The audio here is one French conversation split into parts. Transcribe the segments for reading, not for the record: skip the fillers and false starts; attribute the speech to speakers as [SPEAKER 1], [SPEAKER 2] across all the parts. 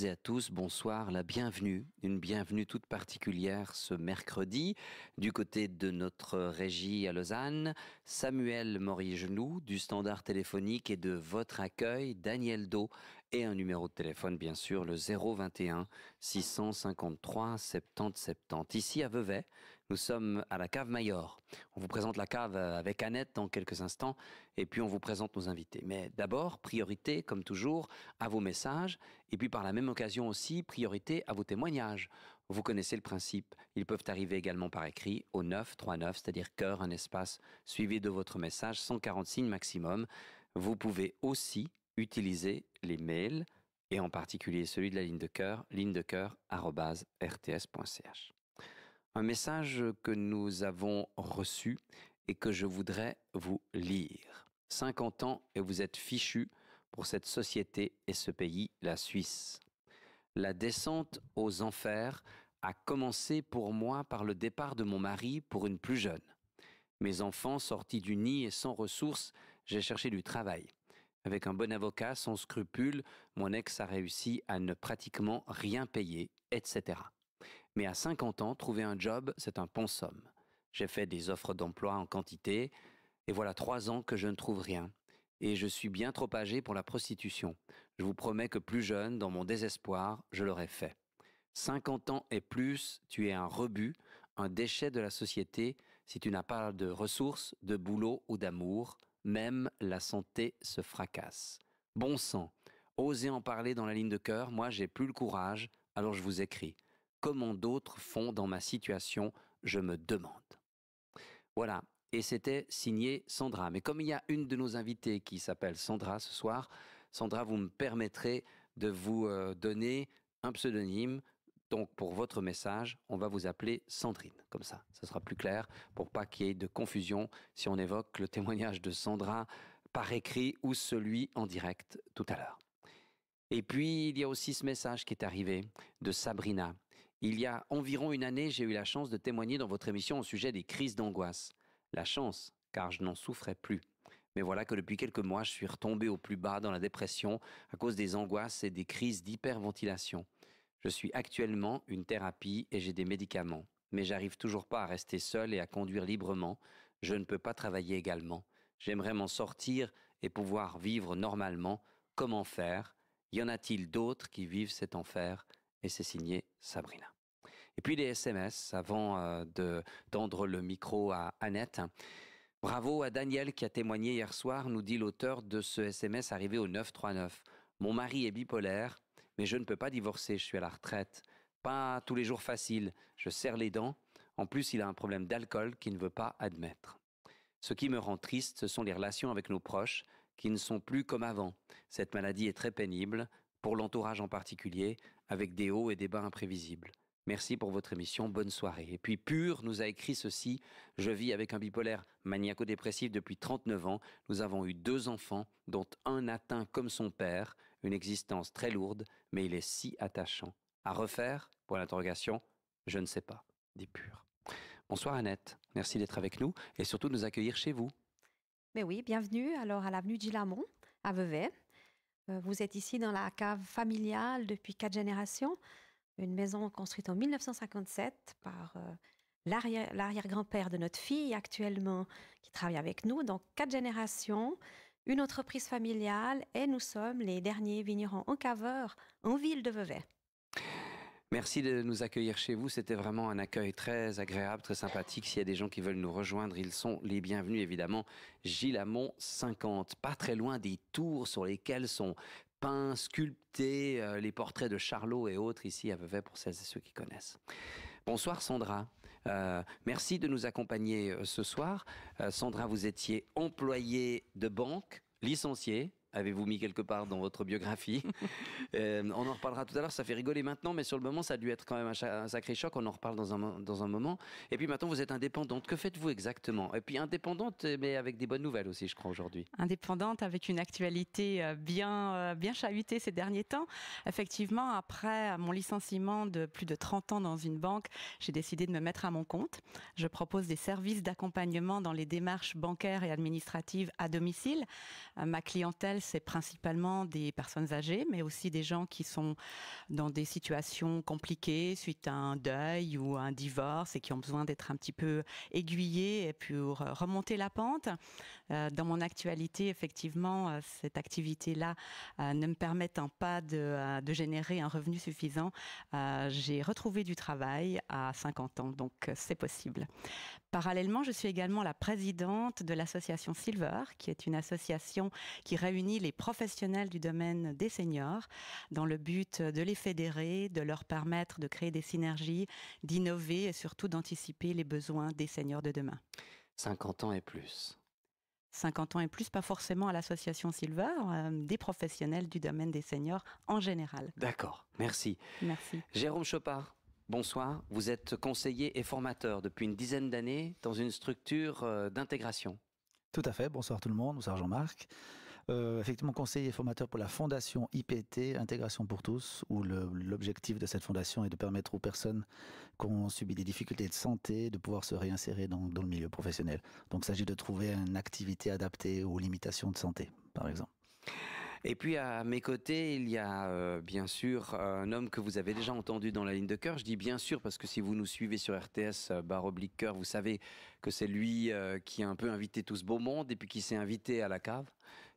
[SPEAKER 1] Et à tous, bonsoir, la bienvenue, une bienvenue toute particulière ce mercredi du côté de notre régie à Lausanne, Samuel Morier-Genoux du standard téléphonique et de votre accueil, Daniel Do, et un numéro de téléphone bien sûr, le 021 653 70 70. Ici à Vevey, nous sommes à la cave Mayor. On vous présente la cave avec Annette dans quelques instants et puis on vous présente nos invités. Mais d'abord, priorité comme toujours à vos messages et puis par la même occasion aussi, priorité à vos témoignages. Vous connaissez le principe, ils peuvent arriver également par écrit au 939, c'est-à-dire cœur, un espace suivi de votre message, 140 signes maximum. Vous pouvez aussi utiliser les mails et en particulier celui de la ligne de cœur @rts.ch. Un message que nous avons reçu et que je voudrais vous lire. 50 ans et vous êtes fichu pour cette société et ce pays, la Suisse. La descente aux enfers a commencé pour moi par le départ de mon mari pour une plus jeune. Mes enfants sortis du nid et sans ressources, j'ai cherché du travail. Avec un bon avocat, sans scrupules, mon ex a réussi à ne pratiquement rien payer, etc. Mais à 50 ans, trouver un job, c'est un pensum. J'ai fait des offres d'emploi en quantité, et voilà 3 ans que je ne trouve rien. Et je suis bien trop âgé pour la prostitution. Je vous promets que plus jeune, dans mon désespoir, je l'aurais fait. 50 ans et plus, tu es un rebut, un déchet de la société si tu n'as pas de ressources, de boulot ou d'amour. Même la santé se fracasse. Bon sang, osez en parler dans la ligne de cœur, moi j'ai plus le courage, alors je vous écris. Comment d'autres font dans ma situation, je me demande. Voilà. Et c'était signé Sandra. Mais comme il y a une de nos invitées qui s'appelle Sandra ce soir, Sandra, vous me permettrez de vous donner un pseudonyme. Donc pour votre message, on va vous appeler Sandrine. Comme ça sera plus clair pour pas qu'il y ait de confusion si on évoque le témoignage de Sandra par écrit ou celui en direct tout à l'heure. Et puis, il y a aussi ce message qui est arrivé de Sabrina. Il y a environ une année, j'ai eu la chance de témoigner dans votre émission au sujet des crises d'angoisse. La chance, car je n'en souffrais plus. Mais voilà que depuis quelques mois, je suis retombé au plus bas dans la dépression à cause des angoisses et des crises d'hyperventilation. Je suis actuellement une thérapie et j'ai des médicaments. Mais j'arrive toujours pas à rester seul et à conduire librement. Je ne peux pas travailler également. J'aimerais m'en sortir et pouvoir vivre normalement. Comment faire ? Y en a-t-il d'autres qui vivent cet enfer ? Et c'est signé Sabrina. Et puis les SMS, avant de tendre le micro à Annette. Bravo à Daniel qui a témoigné hier soir, nous dit l'auteur de ce SMS arrivé au 939. Mon mari est bipolaire, mais je ne peux pas divorcer, je suis à la retraite. Pas tous les jours facile, je serre les dents. En plus, il a un problème d'alcool qu'il ne veut pas admettre. Ce qui me rend triste, ce sont les relations avec nos proches qui ne sont plus comme avant. Cette maladie est très pénible, pour l'entourage en particulier, avec des hauts et des bas imprévisibles. Merci pour votre émission, bonne soirée. Et puis Pur nous a écrit ceci, je vis avec un bipolaire maniaco-dépressif depuis 39 ans. Nous avons eu 2 enfants, dont un atteint comme son père, une existence très lourde, mais il est si attachant. À refaire ? Pour l'interrogation, je ne sais pas, dit Pur. Bonsoir Annette, merci d'être avec nous et surtout de nous accueillir chez vous.
[SPEAKER 2] Mais oui, bienvenue alors à l'avenue Gilamont, à Vevey. Vous êtes ici dans la cave familiale depuis 4 générations. Une maison construite en 1957 par l'arrière-grand-père de notre fille actuellement qui travaille avec nous. Donc 4 générations, une entreprise familiale et nous sommes les derniers vignerons en caveur en ville de Vevey.
[SPEAKER 1] Merci de nous accueillir chez vous. C'était vraiment un accueil très agréable, très sympathique. S'il y a des gens qui veulent nous rejoindre, ils sont les bienvenus, évidemment. Gilamont 50, pas très loin des tours sur lesquelles sont peints, sculptés les portraits de Charlot et autres ici à Vevey pour celles et ceux qui connaissent. Bonsoir Sandra. Merci de nous accompagner ce soir. Sandra, vous étiez employée de banque, licenciée. Avez-vous mis quelque part dans votre biographie On en reparlera tout à l'heure, ça fait rigoler maintenant, mais sur le moment, ça a dû être quand même un sacré choc. On en reparle dans un moment. Et puis maintenant, vous êtes indépendante. Que faites-vous exactement ? Et puis indépendante, mais avec des bonnes nouvelles aussi, je crois, aujourd'hui.
[SPEAKER 3] Indépendante, avec une actualité bien chahutée ces derniers temps. Effectivement, après mon licenciement de plus de 30 ans dans une banque, j'ai décidé de me mettre à mon compte. Je propose des services d'accompagnement dans les démarches bancaires et administratives à domicile. Ma clientèle, c'est principalement des personnes âgées, mais aussi des gens qui sont dans des situations compliquées suite à un deuil ou un divorce et qui ont besoin d'être un petit peu aiguillés pour remonter la pente. Dans mon actualité, effectivement, cette activité-là ne me permettant pas de générer un revenu suffisant, j'ai retrouvé du travail à 50 ans, donc c'est possible. Parallèlement, je suis également la présidente de l'association Silver, qui est une association qui réunit les professionnels du domaine des seniors dans le but de les fédérer, de leur permettre de créer des synergies, d'innover et surtout d'anticiper les besoins des seniors de demain.
[SPEAKER 1] 50 ans et plus.
[SPEAKER 3] 50 ans et plus, pas forcément à l'association Silver, des professionnels du domaine des seniors en général.
[SPEAKER 1] D'accord, merci.
[SPEAKER 3] Merci.
[SPEAKER 1] Jérôme Chopard, bonsoir. Vous êtes conseiller et formateur depuis une dizaine d'années dans une structure d'intégration.
[SPEAKER 4] Tout à fait, bonsoir tout le monde, bonsoir Jean-Marc. Effectivement, conseiller et formateur pour la fondation IPT, Intégration pour tous, où l'objectif de cette fondation est de permettre aux personnes qui ont subi des difficultés de santé de pouvoir se réinsérer dans le milieu professionnel. Donc il s'agit de trouver une activité adaptée aux limitations de santé, par exemple.
[SPEAKER 1] Et puis à mes côtés, il y a bien sûr un homme que vous avez déjà entendu dans la ligne de cœur. Je dis bien sûr parce que si vous nous suivez sur RTS /cœur, vous savez que c'est lui qui a un peu invité tout ce beau monde et puis qui s'est invité à la cave.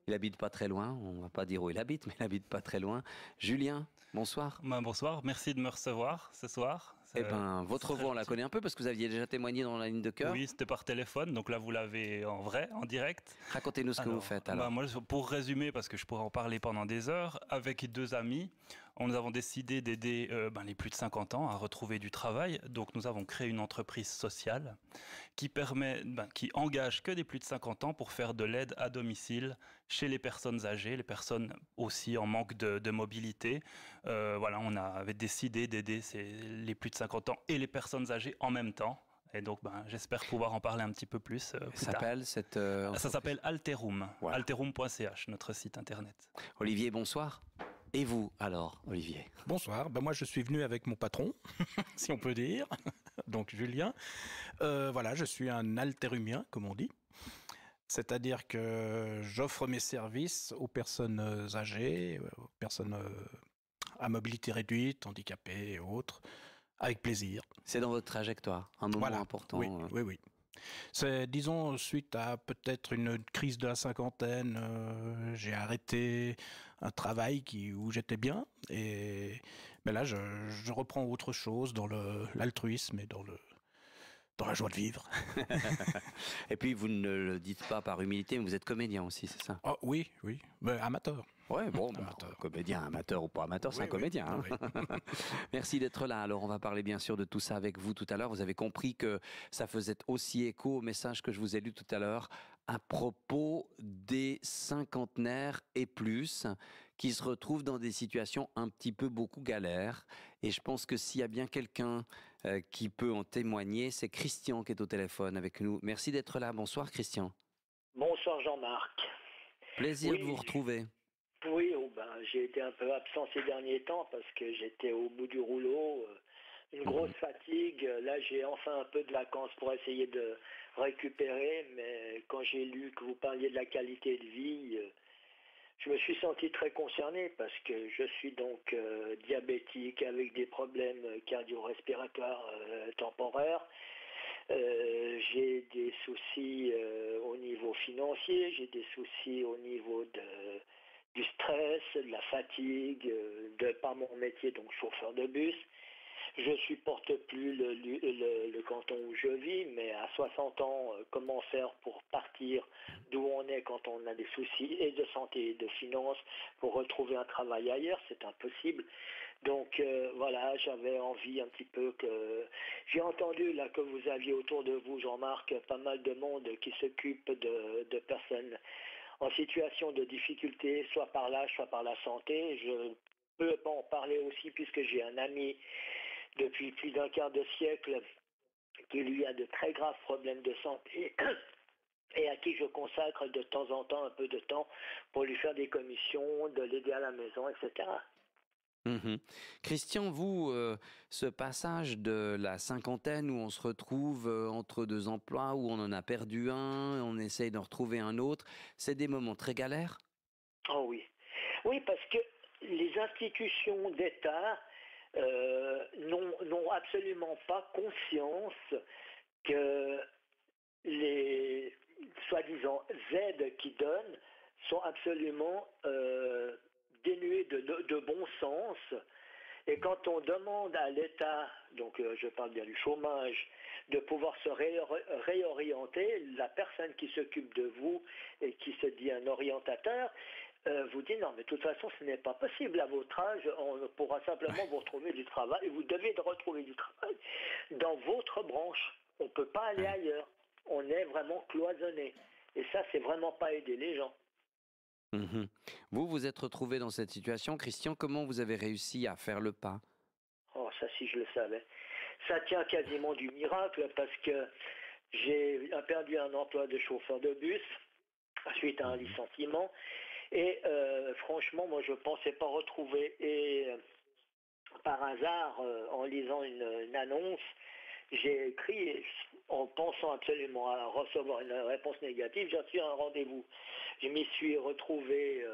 [SPEAKER 1] Il habite pas très loin, on va pas dire où il habite, mais il habite pas très loin. Julien, bonsoir.
[SPEAKER 5] Bonsoir, merci de me recevoir ce soir.
[SPEAKER 1] Eh ben, votre voix, on la connaît un peu parce que vous aviez déjà témoigné dans la ligne de cœur.
[SPEAKER 5] Oui, c'était par téléphone, donc là vous l'avez en vrai, en direct.
[SPEAKER 1] Racontez-nous ce que vous faites alors.
[SPEAKER 5] Moi, pour résumer, parce que je pourrais en parler pendant des heures, avec 2 amis, nous avons décidé d'aider les plus de 50 ans à retrouver du travail. Donc nous avons créé une entreprise sociale qui qui engage que des plus de 50 ans pour faire de l'aide à domicile chez les personnes âgées, les personnes aussi en manque de mobilité. On avait décidé d'aider les plus de 50 ans et les personnes âgées en même temps. Et donc, j'espère pouvoir en parler un petit peu plus.
[SPEAKER 1] Ça
[SPEAKER 5] s'appelle Alterum,
[SPEAKER 1] voilà.
[SPEAKER 5] Alterum.ch, notre site internet.
[SPEAKER 1] Olivier, bonsoir. Et vous, alors, Olivier?
[SPEAKER 6] Bonsoir. Moi, je suis venu avec mon patron, si on peut dire, donc Julien. Je suis un altérumien, comme on dit. C'est-à-dire que j'offre mes services aux personnes âgées, aux personnes à mobilité réduite, handicapées et autres, avec plaisir.
[SPEAKER 1] C'est dans votre trajectoire, un moment important.
[SPEAKER 6] Oui. C'est, disons, suite à peut-être une crise de la cinquantaine, j'ai arrêté un travail où j'étais bien. Mais là, je reprends autre chose dans l'altruisme et dans la joie de vivre.
[SPEAKER 1] Et puis, vous ne le dites pas par humilité, mais vous êtes comédien aussi, c'est ça?
[SPEAKER 6] Oh, oui, mais amateur.
[SPEAKER 1] Ouais, comédien, amateur ou pas amateur, c'est un comédien.
[SPEAKER 6] Oui.
[SPEAKER 1] Merci d'être là. Alors, on va parler bien sûr de tout ça avec vous tout à l'heure. Vous avez compris que ça faisait aussi écho au message que je vous ai lu tout à l'heure à propos des cinquantenaires et plus qui se retrouvent dans des situations un petit peu beaucoup galères. Et je pense que s'il y a bien quelqu'un qui peut en témoigner, c'est Christian qui est au téléphone avec nous. Merci d'être là. Bonsoir Christian.
[SPEAKER 7] Bonsoir Jean-Marc.
[SPEAKER 1] Plaisir de vous retrouver.
[SPEAKER 7] Oui, j'ai été un peu absent ces derniers temps parce que j'étais au bout du rouleau, une grosse fatigue. Là, j'ai enfin un peu de vacances pour essayer de récupérer, mais quand j'ai lu que vous parliez de la qualité de vie, je me suis senti très concerné parce que je suis donc diabétique avec des problèmes cardio-respiratoires temporaires. J'ai des soucis au niveau financier, j'ai des soucis au niveau du stress, de la fatigue, par mon métier, donc chauffeur de bus. Je supporte plus le canton où je vis, mais à 60 ans, comment faire pour partir d'où on est quand on a des soucis et de santé et de finances pour retrouver un travail ailleurs, c'est impossible. Donc j'avais envie un petit peu que... J'ai entendu là que vous aviez autour de vous, Jean-Marc, pas mal de monde qui s'occupe de personnes en situation de difficulté, soit par l'âge, soit par la santé. Je peux en parler aussi puisque j'ai un ami depuis plus d'un quart de siècle qui lui a de très graves problèmes de santé et à qui je consacre de temps en temps un peu de temps pour lui faire des commissions, de l'aider à la maison, etc.
[SPEAKER 1] Christian, vous, ce passage de la cinquantaine où on se retrouve entre 2 emplois, où on en a perdu un, on essaye d'en retrouver un autre, c'est des moments très galères?
[SPEAKER 7] Oh oui. Oui, parce que les institutions d'État n'ont absolument pas conscience que les soi-disant aides qu'ils donnent sont absolument dénuées de bon sens. Et quand on demande à l'État, donc je parle bien du chômage, de pouvoir se réorienter, la personne qui s'occupe de vous et qui se dit un orientateur, vous dit non, mais de toute façon, ce n'est pas possible. À votre âge, on pourra simplement vous retrouver du travail, et vous devez retrouver du travail dans votre branche. On ne peut pas aller ailleurs. On est vraiment cloisonné. Et ça, c'est vraiment pas aider les gens.
[SPEAKER 1] Mhm. Vous vous êtes retrouvé dans cette situation. Christian, comment vous avez réussi à faire le pas?
[SPEAKER 7] Oh, ça, si je le savais. Ça tient quasiment du miracle parce que j'ai perdu un emploi de chauffeur de bus suite à un licenciement. Et franchement, moi, je ne pensais pas retrouver. Et par hasard, en lisant une annonce, j'ai écrit, en pensant absolument à recevoir une réponse négative, j'ai reçu un rendez-vous. Je m'y suis retrouvé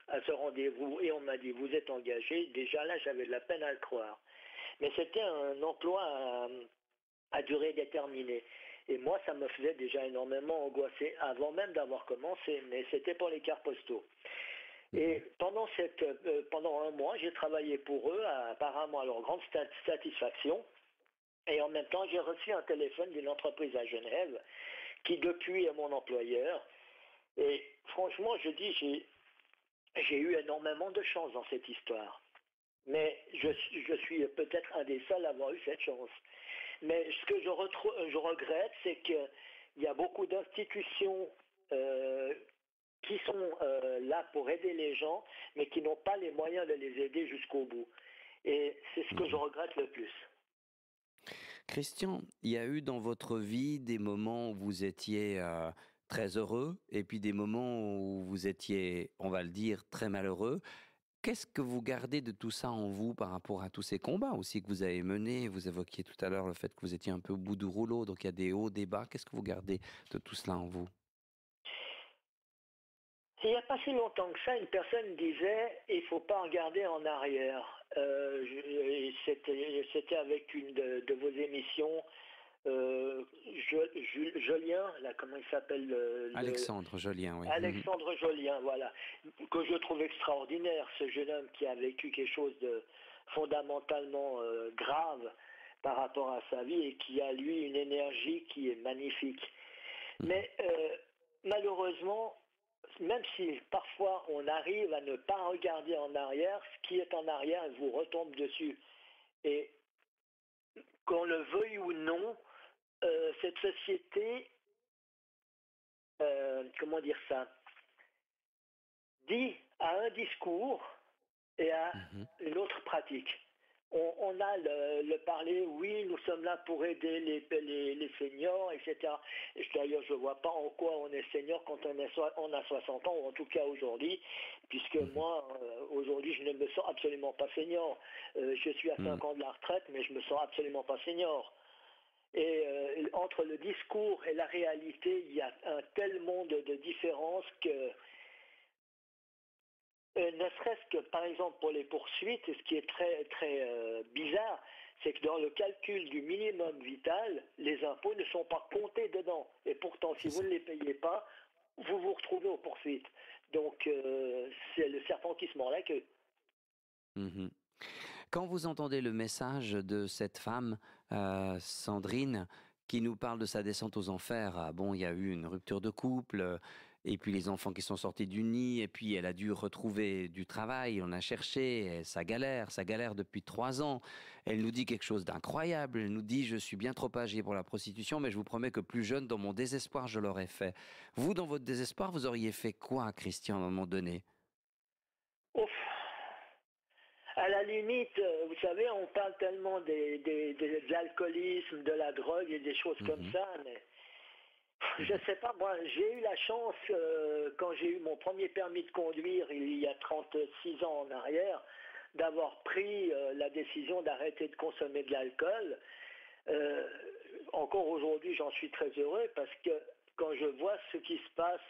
[SPEAKER 7] à ce rendez-vous et on m'a dit, vous êtes engagé. Déjà là, j'avais de la peine à le croire. Mais c'était un emploi à durée déterminée. Et moi, ça me faisait déjà énormément angoisser avant même d'avoir commencé, mais c'était pour les cartes postaux. Et pendant un mois, j'ai travaillé pour eux, apparemment à leur grande satisfaction. Et en même temps, j'ai reçu un téléphone d'une entreprise à Genève qui, depuis, est mon employeur. Et franchement, je dis, j'ai eu énormément de chance dans cette histoire. Mais je suis peut-être un des seuls à avoir eu cette chance. Mais ce que je regrette, c'est qu'il y a beaucoup d'institutions qui sont là pour aider les gens, mais qui n'ont pas les moyens de les aider jusqu'au bout. Et c'est ce que je regrette le plus.
[SPEAKER 1] Christian, il y a eu dans votre vie des moments où vous étiez très heureux et puis des moments où vous étiez, on va le dire, très malheureux. Qu'est-ce que vous gardez de tout ça en vous par rapport à tous ces combats aussi que vous avez menés? Vous évoquiez tout à l'heure le fait que vous étiez un peu au bout du rouleau, donc il y a des hauts, des bas. Qu'est-ce que vous gardez de tout cela en vous?
[SPEAKER 7] Il n'y a pas si longtemps que ça, une personne disait il ne faut pas regarder en arrière. C'était avec une de vos émissions, Jolien, là, comment il s'appelle
[SPEAKER 1] Alexandre Jolien, oui.
[SPEAKER 7] Alexandre Jolien, voilà, que je trouve extraordinaire, ce jeune homme qui a vécu quelque chose de fondamentalement grave par rapport à sa vie et qui a, lui, une énergie qui est magnifique. Mais malheureusement, même si parfois on arrive à ne pas regarder en arrière, ce qui est en arrière vous retombe dessus. Et qu'on le veuille ou non, cette société, comment dire ça, dit à un discours et à une autre pratique. On a le parler, oui, nous sommes là pour aider les seniors, etc. D'ailleurs, je ne vois pas en quoi on est senior quand on a 60 ans, ou en tout cas aujourd'hui, puisque moi, aujourd'hui, je ne me sens absolument pas senior. Je suis à 5 ans de la retraite, mais je ne me sens absolument pas senior. Et entre le discours et la réalité, il y a un tel monde de différence que ne serait-ce que, par exemple, pour les poursuites, ce qui est très, très bizarre, c'est que dans le calcul du minimum vital, les impôts ne sont pas comptés dedans. Et pourtant, si vous ne les payez pas, vous vous retrouvez aux poursuites. Donc, c'est le serpent qui se mord la queue.
[SPEAKER 1] Quand vous entendez le message de cette femme, Sandrine, qui nous parle de sa descente aux enfers, bon, il y a eu une rupture de couple, et puis les enfants qui sont sortis du nid, et puis elle a dû retrouver du travail, on a cherché, ça galère depuis 3 ans. Elle nous dit quelque chose d'incroyable, elle nous dit « je suis bien trop âgé pour la prostitution, mais je vous promets que plus jeune, dans mon désespoir, je l'aurais fait ». Vous, dans votre désespoir, vous auriez fait quoi, Christian, à un moment donné?
[SPEAKER 7] Ouf. À la limite, vous savez, on parle tellement de l'alcoolisme, de la drogue et des choses comme ça, mais je sais pas, moi, j'ai eu la chance, quand j'ai eu mon premier permis de conduire il y a 36 ans en arrière, d'avoir pris la décision d'arrêter de consommer de l'alcool. Encore aujourd'hui, j'en suis très heureux parce que quand je vois ce qui se passe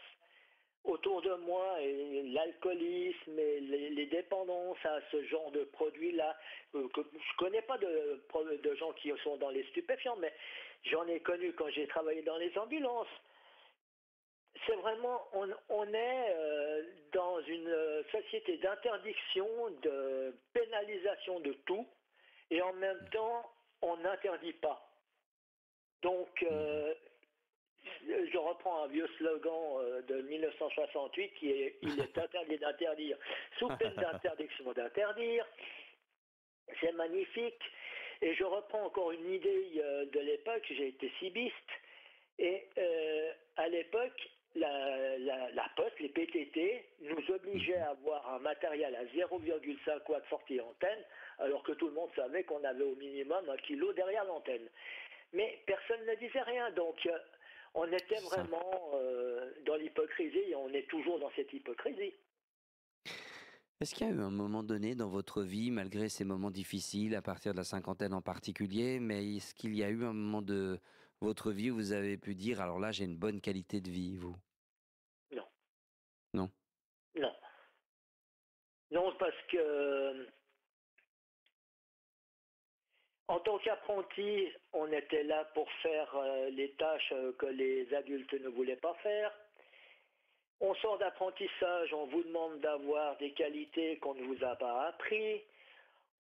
[SPEAKER 7] autour de moi et l'alcoolisme et les dépendances à ce genre de produits-là. Que je connais pas de gens qui sont dans les stupéfiants, mais j'en ai connu quand j'ai travaillé dans les ambulances. C'est vraiment, on est dans une société d'interdiction, de pénalisation de tout, et en même temps, on n'interdit pas. Donc, je reprends un vieux slogan de 1968 qui est « Il est interdit d'interdire, sous peine d'interdiction d'interdire ». C'est magnifique. Et je reprends encore une idée de l'époque, j'ai été cibiste, et à l'époque, la Poste, les PTT, nous obligeaient à avoir un matériel à 0,5 watts sortie antenne, alors que tout le monde savait qu'on avait au minimum 1 kilo derrière l'antenne. Mais personne ne disait rien, donc on était vraiment dans l'hypocrisie, et on est toujours dans cette hypocrisie.
[SPEAKER 1] Est-ce qu'il y a eu un moment donné dans votre vie, malgré ces moments difficiles, à partir de la cinquantaine en particulier, mais est-ce qu'il y a eu un moment de votre vie où vous avez pu dire, alors là, j'ai une bonne qualité de vie, vous?
[SPEAKER 7] Non.
[SPEAKER 1] Non.
[SPEAKER 7] Non. Non, parce que en tant qu'apprenti, on était là pour faire les tâches que les adultes ne voulaient pas faire. On sort d'apprentissage, on vous demande d'avoir des qualités qu'on ne vous a pas appris.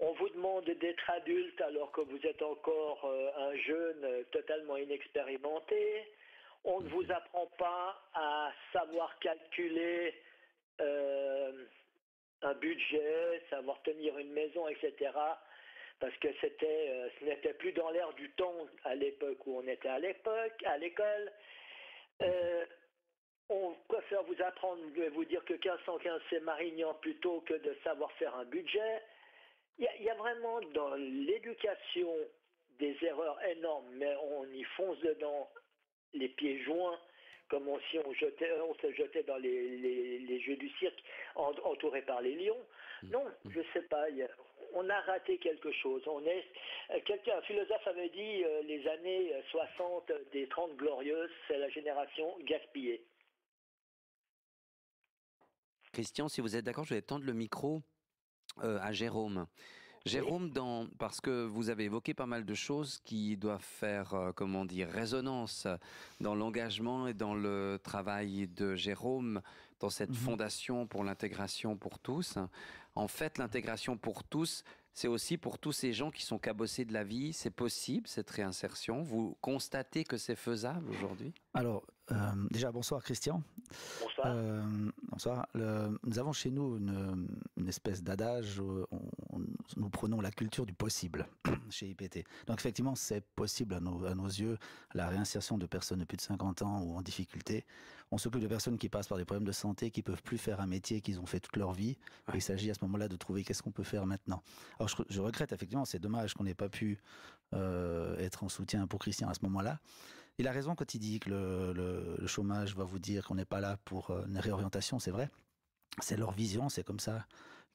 [SPEAKER 7] On vous demande d'être adulte alors que vous êtes encore un jeune totalement inexpérimenté. On ne vous apprend pas à savoir calculer un budget, savoir tenir une maison, etc. Parce que ce n'était plus dans l'air du temps à l'époque où on était à l'école. On préfère vous apprendre, vous dire que 1515 c'est Marignan plutôt que de savoir faire un budget. Il y a vraiment dans l'éducation des erreurs énormes, mais on y fonce dedans les pieds joints, comme si on se jetait dans les jeux du cirque entourés par les lions. Non, je ne sais pas, on a raté quelque chose. Un philosophe avait dit les années 60 des 30 glorieuses, c'est la génération gaspillée.
[SPEAKER 1] Christian, si vous êtes d'accord, je vais tendre le micro à Jérôme. Jérôme, parce que vous avez évoqué pas mal de choses qui doivent faire, résonance dans l'engagement et dans le travail de Jérôme dans cette fondation pour l'intégration pour tous. En fait, l'intégration pour tous, c'est aussi pour tous ces gens qui sont cabossés de la vie. C'est possible, cette réinsertion. Vous constatez que c'est faisable aujourd'hui?
[SPEAKER 4] Alors, déjà, bonsoir Christian.
[SPEAKER 7] Bonsoir.
[SPEAKER 4] Bonsoir. Nous avons chez nous une espèce d'adage où nous prenons la culture du possible chez IPT. Donc effectivement, c'est possible à nos yeux, la réinsertion de personnes de plus de 50 ans ou en difficulté. On s'occupe de personnes qui passent par des problèmes de santé, qui ne peuvent plus faire un métier qu'ils ont fait toute leur vie. Ouais. Il s'agit à ce moment-là de trouver qu'est-ce qu'on peut faire maintenant. Alors je regrette effectivement, c'est dommage qu'on n'ait pas pu être en soutien pour Christian à ce moment-là. Il a raison quand il dit que le chômage va vous dire qu'on n'est pas là pour une réorientation, c'est vrai. C'est leur vision, c'est comme ça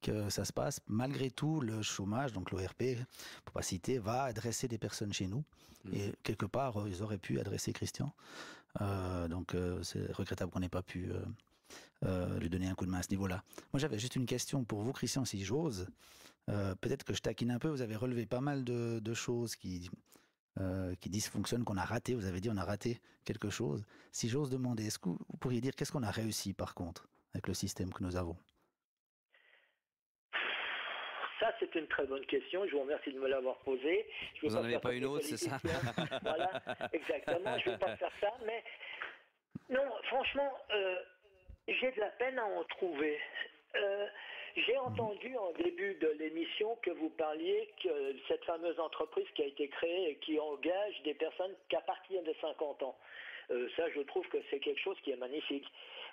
[SPEAKER 4] que ça se passe. Malgré tout, le chômage, donc l'ORP, pour pas citer, va adresser des personnes chez nous. Et quelque part, ils auraient pu adresser Christian. Donc c'est regrettable qu'on n'ait pas pu lui donner un coup de main à ce niveau-là. Moi, j'avais juste une question pour vous, Christian, si j'ose. Peut-être que je taquine un peu, vous avez relevé pas mal de choses qui dysfonctionnent, qu'on a raté. Vous avez dit on a raté quelque chose. Si j'ose demander, est-ce que vous pourriez dire qu'est-ce qu'on a réussi par contre avec le système que nous avons?
[SPEAKER 7] Ça, c'est une très bonne question. Je vous remercie de me l'avoir posée.
[SPEAKER 1] Vous n'en avez pas une autre, c'est ça?
[SPEAKER 7] Voilà, exactement. Je ne vais pas faire ça. Mais non, franchement, j'ai de la peine à en trouver. J'ai entendu en début de l'émission que vous parliez que cette fameuse entreprise qui a été créée et qui engage des personnes qu'à partir de 50 ans. Ça, je trouve que c'est quelque chose qui est magnifique.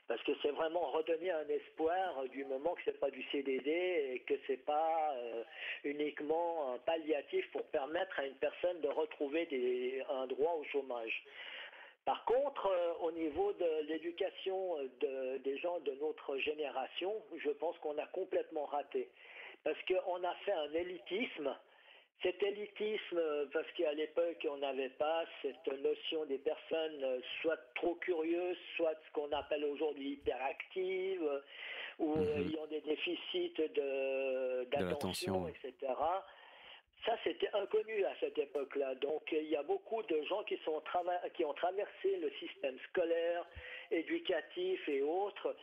[SPEAKER 7] Parce que c'est vraiment redonner un espoir du moment que c'est pas du CDD et que c'est pas uniquement un palliatif pour permettre à une personne de retrouver un droit au chômage. Par contre, au niveau de l'éducation des gens de notre génération, je pense qu'on a complètement raté. Parce qu'on a fait un élitisme cet élitisme, parce qu'à l'époque, on n'avait pas cette notion des personnes soit trop curieuses, soit ce qu'on appelle aujourd'hui hyperactives, ou ayant des déficits d'attention, etc. Ça, c'était inconnu à cette époque-là. Donc, il y a beaucoup de gens qui ont traversé le système scolaire, éducatif et autres,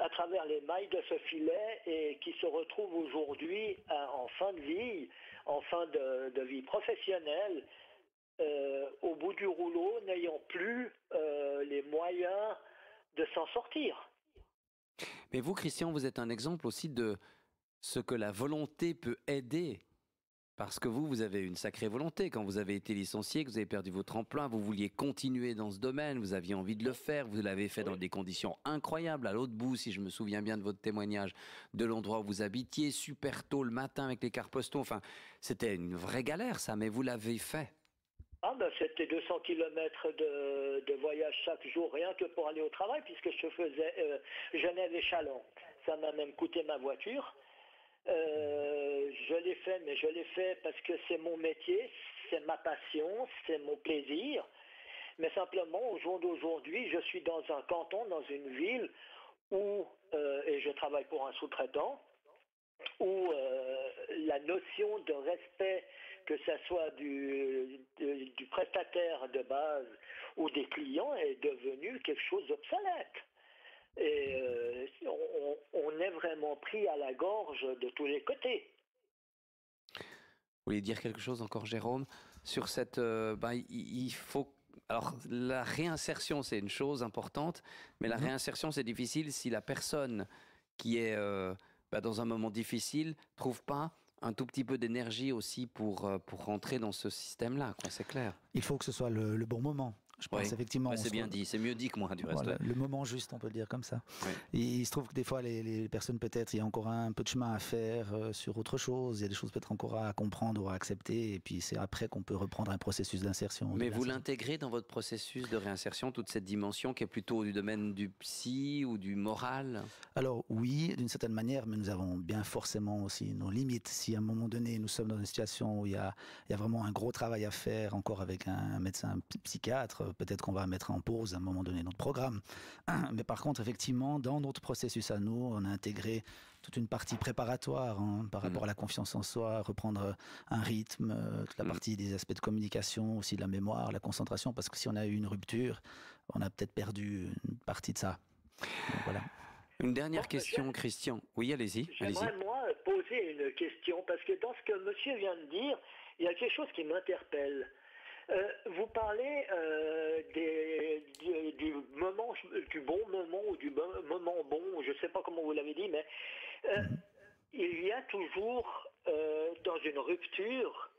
[SPEAKER 7] à travers les mailles de ce filet et qui se retrouvent aujourd'hui en fin de vie, en fin de vie professionnelle, au bout du rouleau, n'ayant plus les moyens de s'en sortir.
[SPEAKER 1] Mais vous, Christian, vous êtes un exemple aussi de ce que la volonté peut aider. Parce que vous avez une sacrée volonté. Quand vous avez été licencié, que vous avez perdu votre emploi, vous vouliez continuer dans ce domaine, vous aviez envie de le faire, vous l'avez fait dans des conditions incroyables, à l'autre bout, si je me souviens bien de votre témoignage, de l'endroit où vous habitiez, super tôt le matin avec les cars postaux. Enfin, c'était une vraie galère, ça, mais vous l'avez fait.
[SPEAKER 7] Ah ben, c'était 200 km de voyage chaque jour, rien que pour aller au travail, puisque je faisais Genève et Châlons. Ça m'a même coûté ma voiture. Je l'ai fait, mais je l'ai fait parce que c'est mon métier, c'est ma passion, c'est mon plaisir. Mais simplement, au jour d'aujourd'hui, je suis dans un canton, dans une ville où, et je travaille pour un sous-traitant, où la notion de respect, que ce soit du prestataire de base ou des clients, est devenu quelque chose d'obsolète. Et on est vraiment pris à la gorge de tous les côtés.
[SPEAKER 1] Vous voulez dire quelque chose encore, Jérôme, sur cette... il faut... Alors, la réinsertion, c'est une chose importante, mais la réinsertion, c'est difficile si la personne qui est dans un moment difficile trouve pas un tout petit peu d'énergie aussi pour rentrer dans ce système-là, quoi, c'est clair.
[SPEAKER 4] Il faut que ce soit le bon moment. Je pense effectivement.
[SPEAKER 1] C'est bien dit, c'est mieux dit que moi du reste.
[SPEAKER 4] Voilà, le moment juste, on peut le dire comme ça.
[SPEAKER 1] Oui.
[SPEAKER 4] Il se trouve que des fois, les personnes, peut-être, il y a encore un peu de chemin à faire sur autre chose. Il y a des choses peut-être encore à comprendre ou à accepter. Et puis c'est après qu'on peut reprendre un processus d'insertion.
[SPEAKER 1] Mais vous l'intégrez dans votre processus de réinsertion, toute cette dimension qui est plutôt du domaine du psy ou du moral?
[SPEAKER 4] Alors oui, d'une certaine manière, mais nous avons bien forcément aussi nos limites. Si à un moment donné, nous sommes dans une situation où il y a vraiment un gros travail à faire, encore avec un médecin psychiatre, peut-être qu'on va mettre en pause à un moment donné notre programme. Mais par contre, effectivement, dans notre processus à nous, on a intégré toute une partie préparatoire par rapport à la confiance en soi, reprendre un rythme, toute la partie des aspects de communication, aussi de la mémoire, la concentration, parce que si on a eu une rupture, on a peut-être perdu une partie de ça. Donc, voilà.
[SPEAKER 1] Une dernière question, Christian. Oui, allez-y.
[SPEAKER 7] J'aimerais, moi, poser une question, parce que dans ce que monsieur vient de dire, il y a quelque chose qui m'interpelle. Vous parlez du bon moment ou du moment bon, je ne sais pas comment vous l'avez dit, mais il y a toujours dans une rupture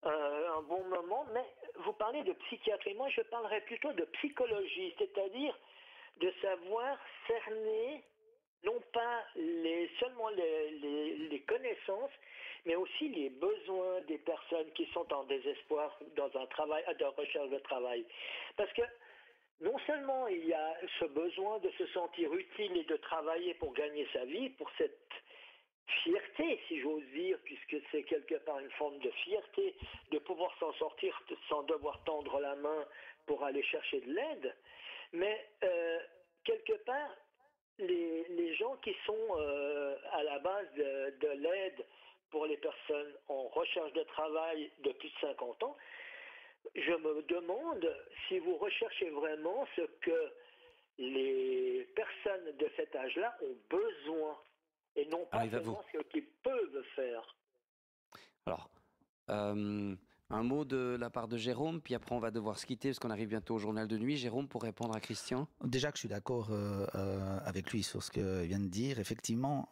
[SPEAKER 7] un bon moment, mais vous parlez de psychiatrie. Moi, je parlerais plutôt de psychologie, c'est-à-dire de savoir cerner non pas seulement les connaissances, mais aussi les besoins des personnes qui sont en désespoir dans un travail, de recherche de travail. Parce que non seulement il y a ce besoin de se sentir utile et de travailler pour gagner sa vie, pour cette fierté, si j'ose dire, puisque c'est quelque part une forme de fierté de pouvoir s'en sortir sans devoir tendre la main pour aller chercher de l'aide, mais quelque part, les gens qui sont à la base de l'aide pour les personnes en recherche de travail de plus de 50 ans, je me demande si vous recherchez vraiment ce que les personnes de cet âge-là ont besoin et non pas seulement ce qu'ils peuvent faire.
[SPEAKER 1] Alors, un mot de la part de Jérôme, puis après on va devoir se quitter parce qu'on arrive bientôt au journal de nuit. Jérôme, pour répondre à Christian.
[SPEAKER 4] Déjà que je suis d'accord avec lui sur ce qu'il vient de dire, effectivement.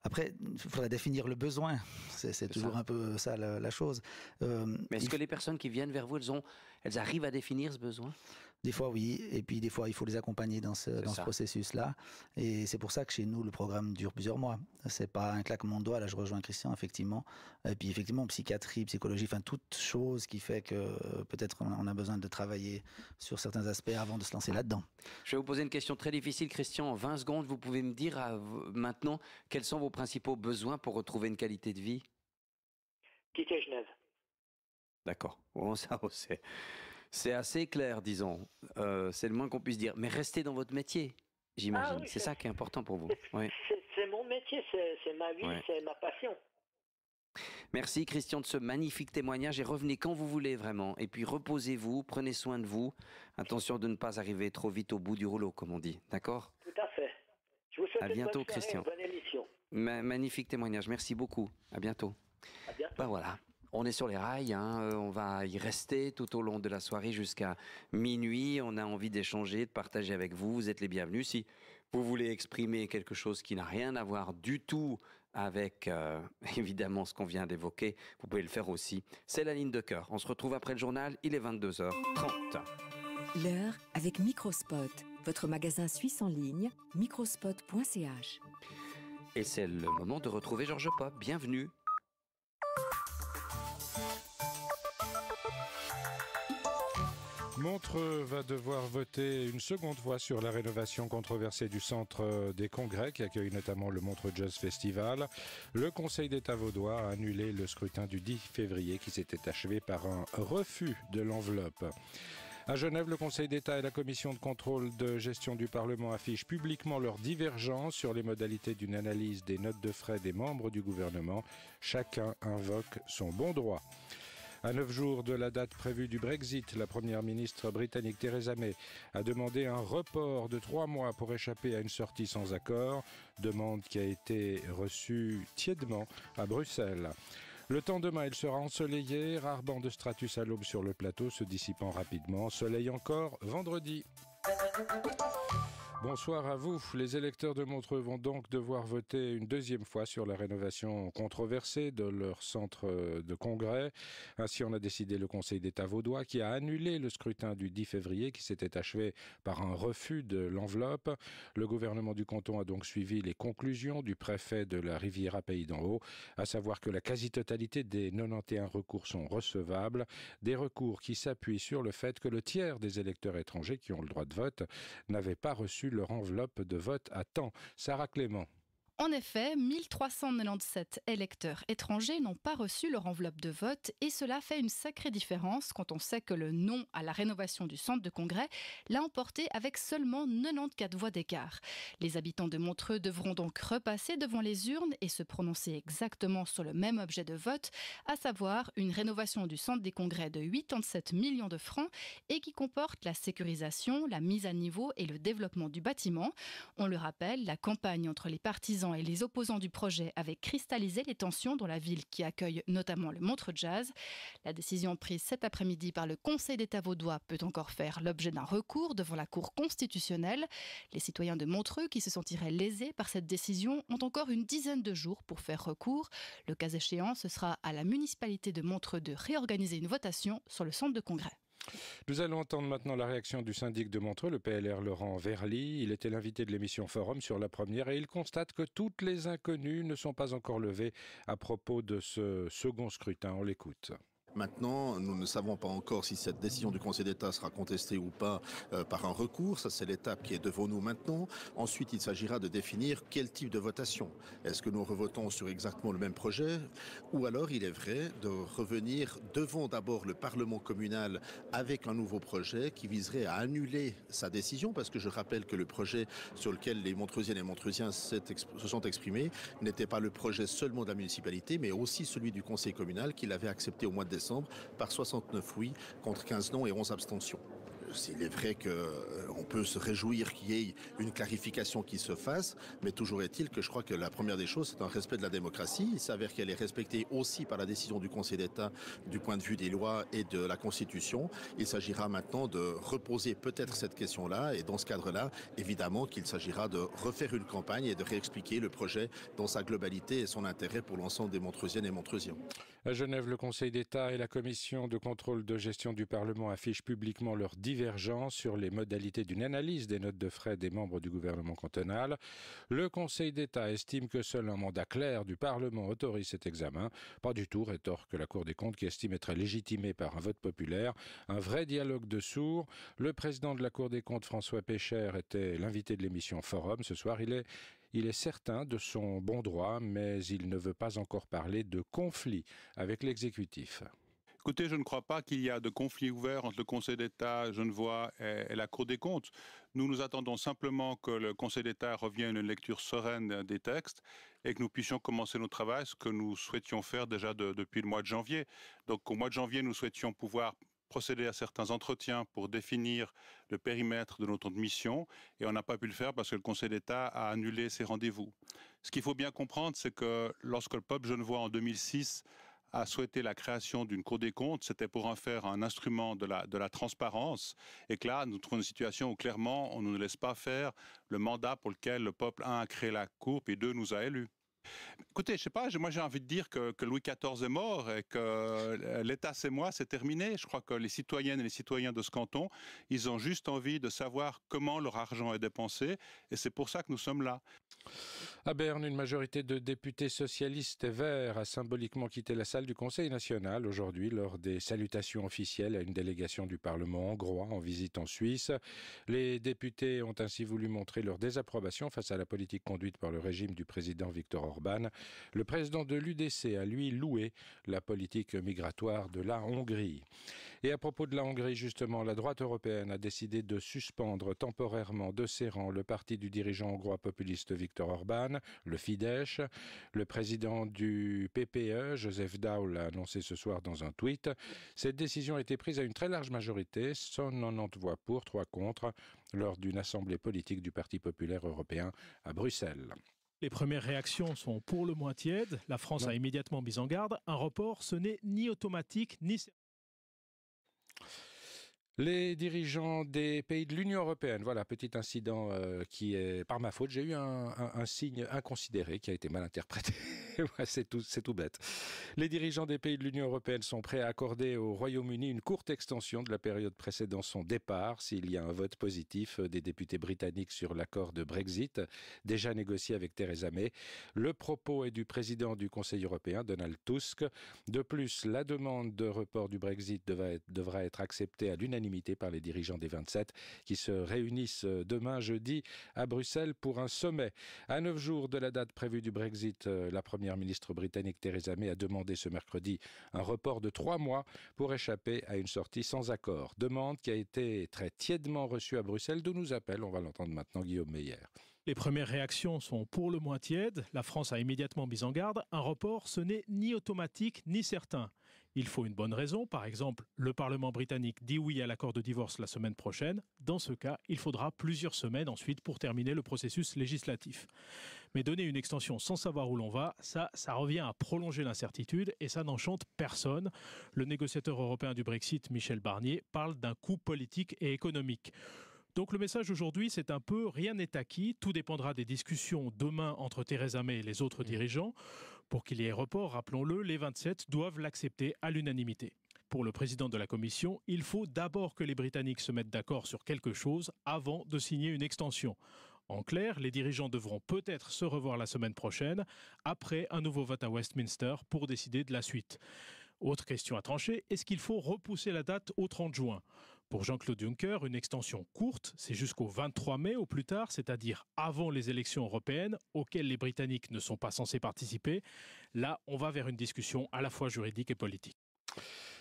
[SPEAKER 4] Après, il faudrait définir le besoin. C'est toujours ça. Un peu ça la chose.
[SPEAKER 1] Mais est-ce que les personnes qui viennent vers vous, elles arrivent à définir ce besoin ?
[SPEAKER 4] Des fois, oui. Et puis, des fois, il faut les accompagner dans ce processus-là. Et c'est pour ça que chez nous, le programme dure plusieurs mois. C'est pas un claquement de doigts. Là, je rejoins Christian, effectivement. Et puis, effectivement, psychiatrie, psychologie, enfin, toute chose qui fait que peut-être on a besoin de travailler sur certains aspects avant de se lancer là-dedans.
[SPEAKER 1] Je vais vous poser une question très difficile, Christian. En 20 secondes, vous pouvez me dire maintenant quels sont vos principaux besoins pour retrouver une qualité de vie ?
[SPEAKER 7] quitter Genève.
[SPEAKER 1] D'accord. Bon, ça, c'est assez clair, disons. C'est le moins qu'on puisse dire. Mais restez dans votre métier, j'imagine.
[SPEAKER 7] Oui,
[SPEAKER 1] c'est ça qui est important pour vous. Oui.
[SPEAKER 7] C'est mon métier, c'est ma vie, c'est ma passion.
[SPEAKER 1] Merci Christian de ce magnifique témoignage et revenez quand vous voulez vraiment. Et puis reposez-vous, prenez soin de vous. Attention de ne pas arriver trop vite au bout du rouleau, comme on dit. D'accord ?
[SPEAKER 7] Tout à fait. Je vous souhaite
[SPEAKER 1] à bientôt,
[SPEAKER 7] une bonne soirée,
[SPEAKER 1] Christian.
[SPEAKER 7] une bonne émission.
[SPEAKER 1] Magnifique témoignage. Merci beaucoup. À bientôt.
[SPEAKER 7] À bientôt.
[SPEAKER 1] Ben voilà. On est sur les rails, hein. On va y rester tout au long de la soirée jusqu'à minuit. On a envie d'échanger, de partager avec vous. Vous êtes les bienvenus. Si vous voulez exprimer quelque chose qui n'a rien à voir du tout avec, évidemment, ce qu'on vient d'évoquer, vous pouvez le faire aussi. C'est la ligne de cœur. On se retrouve après le journal. Il est 22h30.
[SPEAKER 8] L'heure avec Microspot, votre magasin suisse en ligne, microspot.ch.
[SPEAKER 1] Et c'est le moment de retrouver Georges Pop. Bienvenue.
[SPEAKER 9] Montreux va devoir voter une seconde fois sur la rénovation controversée du centre des congrès qui accueille notamment le Montreux Jazz Festival. Le Conseil d'État vaudois a annulé le scrutin du 10 février qui s'était achevé par un refus de l'enveloppe. À Genève, le Conseil d'État et la Commission de contrôle de gestion du Parlement affichent publiquement leur divergence sur les modalités d'une analyse des notes de frais des membres du gouvernement. Chacun invoque son bon droit. À 9 jours de la date prévue du Brexit, la première ministre britannique Theresa May a demandé un report de 3 mois pour échapper à une sortie sans accord, demande qui a été reçue tièdement à Bruxelles. Le temps demain, il sera ensoleillé, rare banc de stratus à l'aube sur le plateau, se dissipant rapidement. Soleil encore vendredi. Bonsoir à vous. Les électeurs de Montreux vont donc devoir voter une deuxième fois sur la rénovation controversée de leur centre de congrès. Ainsi en a décidé le Conseil d'État vaudois qui a annulé le scrutin du 10 février qui s'était achevé par un refus de l'enveloppe. Le gouvernement du canton a donc suivi les conclusions du préfet de la Riviera Pays d'en Haut, à savoir que la quasi-totalité des 91 recours sont recevables. Des recours qui s'appuient sur le fait que le tiers des électeurs étrangers qui ont le droit de vote n'avaient pas reçu leur enveloppe de vote à temps. Sarah Clément.
[SPEAKER 10] En effet, 1397 électeurs étrangers n'ont pas reçu leur enveloppe de vote et cela fait une sacrée différence quand on sait que le non à la rénovation du centre de congrès l'a emporté avec seulement 94 voix d'écart. Les habitants de Montreux devront donc repasser devant les urnes et se prononcer exactement sur le même objet de vote, à savoir une rénovation du centre des congrès de 87 millions de francs et qui comporte la sécurisation, la mise à niveau et le développement du bâtiment. On le rappelle, la campagne entre les partisans et les opposants du projet avaient cristallisé les tensions dans la ville qui accueille notamment le Montreux Jazz. La décision prise cet après-midi par le Conseil d'État vaudois peut encore faire l'objet d'un recours devant la Cour constitutionnelle. Les citoyens de Montreux qui se sentiraient lésés par cette décision ont encore une dizaine de jours pour faire recours. Le cas échéant, ce sera à la municipalité de Montreux de réorganiser une votation sur le centre de congrès.
[SPEAKER 9] Nous allons entendre maintenant la réaction du syndic de Montreux, le PLR Laurent Verly. Il était l'invité de l'émission Forum sur la première et il constate que toutes les inconnues ne sont pas encore levées à propos de ce second scrutin. On l'écoute.
[SPEAKER 11] Maintenant, nous ne savons pas encore si cette décision du Conseil d'État sera contestée ou pas par un recours. Ça, c'est l'étape qui est devant nous maintenant. Ensuite, il s'agira de définir quel type de votation. Est-ce que nous revotons sur exactement le même projet? Ou alors, il est vrai de revenir devant d'abord le Parlement communal avec un nouveau projet qui viserait à annuler sa décision, parce que je rappelle que le projet sur lequel les Montreusiennes et Montreusiens se sont exprimés n'était pas le projet seulement de la municipalité, mais aussi celui du Conseil communal qui l'avait accepté au mois de décembre par 69 oui contre 15 non et 11 abstentions. Il est vrai qu'on peut se réjouir qu'il y ait une clarification qui se fasse, mais toujours est-il que je crois que la première des choses, c'est un respect de la démocratie. Il s'avère qu'elle est respectée aussi par la décision du Conseil d'État du point de vue des lois et de la Constitution. Il s'agira maintenant de reposer peut-être cette question-là, et dans ce cadre-là, évidemment qu'il s'agira de refaire une campagne et de réexpliquer le projet dans sa globalité et son intérêt pour l'ensemble des Montreusiennes et Montreusiens.
[SPEAKER 9] À Genève, le Conseil d'État et la Commission de contrôle de gestion du Parlement affichent publiquement leur divergence sur les modalités d'une analyse des notes de frais des membres du gouvernement cantonal. Le Conseil d'État estime que seul un mandat clair du Parlement autorise cet examen. Pas du tout, rétorque la Cour des comptes qui estime être légitimée par un vote populaire. Un vrai dialogue de sourds. Le président de la Cour des comptes, François Pécher, était l'invité de l'émission Forum. Ce soir, il est Il est certain de son bon droit, mais il ne veut pas encore parler de conflit avec l'exécutif.
[SPEAKER 12] Écoutez, je ne crois pas qu'il y a de conflit ouvert entre le Conseil d'État genevois et la Cour des comptes. Nous attendons simplement que le Conseil d'État revienne à une lecture sereine des textes et que nous puissions commencer notre travail, ce que nous souhaitions faire déjà depuis le mois de janvier. Donc au mois de janvier, nous souhaitions pouvoir procéder à certains entretiens pour définir le périmètre de notre mission et on n'a pas pu le faire parce que le Conseil d'État a annulé ses rendez-vous. Ce qu'il faut bien comprendre, c'est que lorsque le peuple genevois en 2006 a souhaité la création d'une Cour des comptes, c'était pour en faire un instrument de la transparence. Et que là, nous trouvons une situation où clairement, on ne nous laisse pas faire le mandat pour lequel le peuple, un, a créé la Cour, et deux, nous a élus. Écoutez, je sais pas, moi j'ai envie de dire que Louis XIV est mort et que l'État c'est moi, c'est terminé. Je crois que les citoyennes et les citoyens de ce canton, ils ont juste envie de savoir comment leur argent est dépensé et c'est pour ça que nous sommes là.
[SPEAKER 9] À Berne, une majorité de députés socialistes et verts a symboliquement quitté la salle du Conseil national aujourd'hui lors des salutations officielles à une délégation du Parlement hongrois en visite en Suisse. Les députés ont ainsi voulu montrer leur désapprobation face à la politique conduite par le régime du président Viktor Orban. Le président de l'UDC a lui loué la politique migratoire de la Hongrie. Et à propos de la Hongrie, justement, la droite européenne a décidé de suspendre temporairement de ses rangs le parti du dirigeant hongrois populiste Viktor Orban, le Fidesz. Le président du PPE, Joseph Daul, l'a annoncé ce soir dans un tweet. Cette décision a été prise à une très large majorité, 190 voix pour, 3 contre, lors d'une assemblée politique du Parti populaire européen à Bruxelles.
[SPEAKER 13] Les premières réactions sont pour le moins tièdes. La France a immédiatement mis en garde. Un report, ce n'est ni automatique, ni...
[SPEAKER 9] Les dirigeants des pays de l'Union européenne, voilà, petit incident qui est par ma faute. J'ai eu un signe inconsidéré qui a été mal interprété. C'est tout bête. Les dirigeants des pays de l'Union européenne sont prêts à accorder au Royaume-Uni une courte extension de la période précédant son départ s'il y a un vote positif des députés britanniques sur l'accord de Brexit, déjà négocié avec Theresa May. Le propos est du président du Conseil européen, Donald Tusk. De plus, la demande de report du Brexit devra être acceptée à l'unanimité par les dirigeants des 27 qui se réunissent demain jeudi à Bruxelles pour un sommet. À 9 jours de la date prévue du Brexit, la première ministre britannique Theresa May a demandé ce mercredi un report de 3 mois pour échapper à une sortie sans accord. Demande qui a été très tièdement reçue à Bruxelles, d'où nous appelle, on va l'entendre maintenant, Guillaume Meyer.
[SPEAKER 13] Les premières réactions sont pour le moins tièdes. La France a immédiatement mis en garde. Un report, ce n'est ni automatique ni certain. Il faut une bonne raison. Par exemple, le Parlement britannique dit oui à l'accord de divorce la semaine prochaine. Dans ce cas, il faudra plusieurs semaines ensuite pour terminer le processus législatif. Mais donner une extension sans savoir où l'on va, ça revient à prolonger l'incertitude et ça n'enchante personne. Le négociateur européen du Brexit, Michel Barnier, parle d'un coût politique et économique. Donc le message aujourd'hui, c'est un peu rien n'est acquis. Tout dépendra des discussions demain entre Theresa May et les autres dirigeants. Pour qu'il y ait report, rappelons-le, les 27 doivent l'accepter à l'unanimité. Pour le président de la Commission, il faut d'abord que les Britanniques se mettent d'accord sur quelque chose avant de signer une extension. En clair, les dirigeants devront peut-être se revoir la semaine prochaine, après un nouveau vote à Westminster pour décider de la suite. Autre question à trancher, est-ce qu'il faut repousser la date au 30 juin ? Pour Jean-Claude Juncker, une extension courte, c'est jusqu'au 23 mai au plus tard, c'est-à-dire avant les élections européennes, auxquelles les Britanniques ne sont pas censés participer. Là, on va vers une discussion à la fois juridique et politique.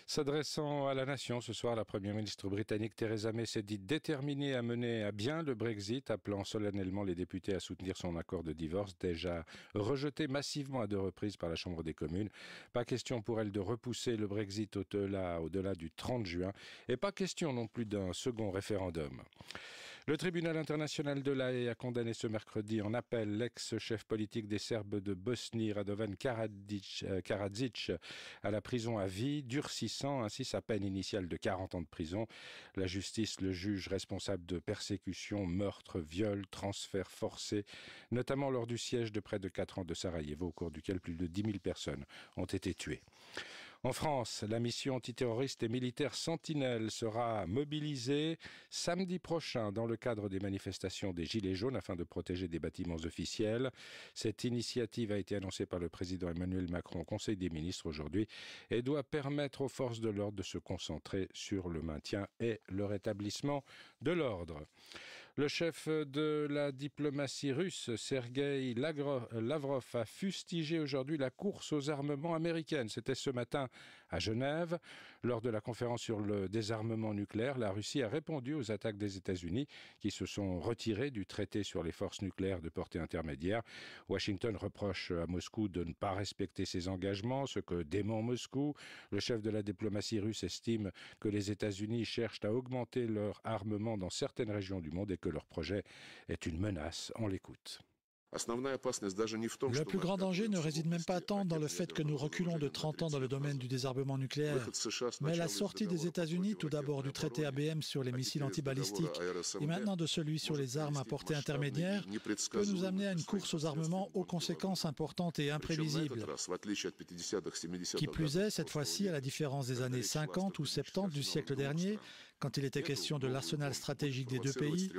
[SPEAKER 9] S'adressant à la nation ce soir, la première ministre britannique Theresa May s'est dit déterminée à mener à bien le Brexit, appelant solennellement les députés à soutenir son accord de divorce, déjà rejeté massivement à 2 reprises par la Chambre des communes. Pas question pour elle de repousser le Brexit au-delà du 30 juin et pas question non plus d'un second référendum. Le tribunal international de La Haye a condamné ce mercredi en appel l'ex-chef politique des Serbes de Bosnie, Radovan Karadzic, à la prison à vie, durcissant ainsi sa peine initiale de 40 ans de prison. La justice le juge responsable de persécutions, meurtres, viols, transferts forcés, notamment lors du siège de près de 4 ans de Sarajevo, au cours duquel plus de 10 000 personnes ont été tuées. En France, la mission antiterroriste et militaire Sentinelle sera mobilisée samedi prochain dans le cadre des manifestations des Gilets jaunes afin de protéger des bâtiments officiels. Cette initiative a été annoncée par le président Emmanuel Macron au Conseil des ministres aujourd'hui et doit permettre aux forces de l'ordre de se concentrer sur le maintien et le rétablissement de l'ordre. Le chef de la diplomatie russe, Sergueï Lavrov, a fustigé aujourd'hui la course aux armements américaines. C'était ce matin à Genève. Lors de la conférence sur le désarmement nucléaire, la Russie a répondu aux attaques des États-Unis qui se sont retirés du traité sur les forces nucléaires de portée intermédiaire. Washington reproche à Moscou de ne pas respecter ses engagements, ce que dément Moscou. Le chef de la diplomatie russe estime que les États-Unis cherchent à augmenter leur armement dans certaines régions du monde et que leur projet est une menace. On l'écoute.
[SPEAKER 14] Le plus grand danger ne réside même pas tant dans le fait que nous reculons de 30 ans dans le domaine du désarmement nucléaire, mais la sortie des États-Unis, tout d'abord du traité ABM sur les missiles antibalistiques et maintenant de celui sur les armes à portée intermédiaire, peut nous amener à une course aux armements aux conséquences importantes et imprévisibles. Qui plus est, cette fois-ci, à la différence des années 50 ou 70 du siècle dernier, quand il était question de l'arsenal stratégique des deux pays,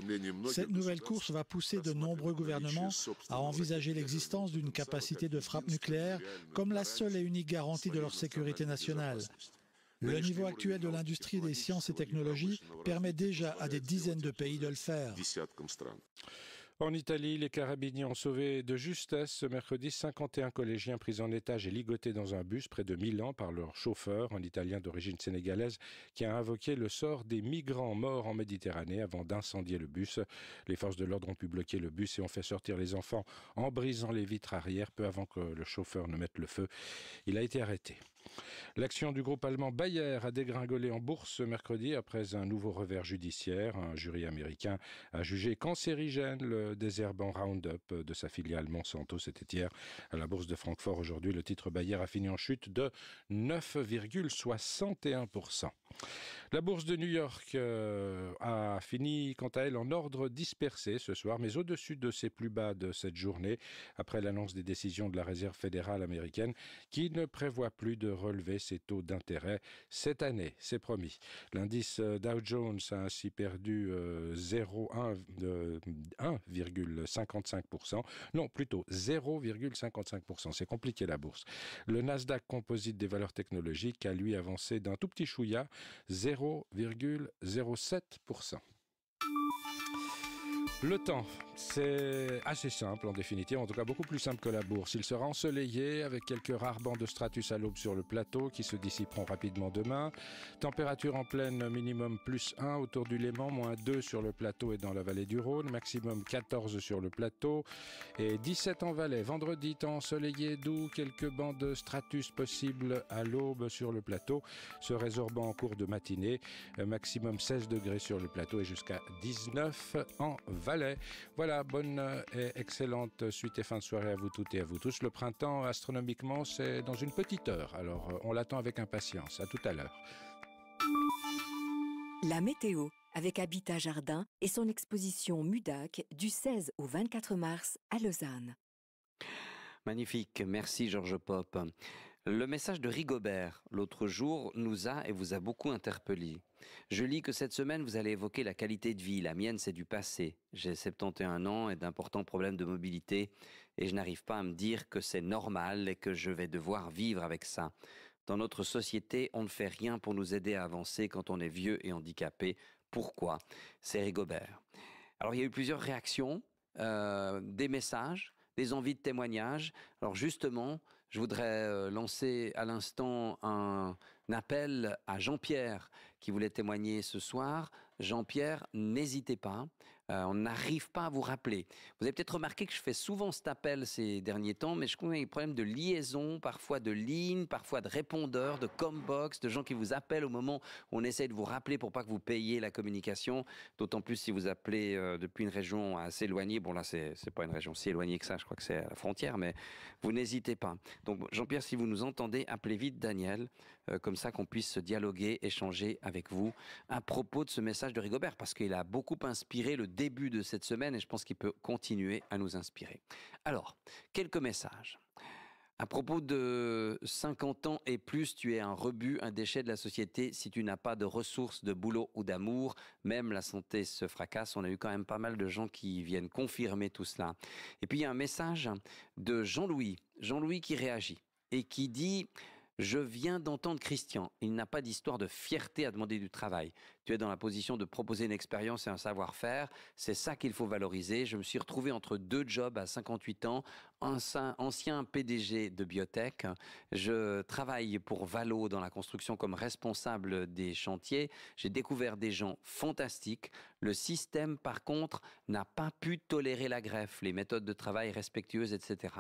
[SPEAKER 14] cette nouvelle course va pousser de nombreux gouvernements à envisager l'existence d'une capacité de frappe nucléaire comme la seule et unique garantie de leur sécurité nationale. Le niveau actuel de l'industrie des sciences et technologies permet déjà à des dizaines de pays de le faire.
[SPEAKER 9] En Italie, les carabiniers ont sauvé de justesse ce mercredi 51 collégiens pris en étage et ligotés dans un bus près de Milan par leur chauffeur, un Italien d'origine sénégalaise, qui a invoqué le sort des migrants morts en Méditerranée avant d'incendier le bus. Les forces de l'ordre ont pu bloquer le bus et ont fait sortir les enfants en brisant les vitres arrière peu avant que le chauffeur ne mette le feu. Il a été arrêté. L'action du groupe allemand Bayer a dégringolé en bourse ce mercredi après un nouveau revers judiciaire. Un jury américain a jugé cancérigène le désherbant Roundup de sa filiale Monsanto. C'était hier à la bourse de Francfort. Aujourd'hui, le titre Bayer a fini en chute de 9,61%. La bourse de New York a fini quant à elle en ordre dispersé ce soir, mais au-dessus de ses plus bas de cette journée, après l'annonce des décisions de la Réserve fédérale américaine qui ne prévoit plus de relever ses taux d'intérêt cette année, c'est promis. L'indice Dow Jones a ainsi perdu 1,55%. Non, plutôt 0,55%. C'est compliqué la bourse. Le Nasdaq composite des valeurs technologiques a lui avancé d'un tout petit chouïa, 0,07%. Le temps, c'est assez simple en définitive, en tout cas beaucoup plus simple que la bourse. Il sera ensoleillé avec quelques rares bancs de stratus à l'aube sur le plateau qui se dissiperont rapidement demain. Température en pleine minimum +1 autour du Léman, -2 sur le plateau et dans la vallée du Rhône, maximum 14 sur le plateau et 17 en Valais. Vendredi, temps ensoleillé, doux, quelques bancs de stratus possibles à l'aube sur le plateau, se résorbant en cours de matinée, maximum 16 degrés sur le plateau et jusqu'à 19 en Valais. Voilà, bonne et excellente suite et fin de soirée à vous toutes et à vous tous. Le printemps, astronomiquement, c'est dans une petite heure. Alors, on l'attend avec impatience. À tout à l'heure.
[SPEAKER 8] La météo, avec Habitat Jardin et son exposition MUDAC du 16 au 24 mars à Lausanne.
[SPEAKER 1] Magnifique, merci Georges Pop. Le message de Rigobert, l'autre jour, nous a et vous a beaucoup interpellés. Je lis que cette semaine, vous allez évoquer la qualité de vie. La mienne, c'est du passé. J'ai 71 ans et d'importants problèmes de mobilité et je n'arrive pas à me dire que c'est normal et que je vais devoir vivre avec ça. Dans notre société, on ne fait rien pour nous aider à avancer quand on est vieux et handicapé. Pourquoi ? C'est Rigobert. Alors, il y a eu plusieurs réactions, des messages, des envies de témoignages. Alors justement, je voudrais lancer à l'instant un appel à Jean-Pierre qui voulait témoigner ce soir. Jean-Pierre, n'hésitez pas. On n'arrive pas à vous rappeler. Vous avez peut-être remarqué que je fais souvent cet appel ces derniers temps, mais je connais des problèmes de liaison, parfois de ligne, parfois de répondeurs, de combox, de gens qui vous appellent au moment où on essaie de vous rappeler pour pas que vous payiez la communication. D'autant plus si vous appelez depuis une région assez éloignée. Bon là, c'est pas une région si éloignée que ça, je crois que c'est à la frontière, mais vous n'hésitez pas. Donc Jean-Pierre, si vous nous entendez, appelez vite Daniel, comme ça qu'on puisse dialoguer, échanger avec vous à propos de ce message de Rigobert, parce qu'il a beaucoup inspiré le début de cette semaine et je pense qu'il peut continuer à nous inspirer. Alors, quelques messages. À propos de 50 ans et plus, tu es un rebut, un déchet de la société si tu n'as pas de ressources, de boulot ou d'amour. Même la santé se fracasse. On a eu quand même pas mal de gens qui viennent confirmer tout cela. Et puis il y a un message de Jean-Louis qui réagit et qui dit... Je viens d'entendre Christian, il n'a pas d'histoire de fierté à demander du travail. tu es dans la position de proposer une expérience et un savoir-faire. C'est ça qu'il faut valoriser. Je me suis retrouvé entre 2 jobs à 58 ans, ancien PDG de biotech. Je travaille pour Valo dans la construction comme responsable des chantiers. J'ai découvert des gens fantastiques. Le système, par contre, n'a pas pu tolérer la greffe, les méthodes de travail respectueuses, etc.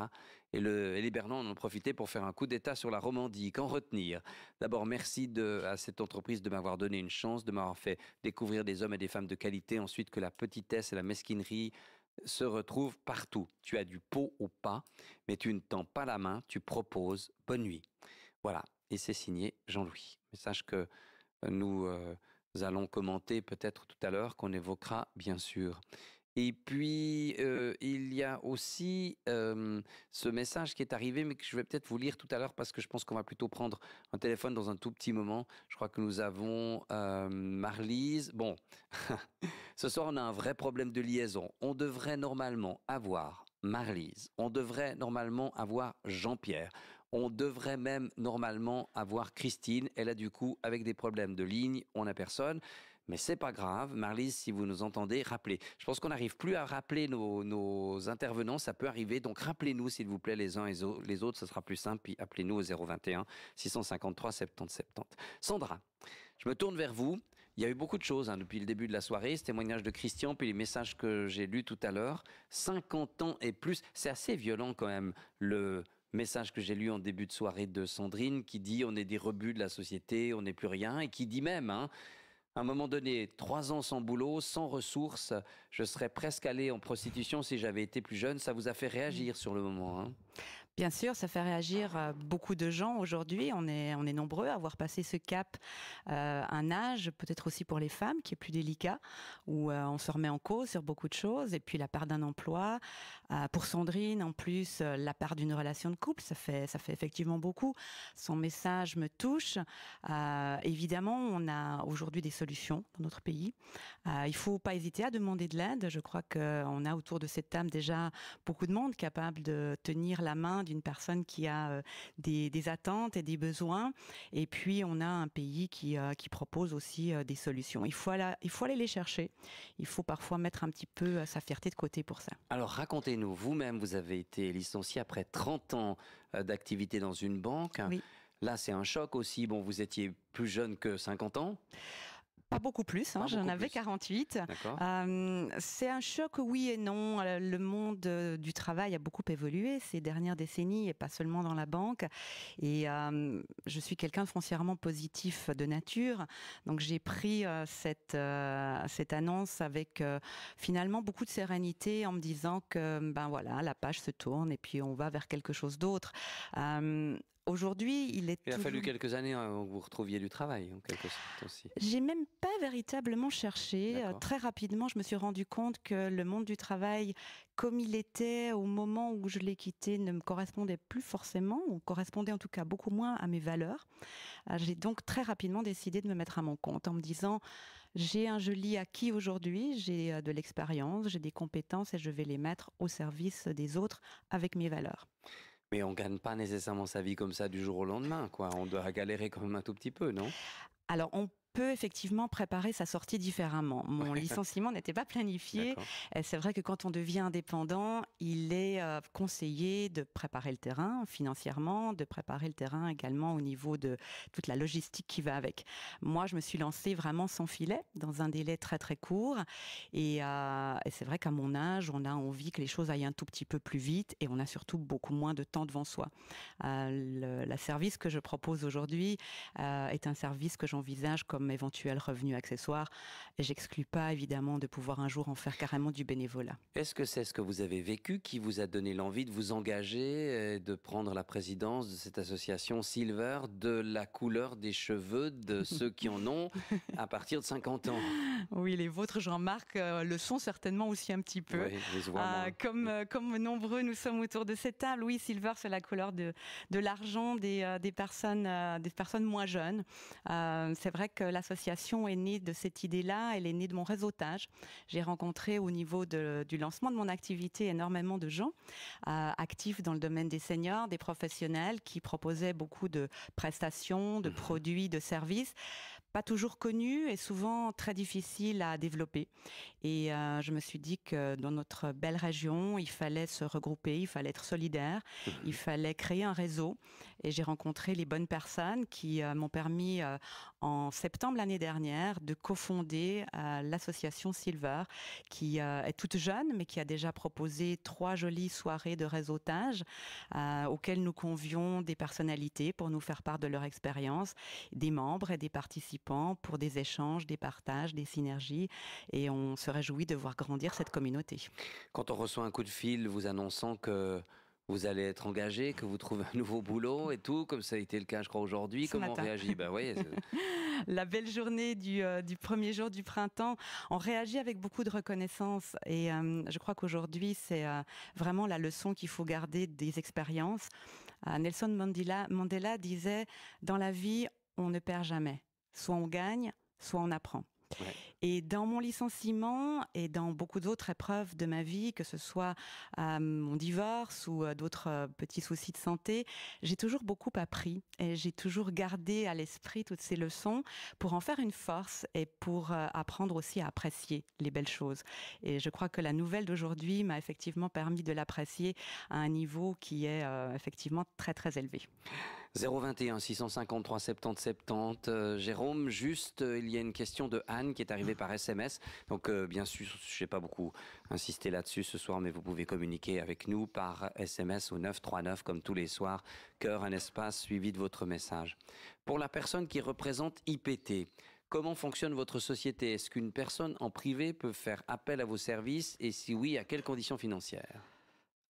[SPEAKER 1] Et les Bernois en ont profité pour faire un coup d'État sur la Romandie. Qu'en retenir? D'abord, merci à cette entreprise de m'avoir donné une chance, de m'avoir fait découvrir des hommes et des femmes de qualité. Ensuite, que la petitesse et la mesquinerie se retrouvent partout. Tu as du pot au pas, mais tu ne tends pas la main, tu proposes. Bonne nuit. Voilà, et c'est signé Jean-Louis. Message que nous allons commenter peut-être tout à l'heure, qu'on évoquera bien sûr. Et puis, il y a aussi ce message qui est arrivé, mais que je vais peut-être vous lire tout à l'heure parce que je pense qu'on va plutôt prendre un téléphone dans un tout petit moment. Je crois que nous avons Marlise. Bon, ce soir, on a un vrai problème de liaison. On devrait normalement avoir Marlise. On devrait normalement avoir Jean-Pierre. On devrait même normalement avoir Christine. Elle a du coup, avec des problèmes de ligne, on n'a personne. Mais c'est pas grave, Marlise, si vous nous entendez, rappelez. Je pense qu'on n'arrive plus à rappeler nos intervenants, ça peut arriver. Donc rappelez-nous, s'il vous plaît, les uns et les autres, ce sera plus simple. Puis appelez-nous au 021 653 70 70. Sandra, je me tourne vers vous. Il y a eu beaucoup de choses depuis le début de la soirée, ce témoignage de Christian, puis les messages que j'ai lus tout à l'heure. 50 ans et plus, c'est assez violent quand même, le message que j'ai lu en début de soirée de Sandrine, qui dit on est des rebuts de la société, on n'est plus rien, et qui dit même... à un moment donné, 3 ans sans boulot, sans ressources, je serais presque allé en prostitution si j'avais été plus jeune. Ça vous a fait réagir sur le moment, hein?
[SPEAKER 3] Bien sûr, ça fait réagir beaucoup de gens aujourd'hui. On est nombreux à avoir passé ce cap, un âge, peut-être aussi pour les femmes, qui est plus délicat, où on se remet en cause sur beaucoup de choses. Et puis la perte d'un emploi. Pour Sandrine, en plus, la perte d'une relation de couple, ça fait effectivement beaucoup. Son message me touche. Évidemment, on a aujourd'hui des solutions dans notre pays. Il ne faut pas hésiter à demander de l'aide. Je crois qu'on a autour de cette table déjà beaucoup de monde capable de tenir la main d'une personne qui a des attentes et des besoins. Et puis, on a un pays qui propose aussi des solutions. Il faut aller les chercher. Il faut parfois mettre un petit peu sa fierté de côté pour ça.
[SPEAKER 1] Alors, racontez-nous, vous-même, vous avez été licencié après 30 ans d'activité dans une banque.
[SPEAKER 3] Oui.
[SPEAKER 1] Là, c'est un choc aussi. Bon, vous étiez plus jeune que 50 ans.
[SPEAKER 3] Pas beaucoup plus, hein, j'en avais 48. C'est un choc, oui et non. Le monde du travail a beaucoup évolué ces dernières décennies, et pas seulement dans la banque. Et je suis quelqu'un de foncièrement positif de nature. Donc j'ai pris cette annonce avec finalement beaucoup de sérénité, en me disant que ben voilà, la page se tourne et puis on va vers quelque chose d'autre. Aujourd'hui, il a
[SPEAKER 1] fallu quelques années où vous retrouviez du travail, en quelque sorte aussi.
[SPEAKER 3] J'ai même pas véritablement cherché. Très rapidement, je me suis rendu compte que le monde du travail, comme il était au moment où je l'ai quitté, ne me correspondait plus forcément, ou correspondait en tout cas beaucoup moins à mes valeurs. J'ai donc très rapidement décidé de me mettre à mon compte en me disant... J'ai un joli acquis aujourd'hui, j'ai de l'expérience, j'ai des compétences et je vais les mettre au service des autres avec mes valeurs.
[SPEAKER 1] Mais on ne gagne pas nécessairement sa vie comme ça du jour au lendemain, quoi. On doit galérer quand même un tout petit peu, non?
[SPEAKER 3] Alors, on peut effectivement préparer sa sortie différemment. Mon licenciement n'était pas planifié. C'est vrai que quand on devient indépendant, il est conseillé de préparer le terrain financièrement, de préparer le terrain également au niveau de toute la logistique qui va avec. Moi, je me suis lancée vraiment sans filet, dans un délai très très court. Et c'est vrai qu'à mon âge, on a envie que les choses aillent un tout petit peu plus vite et on a surtout beaucoup moins de temps devant soi. Le service que je propose aujourd'hui est un service que j'envisage comme éventuel revenu accessoire. Et j'exclus pas évidemment de pouvoir un jour en faire carrément du bénévolat.
[SPEAKER 1] Est-ce que c'est ce que vous avez vécu qui vous a donné l'envie de vous engager et de prendre la présidence de cette association Silver, de la couleur des cheveux de ceux qui en ont à partir de 50 ans?
[SPEAKER 3] Oui, les vôtres, Jean-Marc, le sont certainement aussi un petit peu.
[SPEAKER 1] Oui, je vois,
[SPEAKER 3] comme nombreux nous sommes autour de cette table, oui, Silver, c'est la couleur de l'argent des personnes moins jeunes. C'est vrai que l'association est née de cette idée-là, elle est née de mon réseautage. J'ai rencontré au niveau du lancement de mon activité énormément de gens actifs dans le domaine des seniors, des professionnels qui proposaient beaucoup de prestations, de produits, de services. pas toujours connu et souvent très difficile à développer. Et je me suis dit que dans notre belle région, il fallait se regrouper, il fallait être solidaire, il fallait créer un réseau. Et j'ai rencontré les bonnes personnes qui m'ont permis en septembre l'année dernière de cofonder l'association Silver, qui est toute jeune mais qui a déjà proposé 3 jolies soirées de réseautage auxquelles nous convions des personnalités pour nous faire part de leur expérience, des membres et des participants pour des échanges, des partages, des synergies, et on se réjouit de voir grandir cette communauté.
[SPEAKER 1] Quand on reçoit un coup de fil vous annonçant que vous allez être engagé, que vous trouvez un nouveau boulot et tout, comme ça a été le cas je crois aujourd'hui, comment on réagit? Oui,
[SPEAKER 3] la belle journée du premier jour du printemps, on réagit avec beaucoup de reconnaissance et je crois qu'aujourd'hui c'est vraiment la leçon qu'il faut garder des expériences. Nelson Mandela disait « Dans la vie, on ne perd jamais. Soit on gagne, soit on apprend ». Ouais. Et dans mon licenciement et dans beaucoup d'autres épreuves de ma vie, que ce soit mon divorce ou d'autres petits soucis de santé, j'ai toujours beaucoup appris et j'ai toujours gardé à l'esprit toutes ces leçons pour en faire une force et pour apprendre aussi à apprécier les belles choses. Et je crois que la nouvelle d'aujourd'hui m'a effectivement permis de l'apprécier à un niveau qui est effectivement très très élevé.
[SPEAKER 1] 021 653 70 70. Jérôme, juste, il y a une question de Anne qui est arrivée par SMS. Donc, bien sûr, je n'ai pas beaucoup insisté là-dessus ce soir, mais vous pouvez communiquer avec nous par SMS au 939, comme tous les soirs. Cœur, un espace suivi de votre message. Pour la personne qui représente IPT, comment fonctionne votre société? Est-ce qu'une personne en privé peut faire appel à vos services? Et si oui, à quelles conditions financières?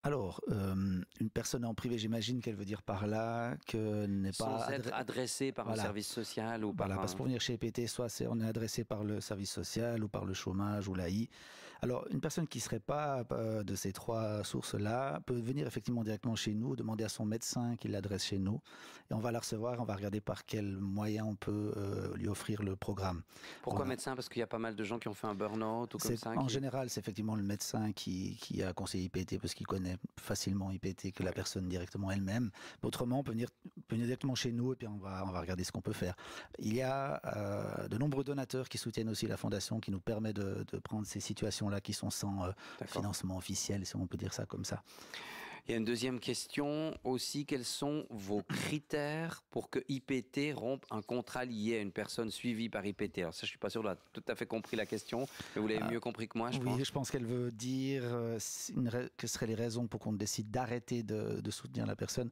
[SPEAKER 4] Alors, une personne en privé, j'imagine qu'elle veut dire par là que n'est pas...
[SPEAKER 1] Sans être adressée par un service social ou par
[SPEAKER 4] parce que pour venir chez EPT, soit on est adressé par le service social ou par le chômage ou l'AI. Alors, une personne qui ne serait pas de ces 3 sources-là peut venir effectivement directement chez nous, demander à son médecin qu'il l'adresse chez nous. Et on va la recevoir, on va regarder par quel moyen on peut lui offrir le programme.
[SPEAKER 1] Pourquoi médecin? Parce qu'il y a pas mal de gens qui ont fait un burn-out ou comme ça.
[SPEAKER 4] En général, c'est effectivement le médecin qui a conseillé IPT parce qu'il connaît facilement IPT que la personne directement elle-même. Autrement, on peut venir directement chez nous et puis on va regarder ce qu'on peut faire. Il y a de nombreux donateurs qui soutiennent aussi la fondation, qui nous permet de prendre ces situations-là qui sont sans financement officiel, si on peut dire ça comme ça.
[SPEAKER 1] Il y a une deuxième question aussi. Quels sont vos critères pour que IPT rompe un contrat lié à une personne suivie par IPT? Alors ça, je ne suis pas sûr d'avoir tout à fait compris la question, mais vous l'avez mieux compris que moi, je pense.
[SPEAKER 4] Oui, je pense qu'elle veut dire que seraient les raisons pour qu'on décide d'arrêter de soutenir la personne.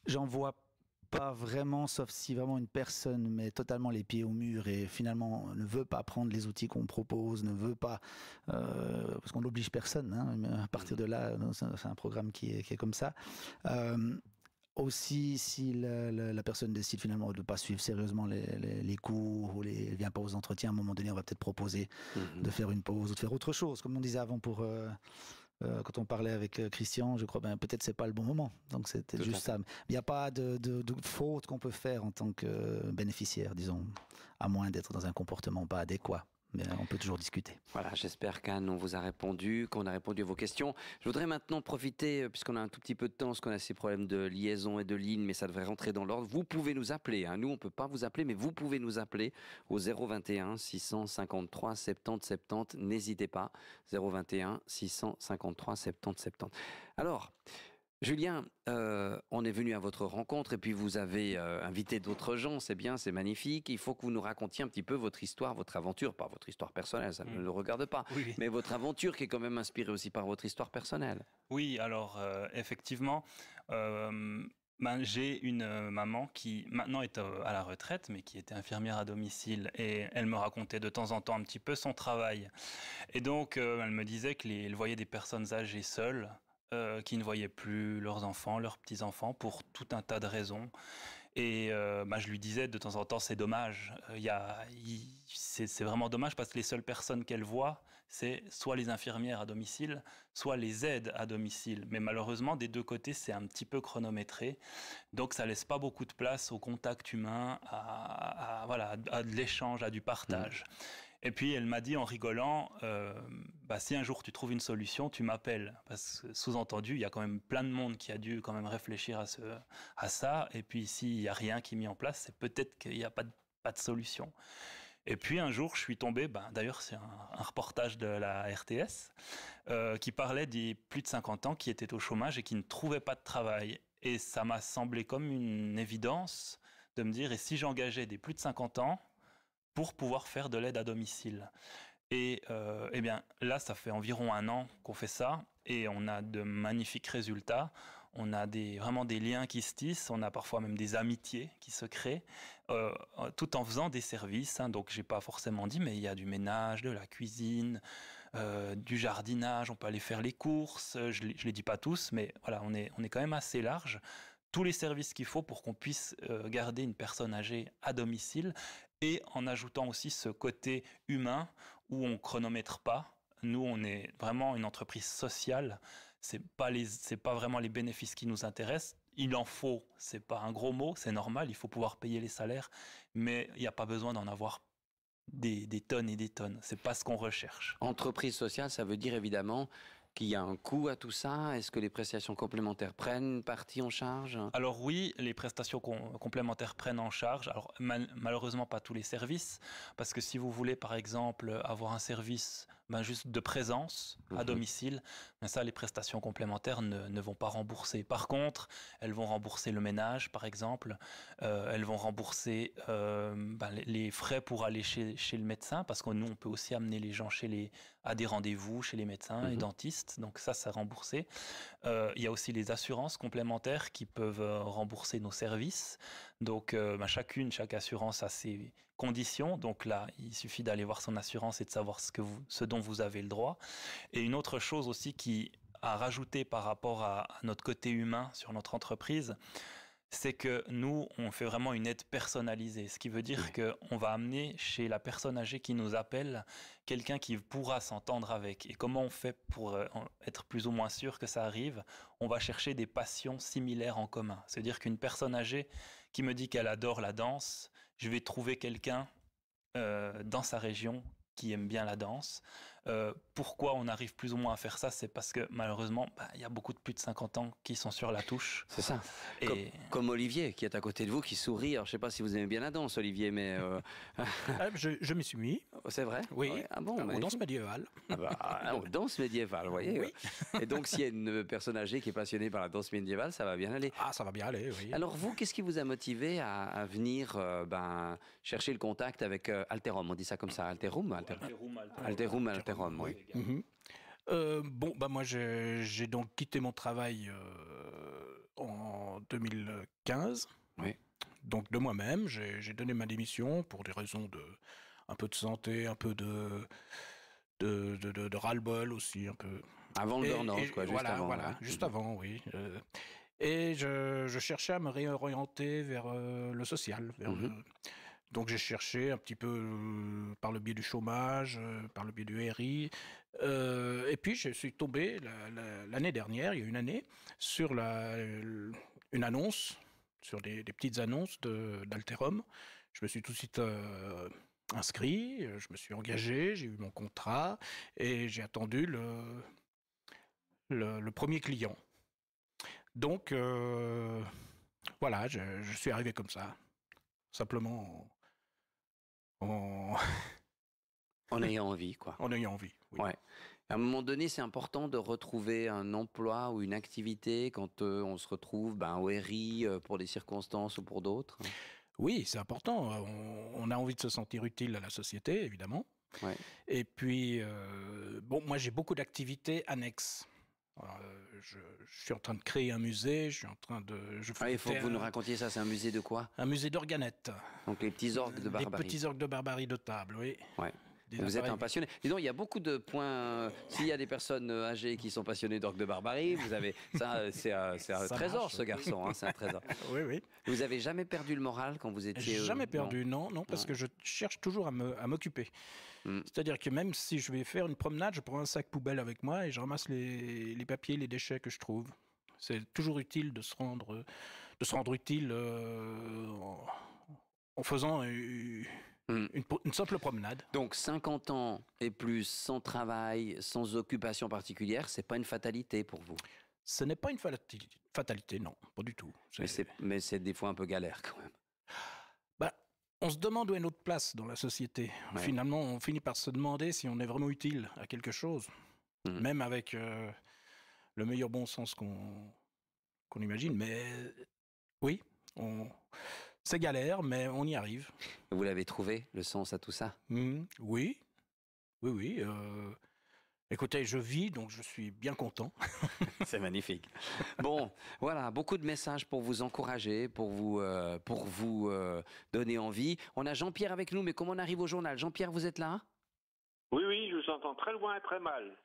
[SPEAKER 4] J'en vois pas vraiment, sauf si vraiment une personne met totalement les pieds au mur et finalement ne veut pas prendre les outils qu'on propose, ne veut pas, parce qu'on n'oblige personne, hein, à partir de là, c'est un programme qui est comme ça. Aussi, si la personne décide finalement de ne pas suivre sérieusement les cours ou ne vient pas aux entretiens, à un moment donné, on va peut-être proposer de faire une pause ou de faire autre chose, comme on disait avant pour... quand on parlait avec Christian, je crois, peut-être c'est pas le bon moment. Donc c'était juste ça. Il n'y a pas de faute qu'on peut faire en tant que bénéficiaire, disons, à moins d'être dans un comportement pas adéquat. Mais on peut toujours discuter.
[SPEAKER 1] Voilà, j'espère qu'Anne, on vous a répondu, qu'on a répondu à vos questions. Je voudrais maintenant profiter, puisqu'on a un tout petit peu de temps, parce qu'on a ces problèmes de liaison et de ligne, mais ça devrait rentrer dans l'ordre. Vous pouvez nous appeler. Nous, on ne peut pas vous appeler, mais vous pouvez nous appeler au 021 653 70 70. N'hésitez pas. 021 653 70 70. Alors... Julien, on est venu à votre rencontre et puis vous avez invité d'autres gens, c'est bien, c'est magnifique. Il faut que vous nous racontiez un petit peu votre histoire, votre aventure, pas votre histoire personnelle, ça ne le regarde pas, mais votre aventure qui est quand même inspirée aussi par votre histoire personnelle.
[SPEAKER 5] Oui, alors effectivement, j'ai une maman qui maintenant est à la retraite, mais qui était infirmière à domicile et elle me racontait de temps en temps un petit peu son travail. Et donc, elle me disait qu'elle voyait des personnes âgées seules, qui ne voyaient plus leurs enfants, leurs petits-enfants, pour tout un tas de raisons. Et je lui disais de temps en temps, c'est dommage. C'est vraiment dommage parce que les seules personnes qu'elle voit, c'est soit les infirmières à domicile, soit les aides à domicile. Mais malheureusement, des deux côtés, c'est un petit peu chronométré. Donc, ça laisse pas beaucoup de place au contact humain, à de l'échange, à du partage. Et puis, elle m'a dit en rigolant, si un jour tu trouves une solution, tu m'appelles. Parce que, sous-entendu, il y a quand même plein de monde qui a dû quand même réfléchir à ça. Et puis, s'il n'y a rien qui est mis en place, c'est peut-être qu'il n'y a pas pas de solution. Et puis un jour, je suis tombé, d'ailleurs c'est un reportage de la RTS, qui parlait des plus de 50 ans qui étaient au chômage et qui ne trouvaient pas de travail. Et ça m'a semblé comme une évidence de me dire, et si j'engageais des plus de 50 ans pour pouvoir faire de l'aide à domicile? Et eh bien là, ça fait environ 1 an qu'on fait ça, et on a de magnifiques résultats. On a vraiment des liens qui se tissent, on a parfois même des amitiés qui se créent, tout en faisant des services. Donc, je n'ai pas forcément dit, mais il y a du ménage, de la cuisine, du jardinage, on peut aller faire les courses. Je ne les dis pas tous, mais voilà, on est quand même assez large. Tous les services qu'il faut pour qu'on puisse garder une personne âgée à domicile, et en ajoutant aussi ce côté humain où on ne chronomètre pas. Nous, on est vraiment une entreprise sociale. C'est pas vraiment les bénéfices qui nous intéressent. Il en faut, c'est pas un gros mot, c'est normal, il faut pouvoir payer les salaires, mais il n'y a pas besoin d'en avoir des tonnes et des tonnes. C'est pas ce qu'on recherche.
[SPEAKER 1] Entreprise sociale, ça veut dire évidemment qu'il y a un coût à tout ça. Est-ce que les prestations complémentaires prennent une partie en charge?
[SPEAKER 5] Alors oui, les prestations complémentaires prennent en charge. Alors malheureusement pas tous les services, parce que si vous voulez par exemple avoir un service juste de présence à domicile, ça les prestations complémentaires ne vont pas rembourser. Par contre, elles vont rembourser le ménage par exemple, elles vont rembourser les frais pour aller chez le médecin, parce que nous on peut aussi amener les gens à des rendez-vous chez les médecins et dentistes, donc ça c'est remboursé. Il y a aussi les assurances complémentaires qui peuvent rembourser nos services. Donc chaque assurance a ses conditions. Donc là, il suffit d'aller voir son assurance et de savoir ce dont vous avez le droit. Et une autre chose aussi qui a rajouté par rapport à notre côté humain sur notre entreprise, c'est que nous, on fait vraiment une aide personnalisée. Ce qui veut dire qu'on va amener chez la personne âgée qui nous appelle quelqu'un qui pourra s'entendre avec. Et comment on fait pour être plus ou moins sûr que ça arrive? On va chercher des passions similaires en commun. C'est-à-dire qu'une personne âgée qui me dit qu'elle adore la danse, je vais trouver quelqu'un dans sa région qui aime bien la danse. Pourquoi on arrive plus ou moins à faire ça? C'est parce que malheureusement, il y a beaucoup de plus de 50 ans qui sont sur la touche.
[SPEAKER 1] C'est ça. Comme Olivier, qui est à côté de vous, qui sourit. Alors, je ne sais pas si vous aimez bien la danse, Olivier, mais...
[SPEAKER 6] Je m'y suis mis.
[SPEAKER 1] C'est vrai?
[SPEAKER 6] Oui,
[SPEAKER 1] Ah bon,
[SPEAKER 6] aux danses médiévales.
[SPEAKER 1] Aux danses médiévales, vous voyez.
[SPEAKER 6] Oui.
[SPEAKER 1] Et donc, s'il y a une personne âgée qui est passionnée par la danse médiévale, ça va bien aller.
[SPEAKER 6] Ah, ça va bien aller, oui.
[SPEAKER 1] Alors vous, qu'est-ce qui vous a motivé à venir chercher le contact avec Alterum? On dit ça comme ça, Alterum, oui.
[SPEAKER 6] Moi, j'ai donc quitté mon travail en 2015.
[SPEAKER 1] Oui.
[SPEAKER 6] Donc de moi-même, j'ai donné ma démission pour des raisons un peu de santé, un peu de ras-le-bol aussi, un peu.
[SPEAKER 1] Avant le burn-out, quoi, juste avant.
[SPEAKER 6] Voilà, juste avant, oui. Et je cherchais à me réorienter vers le social. Donc j'ai cherché un petit peu par le biais du chômage, par le biais du RI. Et puis je suis tombé l'année dernière, il y a une année, sur une annonce, sur des petites annonces d'Alterum. Je me suis tout de suite inscrit, je me suis engagé, j'ai eu mon contrat et j'ai attendu le premier client. Donc voilà, je suis arrivé comme ça, simplement en
[SPEAKER 1] ayant envie, quoi.
[SPEAKER 6] En ayant envie, oui.
[SPEAKER 1] Ouais. À un moment donné, c'est important de retrouver un emploi ou une activité quand on se retrouve au RI pour des circonstances ou pour d'autres.
[SPEAKER 6] Oui, c'est important. On a envie de se sentir utile à la société, évidemment.
[SPEAKER 1] Ouais.
[SPEAKER 6] Et puis, moi, j'ai beaucoup d'activités annexes. Je suis en train de créer un musée, il
[SPEAKER 1] faut que vous nous racontiez ça, c'est un musée de quoi?
[SPEAKER 6] Un musée d'organettes.
[SPEAKER 1] Donc les petits orgues de barbarie.
[SPEAKER 6] Les petits orgues de barbarie de table, oui.
[SPEAKER 1] Ouais. Vous êtes un passionné. Dis donc, il y a beaucoup de points. S'il y a des personnes âgées qui sont passionnées d'orgues de barbarie, vous avez ça, c'est un trésor, ce garçon. Hein, c'est un trésor.
[SPEAKER 6] Oui.
[SPEAKER 1] Vous n'avez jamais perdu le moral quand vous étiez.
[SPEAKER 6] Jamais perdu, non, parce que je cherche toujours à m'occuper. C'est-à-dire que même si je vais faire une promenade, je prends un sac poubelle avec moi et je ramasse les papiers, les déchets que je trouve. C'est toujours utile de se rendre utile en faisant une simple promenade.
[SPEAKER 1] Donc 50 ans et plus sans travail, sans occupation particulière, c'est pas une fatalité pour vous?
[SPEAKER 6] Ce n'est pas une fatalité, non, pas du tout.
[SPEAKER 1] Mais c'est des fois un peu galère quand même.
[SPEAKER 6] On se demande où est notre place dans la société. Ouais. Finalement, on finit par se demander si on est vraiment utile à quelque chose. Même avec le meilleur bon sens qu'on imagine. Mais oui, c'est galère, mais on y arrive.
[SPEAKER 1] Vous l'avez trouvé, le sens à tout ça?
[SPEAKER 6] Oui. Écoutez, je vis, donc je suis bien content.
[SPEAKER 1] C'est magnifique. Bon, voilà, beaucoup de messages pour vous encourager, pour vous donner envie. On a Jean-Pierre avec nous, mais comment on arrive au journal? Jean-Pierre, vous êtes là?
[SPEAKER 15] Oui, je vous entends très loin et très mal.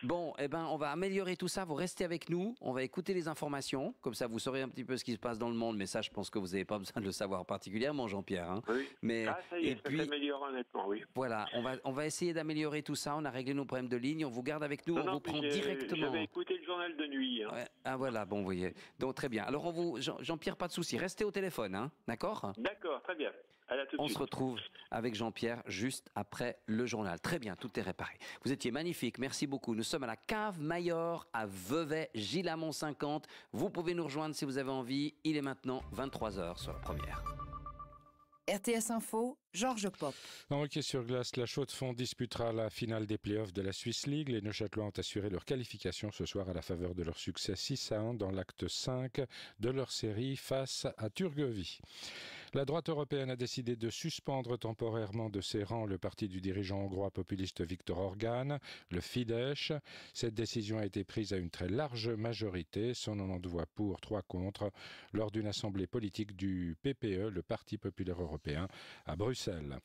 [SPEAKER 1] Bon, on va améliorer tout ça, vous restez avec nous, on va écouter les informations, comme ça vous saurez un petit peu ce qui se passe dans le monde, mais ça je pense que vous n'avez pas besoin de le savoir particulièrement, Jean-Pierre. Hein.
[SPEAKER 15] Oui,
[SPEAKER 1] mais,
[SPEAKER 15] ça y est, ça s'améliore honnêtement, oui.
[SPEAKER 1] Voilà, on va essayer d'améliorer tout ça, on a réglé nos problèmes de ligne, on vous garde avec nous, on vous prend directement.
[SPEAKER 15] J'avais écouté le journal de nuit. Hein.
[SPEAKER 1] Ouais, ah voilà, bon, vous voyez, donc très bien. Alors Jean-Pierre, pas de souci, restez au téléphone, hein, d'accord?
[SPEAKER 15] D'accord, très bien.
[SPEAKER 1] On se retrouve avec Jean-Pierre juste après le journal. Très bien, tout est réparé. Vous étiez magnifique, merci beaucoup. Nous sommes à la Cave Mayor à Vevey, Gilamont 50. Vous pouvez nous rejoindre si vous avez envie. Il est maintenant 23h sur la première.
[SPEAKER 16] RTS Info, Georges Pop.
[SPEAKER 9] En hockey sur glace, la Chaux-de-Fonds disputera la finale des playoffs de la Swiss League. Les Neuchâtelois ont assuré leur qualification ce soir à la faveur de leur succès 6-1 dans l'acte 5 de leur série face à Turgovie. La droite européenne a décidé de suspendre temporairement de ses rangs le parti du dirigeant hongrois populiste Viktor Orbán, le Fidesz. Cette décision a été prise à une très large majorité, 190 voix pour, 3 contre, lors d'une assemblée politique du PPE, le Parti populaire européen, à Bruxelles.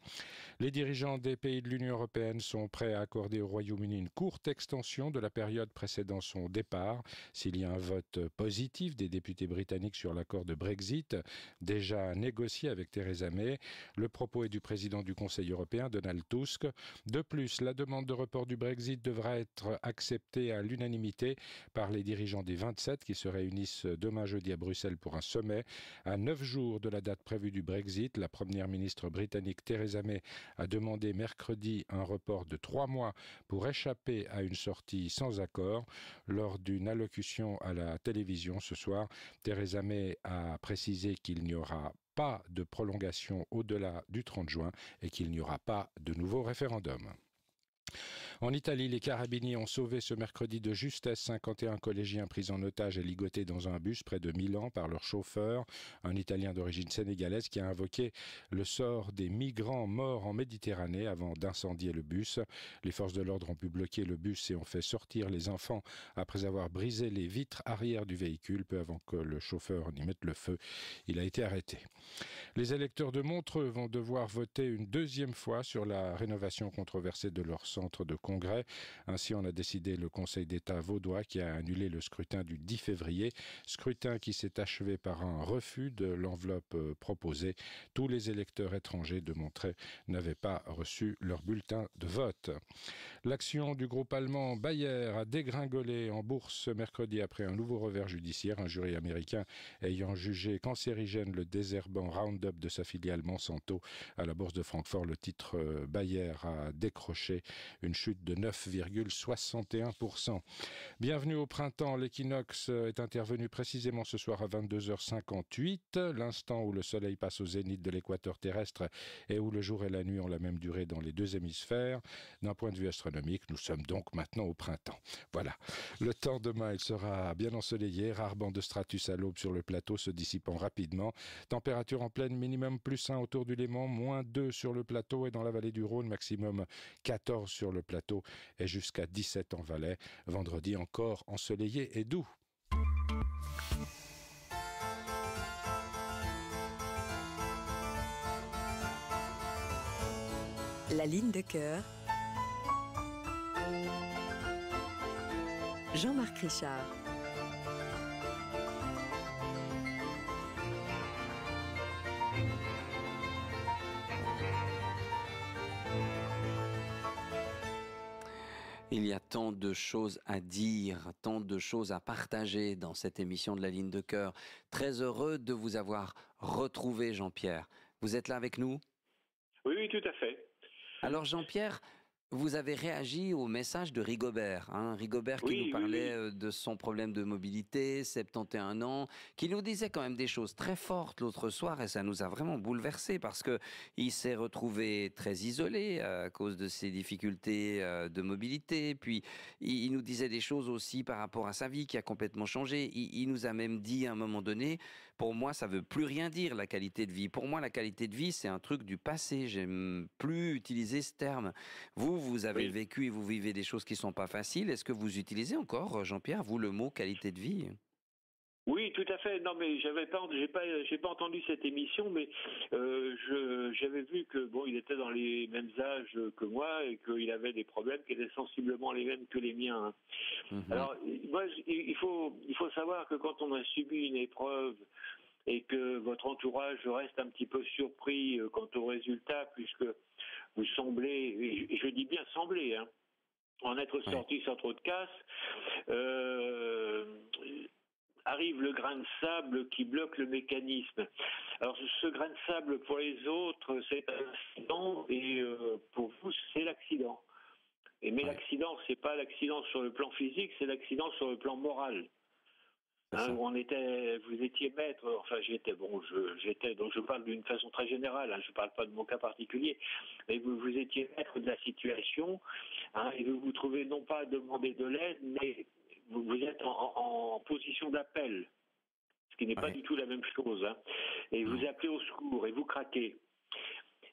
[SPEAKER 9] Les dirigeants des pays de l'Union européenne sont prêts à accorder au Royaume-Uni une courte extension de la période précédant son départ, s'il y a un vote positif des députés britanniques sur l'accord de Brexit, déjà négocié avec Theresa May. Le propos est du président du Conseil européen, Donald Tusk. De plus, la demande de report du Brexit devra être acceptée à l'unanimité par les dirigeants des 27 qui se réunissent demain jeudi à Bruxelles pour un sommet. À 9 jours de la date prévue du Brexit, la première ministre britannique Theresa May a demandé mercredi un report de 3 mois pour échapper à une sortie sans accord. Lors d'une allocution à la télévision ce soir, Theresa May a précisé qu'il n'y aura pas de prolongation au-delà du 30 juin et qu'il n'y aura pas de nouveau référendum. En Italie, les carabiniers ont sauvé ce mercredi de justesse 51 collégiens pris en otage et ligotés dans un bus près de Milan par leur chauffeur, un Italien d'origine sénégalaise qui a invoqué le sort des migrants morts en Méditerranée avant d'incendier le bus. Les forces de l'ordre ont pu bloquer le bus et ont fait sortir les enfants après avoir brisé les vitres arrière du véhicule peu avant que le chauffeur n'y mette le feu. Il a été arrêté. Les électeurs de Montreux vont devoir voter une deuxième fois sur la rénovation controversée de leur centre de congrès. Ainsi en a décidé le Conseil d'État vaudois qui a annulé le scrutin du 10 février, scrutin qui s'est achevé par un refus de l'enveloppe proposée. Tous les électeurs étrangers de Montreux n'avaient pas reçu leur bulletin de vote. L'action du groupe allemand Bayer a dégringolé en bourse ce mercredi après un nouveau revers judiciaire, un jury américain ayant jugé cancérigène le désherbant Roundup de sa filiale Monsanto. À la bourse de Francfort, le titre Bayer a décroché une chute de 9,61%. Bienvenue au printemps. L'équinoxe est intervenu précisément ce soir à 22h58, l'instant où le soleil passe au zénith de l'équateur terrestre et où le jour et la nuit ont la même durée dans les deux hémisphères. D'un point de vue astronomique, nous sommes donc maintenant au printemps. Voilà. Le temps demain, il sera bien ensoleillé, rare bande de stratus à l'aube sur le plateau se dissipant rapidement. Température en pleine minimum +1 autour du Léman, -2 sur le plateau et dans la vallée du Rhône, maximum 14 sur le plateau et jusqu'à 17 en Valais. Vendredi encore ensoleillé et doux.
[SPEAKER 8] La ligne de cœur. Jean-Marc Richard.
[SPEAKER 1] Il y a tant de choses à dire, tant de choses à partager dans cette émission de la ligne de cœur. Très heureux de vous avoir retrouvé, Jean-Pierre. Vous êtes là avec nous ?
[SPEAKER 15] Oui, tout à fait.
[SPEAKER 1] Alors Jean-Pierre, vous avez réagi au message de Rigobert, hein, Rigobert qui nous parlait de son problème de mobilité, 71 ans, qui nous disait quand même des choses très fortes l'autre soir et ça nous a vraiment bouleversés parce qu'il s'est retrouvé très isolé à cause de ses difficultés de mobilité. Puis il nous disait des choses aussi par rapport à sa vie qui a complètement changé. Il nous a même dit à un moment donné, pour moi ça veut plus rien dire la qualité de vie. Pour moi la qualité de vie c'est un truc du passé, j'aime plus utiliser ce terme. Vous avez vécu et vous vivez des choses qui ne sont pas faciles. Est-ce que vous utilisez encore, Jean-Pierre, vous, le mot qualité de vie?
[SPEAKER 15] Oui, tout à fait. Non, mais j'ai pas entendu cette émission, mais j'avais vu que bon, il était dans les mêmes âges que moi et qu'il avait des problèmes qui étaient sensiblement les mêmes que les miens. Alors, moi, il faut savoir que quand on a subi une épreuve et que votre entourage reste un petit peu surpris quant au résultat, puisque vous semblez, et je dis bien semblez, hein, en être sorti sans trop de casse, arrive le grain de sable qui bloque le mécanisme. Alors ce grain de sable pour les autres c'est un accident et pour vous c'est l'accident. Mais l'accident c'est pas l'accident sur le plan physique, c'est l'accident sur le plan moral. Hein, vous étiez maître, enfin j'étais, donc je parle d'une façon très générale, hein, je ne parle pas de mon cas particulier, mais vous étiez maître de la situation, hein, et vous vous trouvez non pas à demander de l'aide, mais vous êtes en position d'appel, ce qui n'est pas du tout la même chose, hein, et vous appelez au secours, et vous craquez.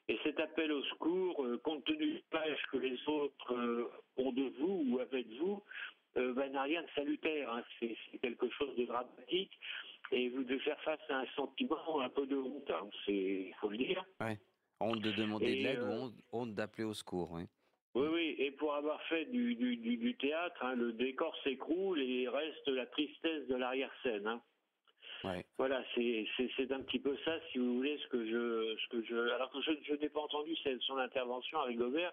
[SPEAKER 15] Et cet appel au secours, compte tenu du page que les autres ont de vous ou avec vous, n'a rien de salutaire, hein. C'est quelque chose de dramatique et vous devez faire face à un sentiment un peu de honte, hein. Il faut le dire.
[SPEAKER 1] Ouais. Honte de demander de l'aide ou honte d'appeler au secours, oui.
[SPEAKER 15] Oui, et pour avoir fait du théâtre, hein, le décor s'écroule et reste la tristesse de l'arrière-scène. Hein.
[SPEAKER 1] Ouais.
[SPEAKER 15] Voilà, c'est un petit peu ça, si vous voulez, alors que je n'ai pas entendu son intervention avec Gobert,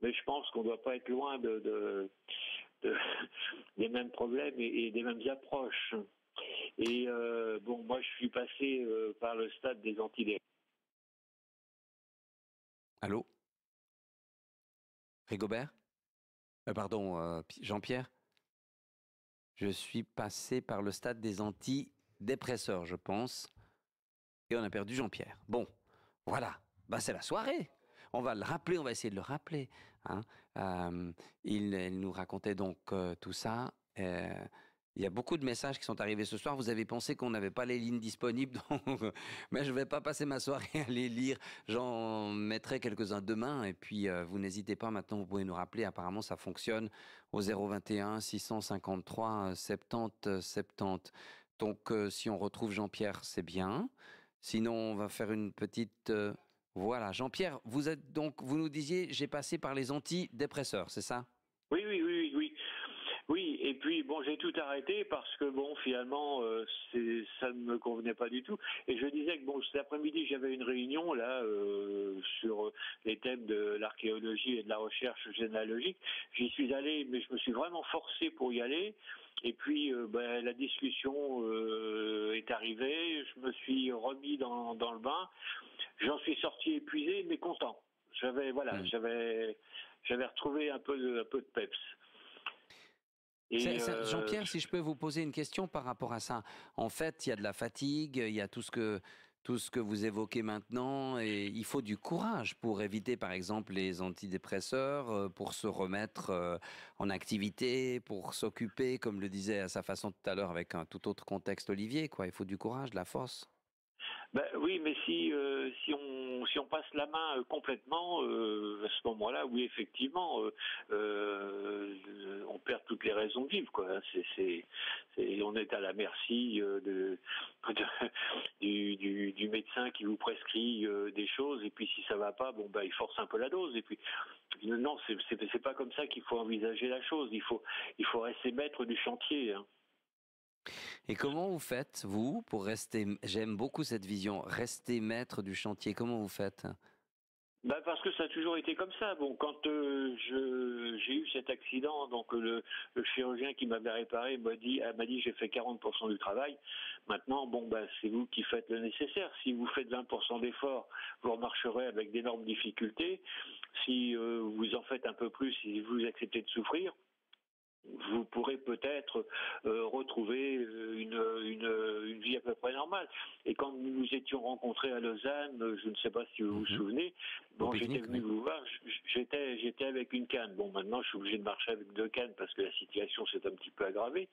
[SPEAKER 15] mais je pense qu'on ne doit pas être loin des mêmes problèmes et des mêmes approches. Et bon, moi je suis passé par le stade des antidépresseurs.
[SPEAKER 1] Allô? Rigobert? Pardon, Jean-Pierre? Je suis passé par le stade des antidépresseurs, je pense. Et on a perdu Jean-Pierre. Bon, voilà. Bah, c'est la soirée. On va le rappeler, on va essayer de le rappeler. Hein. Il nous racontait donc tout ça. Il y a beaucoup de messages qui sont arrivés ce soir. Vous avez pensé qu'on n'avait pas les lignes disponibles, donc, mais je ne vais pas passer ma soirée à les lire. J'en mettrai quelques-uns demain. Et puis, vous n'hésitez pas, maintenant, vous pouvez nous rappeler. Apparemment, ça fonctionne au 021 653 70 70. Donc, si on retrouve Jean-Pierre, c'est bien. Sinon, on va faire une petite... Voilà, Jean-Pierre, vous nous disiez, j'ai passé par les antidépresseurs, c'est ça?
[SPEAKER 15] Oui. Oui, et puis bon, j'ai tout arrêté parce que bon, finalement, ça ne me convenait pas du tout. Et je disais que bon, cet après-midi, j'avais une réunion là sur les thèmes de l'archéologie et de la recherche généalogique. J'y suis allé, mais je me suis vraiment forcé pour y aller. Et puis, la discussion est arrivée. Je me suis remis dans le bain. J'en suis sorti épuisé, mais content. J'avais retrouvé un peu de peps.
[SPEAKER 1] Jean-Pierre, si je peux vous poser une question par rapport à ça. En fait, il y a de la fatigue, il y a tout ce que vous évoquez maintenant, et il faut du courage pour éviter, par exemple, les antidépresseurs, pour se remettre en activité, pour s'occuper, comme le disait à sa façon tout à l'heure, avec un tout autre contexte Olivier, quoi. Il faut du courage, de la force.
[SPEAKER 15] Oui, mais si on passe la main complètement, à ce moment-là, oui, effectivement, on perd toutes les raisons de vivre, quoi. On est à la merci du médecin qui vous prescrit des choses, et puis si ça va pas, il force un peu la dose. Et puis non, c'est pas comme ça qu'il faut envisager la chose. Il faut rester maître du chantier. Hein.
[SPEAKER 1] Et comment vous faites, vous, pour rester... J'aime beaucoup cette vision, rester maître du chantier. Comment vous faites?
[SPEAKER 15] Parce que ça a toujours été comme ça. Bon, quand j'ai eu cet accident, donc le chirurgien qui m'avait réparé m'a dit j'ai fait 40% du travail. Maintenant, c'est vous qui faites le nécessaire. Si vous faites 20% d'efforts, vous remarcherez avec d'énormes difficultés. Si vous en faites un peu plus, si vous acceptez de souffrir, vous pourrez peut-être retrouver une vie à peu près normale. Et quand nous nous étions rencontrés à Lausanne, je ne sais pas si vous vous souvenez, j'étais venu vous voir, j'étais avec une canne. Bon, maintenant je suis obligé de marcher avec 2 cannes parce que la situation s'est un petit peu aggravée.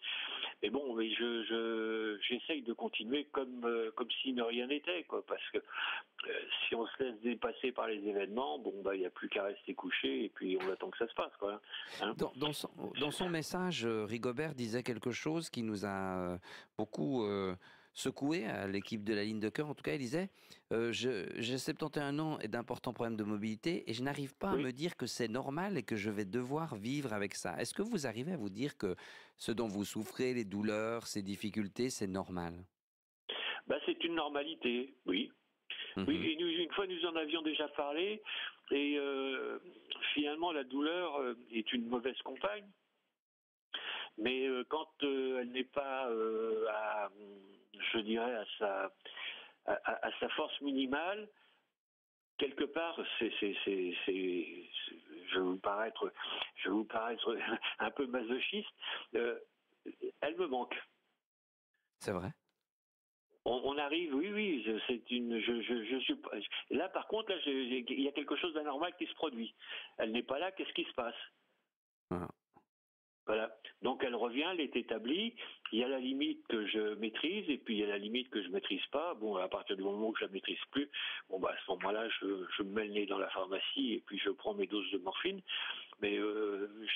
[SPEAKER 15] Mais bon, j'essaye de continuer comme si ne rien n'était, quoi, parce que si on se laisse dépasser par les événements, il n'y a plus qu'à rester couché et puis on attend que ça se passe, quoi. Hein.
[SPEAKER 1] Dans son message, Rigobert disait quelque chose qui nous a beaucoup secoué à l'équipe de la ligne de cœur. En tout cas, il disait j'ai 71 ans et d'importants problèmes de mobilité et je n'arrive pas à me dire que c'est normal et que je vais devoir vivre avec ça. Est-ce que vous arrivez à vous dire que ce dont vous souffrez, les douleurs, ces difficultés, c'est normal?
[SPEAKER 15] C'est une normalité, oui. Oui, et une fois nous en avions déjà parlé, et finalement la douleur est une mauvaise compagne, mais quand elle n'est pas, je dirais, à sa force minimale, quelque part, je vais vous paraître un peu masochiste, elle me manque.
[SPEAKER 1] C'est vrai.
[SPEAKER 15] On arrive, oui, je suis là. Par contre, là, il y a quelque chose d'anormal qui se produit. Elle n'est pas là. Qu'est-ce qui se passe? Voilà. Donc elle revient, elle est établie. Il y a la limite que je maîtrise et puis il y a la limite que je maîtrise pas. Bon, à partir du moment où je la maîtrise plus, à ce moment-là, je me mets le nez dans la pharmacie et puis je prends mes doses de morphine. Mais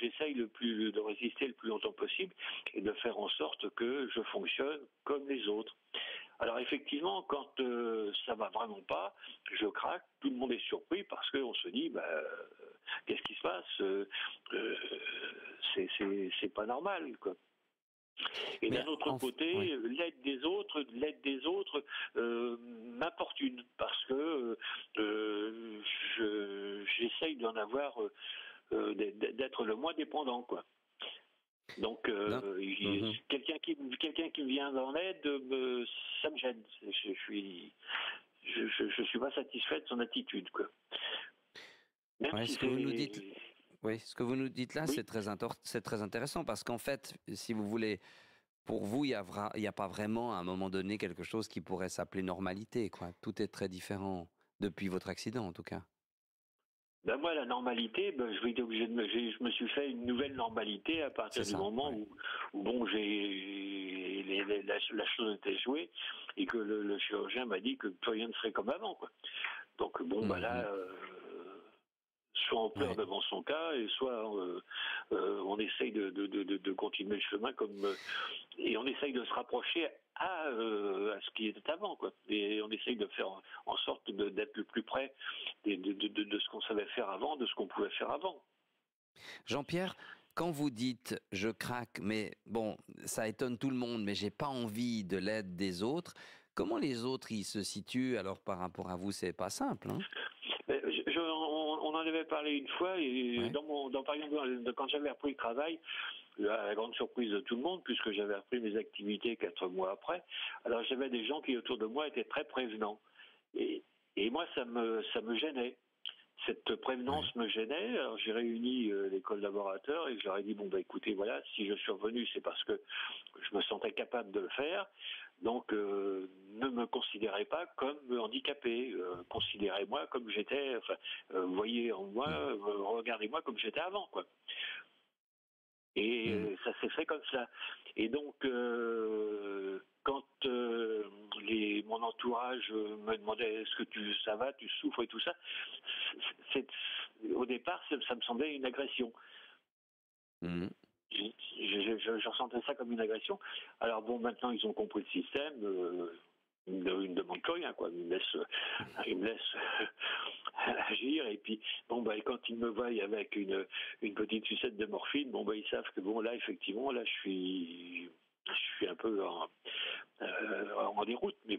[SPEAKER 15] j'essaye de résister le plus longtemps possible et de faire en sorte que je fonctionne comme les autres. Alors effectivement, quand ça va vraiment pas, je craque, tout le monde est surpris parce qu'on se dit, qu'est-ce qui se passe? C'est pas normal, quoi. Et d'un autre côté, l'aide des autres m'importune parce que j'essaye d'en avoir, d'être le moins dépendant, quoi. Donc, quelqu'un qui me vient en aide, ça me gêne. Je suis pas satisfait de son attitude, quoi.
[SPEAKER 1] Ce que vous nous dites là, c'est très intéressant parce qu'en fait, si vous voulez, pour vous, il n'y a pas vraiment à un moment donné quelque chose qui pourrait s'appeler normalité, quoi. Tout est très différent depuis votre accident, en tout cas.
[SPEAKER 15] Moi, la normalité, je vais être obligé je me suis fait une nouvelle normalité à partir du moment où la chose était jouée et que le chirurgien m'a dit que plus rien ne serait comme avant, quoi. Donc là, soit on pleure devant son cas et soit on essaye de continuer le chemin et on essaye de se rapprocher à ce qui était avant, quoi. Et on essaye de faire en sorte d'être le plus près de ce qu'on savait faire avant, de ce qu'on pouvait faire avant.
[SPEAKER 1] Jean-Pierre, quand vous dites « je craque », mais bon, ça étonne tout le monde, mais j'ai pas envie de l'aide des autres, comment les autres ils se situent alors par rapport à vous? C'est pas simple, hein?
[SPEAKER 15] On en avait parlé une fois, et par exemple, quand j'avais repris le travail, à la grande surprise de tout le monde, puisque j'avais repris mes activités 4 mois après, alors j'avais des gens qui autour de moi étaient très prévenants. Et moi, ça me gênait. Cette prévenance me gênait. Alors j'ai réuni les collaborateurs et je leur ai dit, écoutez, voilà, si je suis revenu, c'est parce que je me sentais capable de le faire. Donc ne me considérez pas comme handicapé. Considérez-moi comme j'étais, voyez en moi, regardez-moi comme j'étais avant, quoi. Et ça s'est fait comme ça. Et donc, quand mon entourage me demandait est-ce que ça va, tu souffres et tout ça, au départ, ça me semblait une agression. Je ressentais ça comme une agression. Alors maintenant, ils ont compris le système. Ils ne demandent que rien, quoi. Ils me laissent agir. Et puis, quand ils me voient avec une petite sucette de morphine, ils savent que là, effectivement, là, je suis un peu en déroute. Mais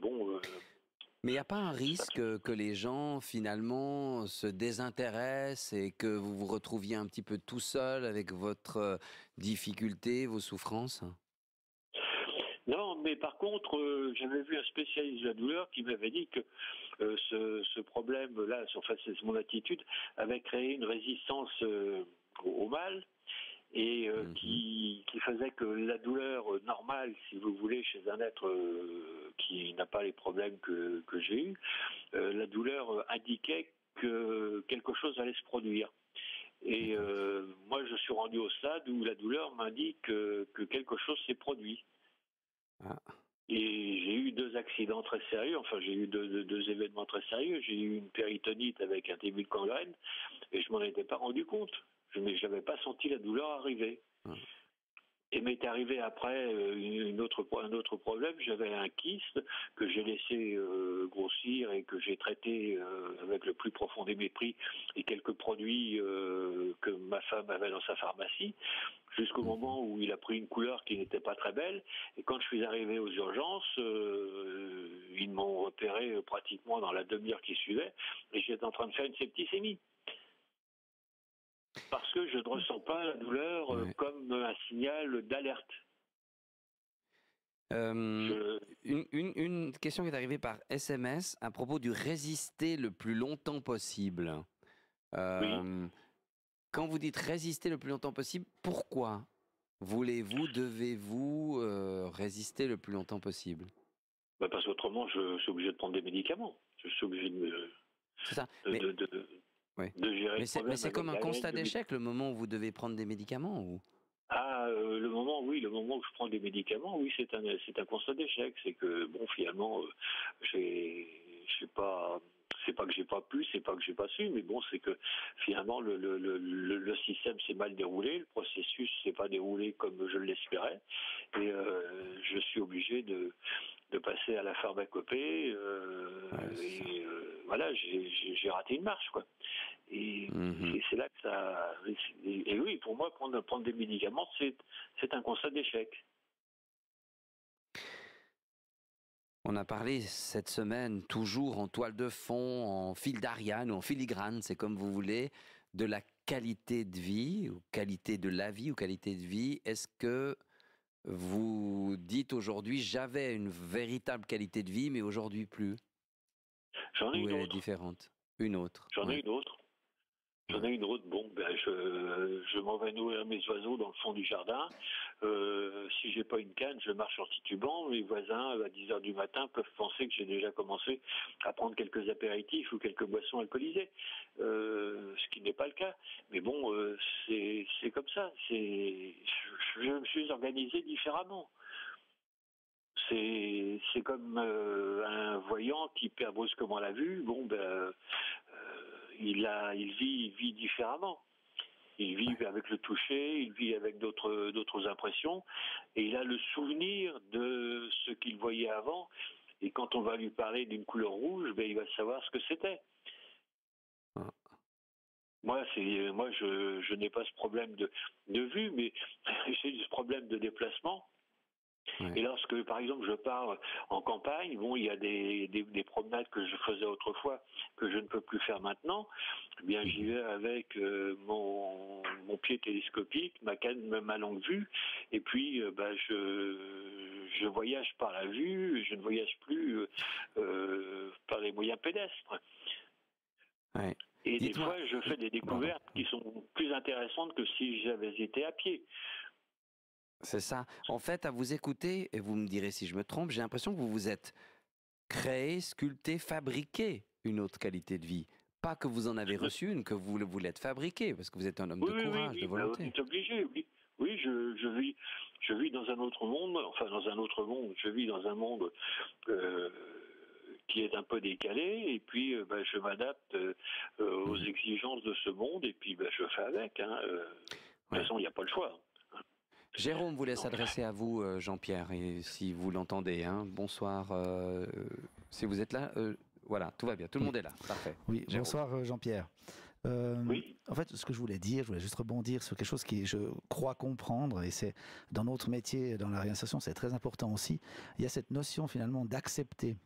[SPEAKER 1] Mais il n'y a pas un risque que les gens, finalement, se désintéressent et que vous vous retrouviez un petit peu tout seul avec votre difficulté, vos souffrances?
[SPEAKER 15] Non, mais par contre, j'avais vu un spécialiste de la douleur qui m'avait dit que ce problème-là, enfin c'est mon attitude, avait créé une résistance au mal et qui faisait que la douleur normale, si vous voulez, chez un être qui n'a pas les problèmes que j'ai eus, la douleur indiquait que quelque chose allait se produire. Et moi, je suis rendu au stade où la douleur m'indique que quelque chose s'est produit. Et j'ai eu 2 accidents très sérieux, enfin j'ai eu deux événements très sérieux. J'ai eu une péritonite avec un début de gangrène et je m'en étais pas rendu compte. Je n'avais pas senti la douleur arriver. Et m'est arrivé après un autre problème. J'avais un kyste que j'ai laissé grossir et que j'ai traité avec le plus profond des mépris et quelques produits que ma femme avait dans sa pharmacie, jusqu'au moment où il a pris une couleur qui n'était pas très belle. Et quand je suis arrivé aux urgences, ils m'ont repéré pratiquement dans la demi-heure qui suivait et j'étais en train de faire une septicémie. Parce que je ne ressens pas la douleur comme un signal d'alerte.
[SPEAKER 1] Une question qui est arrivée par SMS à propos du résister le plus longtemps possible. Quand vous dites résister le plus longtemps possible, pourquoi devez-vous résister le plus longtemps possible?
[SPEAKER 15] Parce qu'autrement, je suis obligé de prendre des médicaments. Je suis obligé de gérer le problème.
[SPEAKER 1] Mais c'est comme un constat d'échec, le moment où vous devez prendre des médicaments ou...
[SPEAKER 15] le moment où je prends des médicaments, oui, c'est un constat d'échec. C'est que, bon, finalement, c'est pas que j'ai pas pu, c'est pas que j'ai pas su, mais bon, c'est que finalement, le système s'est mal déroulé, le processus s'est pas déroulé comme je l'espérais, et je suis obligé de passer à la pharmacopée, voilà, j'ai raté une marche, quoi. Et c'est là que ça... Et oui, pour moi, prendre des médicaments, c'est un constat d'échec.
[SPEAKER 1] On a parlé cette semaine, toujours en toile de fond, en fil d'Ariane ou en filigrane, c'est comme vous voulez, de la qualité de vie, ou qualité de la vie, ou qualité de vie. Est-ce que vous dites aujourd'hui, j'avais une véritable qualité de vie, mais aujourd'hui plus?
[SPEAKER 15] J'en ai une autre.
[SPEAKER 1] Elle est différente? Une autre.
[SPEAKER 15] J'en ai une autre. J'en ai une autre. Bon, je m'en vais nourrir mes oiseaux dans le fond du jardin. Si j'ai pas une canne, je marche en titubant. Mes voisins, à 10h du matin, peuvent penser que j'ai déjà commencé à prendre quelques apéritifs ou quelques boissons alcoolisées. Ce qui n'est pas le cas. Mais bon, c'est comme ça. Je me suis organisé différemment. C'est comme un voyant qui perd brusquement la vue. Bon, il vit différemment. Il vit avec le toucher, il vit avec d'autres impressions, et il a le souvenir de ce qu'il voyait avant. Et quand on va lui parler d'une couleur rouge, il va savoir ce que c'était. Moi, je n'ai pas ce problème de vue, mais j'ai ce problème de déplacement. Et lorsque, par exemple, je pars en campagne, bon, il y a des promenades que je faisais autrefois que je ne peux plus faire maintenant. Eh bien, j'y vais avec mon pied télescopique, ma longue vue, et puis je voyage par la vue, je ne voyage plus par les moyens pédestres. Et des fois, je fais des découvertes qui sont plus intéressantes que si j'avais été à pied.
[SPEAKER 1] C'est ça. En fait, à vous écouter, et vous me direz si je me trompe, j'ai l'impression que vous vous êtes créé, sculpté, fabriqué une autre qualité de vie. Pas que vous en avez reçu une, que vous l'êtes fabriqué, parce que vous êtes un homme de courage, de volonté.
[SPEAKER 15] Oui, obligé, oui. Oui, je vis dans un autre monde, je vis dans un monde qui est un peu décalé, et puis je m'adapte aux exigences de ce monde, et puis je fais avec. De toute façon, il n'y a pas le choix.
[SPEAKER 1] Jérôme voulait s'adresser à vous, Jean-Pierre, et si vous l'entendez, bonsoir, si vous êtes là, voilà, tout va bien, tout le monde est là, parfait.
[SPEAKER 4] Oui,
[SPEAKER 1] Jérôme.
[SPEAKER 4] bonsoir Jean-Pierre. En fait, ce que je voulais dire, je voulais juste rebondir sur quelque chose qui, je crois comprendre, et c'est dans notre métier, dans la réinsertion, c'est très important aussi, il y a cette notion finalement d'accepter.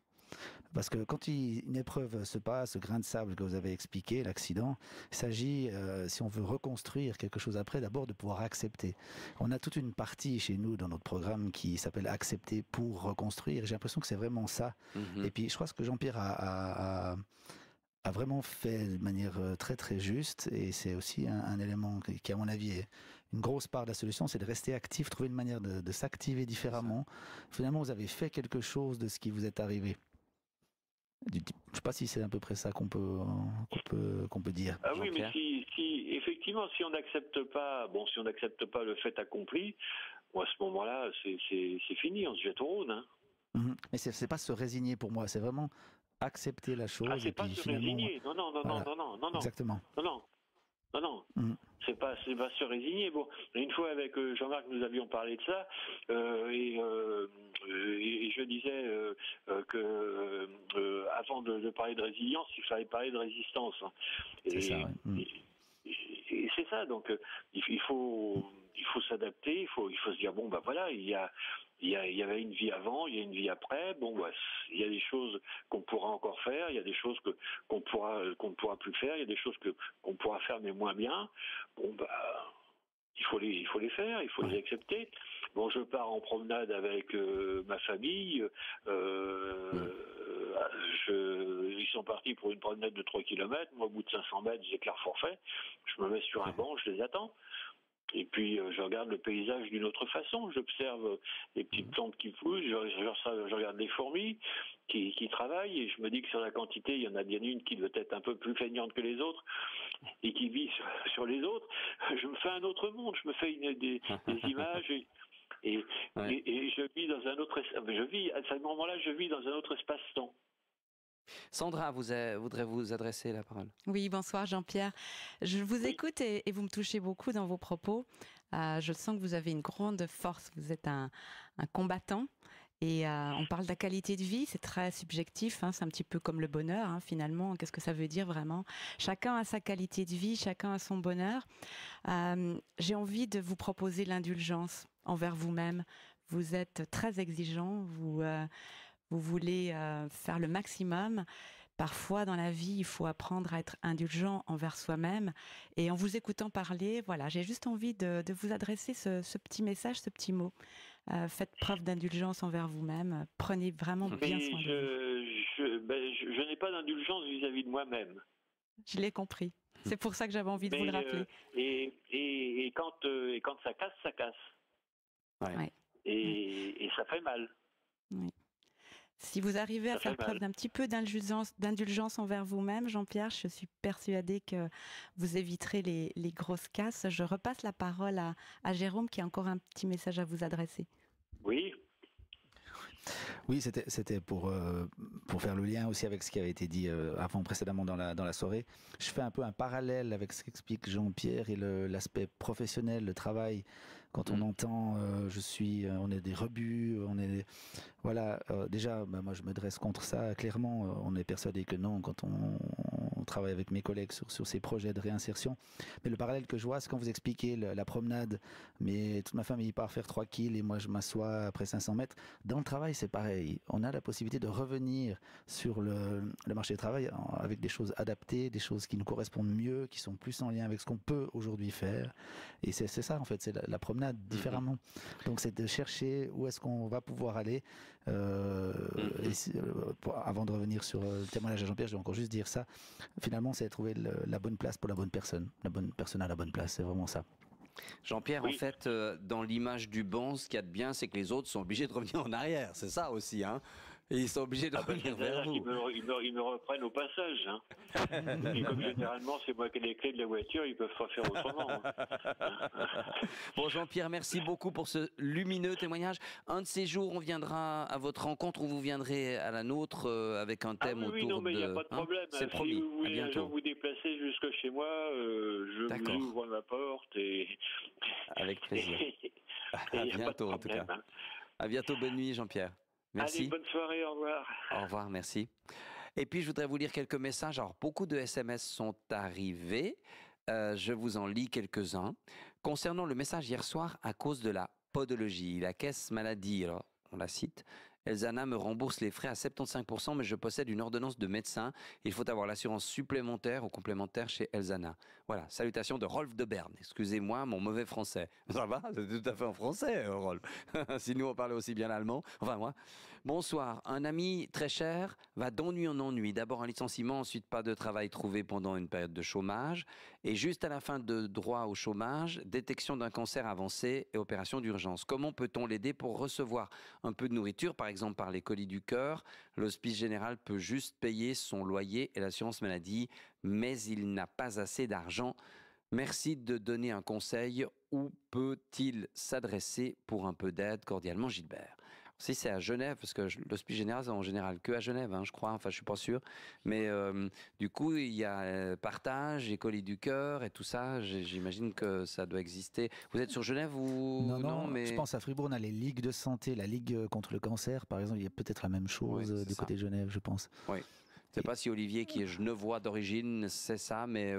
[SPEAKER 4] Parce que quand une épreuve se passe, ce grain de sable que vous avez expliqué, l'accident, il s'agit, si on veut reconstruire quelque chose après, d'abord de pouvoir accepter. On a toute une partie chez nous dans notre programme qui s'appelle « Accepter pour reconstruire ». J'ai l'impression que c'est vraiment ça. Et puis, je crois que Jean-Pierre a vraiment fait de manière très très juste, et c'est aussi un élément qui, à mon avis, est une grosse part de la solution, c'est de rester actif, trouver une manière de s'activer différemment. Finalement, vous avez fait quelque chose de ce qui vous est arrivé. Je ne sais pas si c'est à peu près ça qu'on peut dire.
[SPEAKER 15] Ah oui, mais effectivement, si on n'accepte pas, le fait accompli, bon, à ce moment-là, c'est fini, on se jette au Rhône. Hein.
[SPEAKER 4] Mais c'est pas se résigner pour moi, c'est vraiment accepter la chose.
[SPEAKER 15] C'est pas se résigner. Non.
[SPEAKER 4] Exactement.
[SPEAKER 15] Non. C'est pas se résigner. Bon, une fois avec Jean-Marc, nous avions parlé de ça, et je disais que avant de parler de résilience, il fallait parler de résistance.
[SPEAKER 4] C'est ça. Oui.
[SPEAKER 15] Et c'est ça. Donc, il faut s'adapter. Il faut se dire bon, bah voilà, il y avait une vie avant, il y a une vie après. Bon, bah, il y a des choses qu'on pourra encore faire, il y a des choses qu'on ne pourra plus faire, il y a des choses qu'on pourra faire mais moins bien. Bon, bah, il faut les faire, il faut les accepter. Bon, je pars en promenade avec ma famille. Ils sont partis pour une promenade de 3 km. Moi, au bout de 500 mètres, j'éclare forfait. Je me mets sur un banc, je les attends. Et puis, je regarde le paysage d'une autre façon. J'observe les petites plantes qui poussent. Je regarde les fourmis qui travaillent. Et je me dis que sur la quantité, il y en a bien une qui doit être un peu plus feignante que les autres et qui vit sur les autres. Je me fais un autre monde. Je me fais des images et je vis dans un autre. À ce moment-là, je vis dans un autre espace-temps.
[SPEAKER 1] Sandra voudrait vous adresser la parole.
[SPEAKER 3] Oui, bonsoir Jean-Pierre. Je vous écoute et vous me touchez beaucoup dans vos propos. Je sens que vous avez une grande force. Vous êtes un combattant. Et on parle de la qualité de vie, c'est très subjectif, hein, c'est un petit peu comme le bonheur, hein, finalement. Qu'est-ce que ça veut dire vraiment? Chacun a sa qualité de vie, chacun a son bonheur. J'ai envie de vous proposer l'indulgence envers vous-même. Vous êtes très exigeant, vous voulez faire le maximum. Parfois, dans la vie, il faut apprendre à être indulgent envers soi-même. Et en vous écoutant parler, voilà, j'ai juste envie de vous adresser ce petit message, ce petit mot. Faites preuve d'indulgence envers vous-même. Prenez vraiment bien soin de vous.
[SPEAKER 15] Je n'ai pas d'indulgence vis-à-vis de moi-même.
[SPEAKER 3] Je l'ai compris. C'est pour ça que j'avais envie de vous le rappeler.
[SPEAKER 15] Et quand ça casse, ça casse.
[SPEAKER 1] Ouais.
[SPEAKER 15] Et ça fait mal.
[SPEAKER 3] Oui. Si vous arrivez à faire preuve d'un petit peu d'indulgence envers vous-même, Jean-Pierre, je suis persuadée que vous éviterez les grosses casses. Je repasse la parole à Jérôme qui a encore un petit message à vous adresser.
[SPEAKER 4] Oui, c'était pour faire le lien aussi avec ce qui avait été dit précédemment dans la soirée. Je fais un peu un parallèle avec ce qu'explique Jean-Pierre et l'aspect professionnel, le travail. Quand on entend, on est des rebuts, déjà, moi je me dresse contre ça. Clairement, on est persuadé que non quand on travaille avec mes collègues sur ces projets de réinsertion. Mais le parallèle que je vois, c'est quand vous expliquez la promenade, mais toute ma famille part faire 3 kills et moi je m'assois après 500 mètres. Dans le travail, c'est pareil. On a la possibilité de revenir sur le marché du travail avec des choses adaptées, des choses qui nous correspondent mieux, qui sont plus en lien avec ce qu'on peut aujourd'hui faire. Et c'est ça, en fait, c'est la promenade différemment. Donc c'est de chercher où est-ce qu'on va pouvoir aller. Avant de revenir sur le témoignage de Jean-Pierre, je vais encore juste dire ça. Finalement, c'est trouver la bonne place pour la bonne personne. La bonne personne à la bonne place, c'est vraiment ça.
[SPEAKER 1] Jean-Pierre, en fait, dans l'image du banc, ce qu'il y a de bien, c'est que les autres sont obligés de revenir en arrière. C'est ça aussi, hein. Et ils sont obligés de revenir vers vous.
[SPEAKER 15] Ils me reprennent au passage. Hein. Et comme généralement, c'est moi qui ai les clés de la voiture, ils peuvent pas faire autrement.
[SPEAKER 1] Bon, Jean-Pierre, merci beaucoup pour ce lumineux témoignage. Un de ces jours, on viendra à votre rencontre ou vous viendrez à la nôtre avec un thème autour de...
[SPEAKER 15] Oui, non, mais il n'y a pas de problème.
[SPEAKER 1] C'est promis.
[SPEAKER 15] Si vous voulez un jour vous déplacer jusque chez moi, je vous ouvre ma porte et...
[SPEAKER 1] Avec plaisir. À bientôt, en tout cas. À bientôt, bonne nuit, Jean-Pierre. Merci.
[SPEAKER 15] Allez, bonne soirée, au revoir.
[SPEAKER 1] Au revoir, merci. Et puis, je voudrais vous lire quelques messages. Alors, beaucoup de SMS sont arrivés. Je vous en lis quelques-uns. Concernant le message hier soir, à cause de la podologie, la caisse maladie, alors, on la cite, Elzana me rembourse les frais à 75%, mais je possède une ordonnance de médecin. Il faut avoir l'assurance supplémentaire ou complémentaire chez Elzana. Voilà, salutations de Rolf de Berne. Excusez-moi mon mauvais français. Ça va? C'est tout à fait en français, Rolf. Si nous on parlait aussi bien l'allemand. Enfin moi. Bonsoir. Un ami très cher va d'ennui en ennui. D'abord un licenciement, ensuite pas de travail trouvé pendant une période de chômage. Et juste à la fin de droit au chômage, détection d'un cancer avancé et opération d'urgence. Comment peut-on l'aider pour recevoir un peu de nourriture, par exemple par les Colis du Cœur? L'Hospice Général peut juste payer son loyer et l'assurance maladie, mais il n'a pas assez d'argent. Merci de donner un conseil. Où peut-il s'adresser pour un peu d'aide? Cordialement, Gilbert. Si c'est à Genève, parce que l'Hospice Général, c'est en général que à Genève, hein, je crois, enfin je suis pas sûr. Mais du coup, il y a Partage, les Colis du Cœur et tout ça. J'imagine que ça doit exister. Vous êtes sur Genève ou
[SPEAKER 4] non,
[SPEAKER 1] mais...
[SPEAKER 4] Je pense à Fribourg, on a les ligues de santé, la Ligue contre le cancer, par exemple. Il y a peut-être la même chose du côté de Genève, je pense.
[SPEAKER 1] Oui. Je ne sais pas si Olivier, qui est genevois d'origine, c'est ça, mais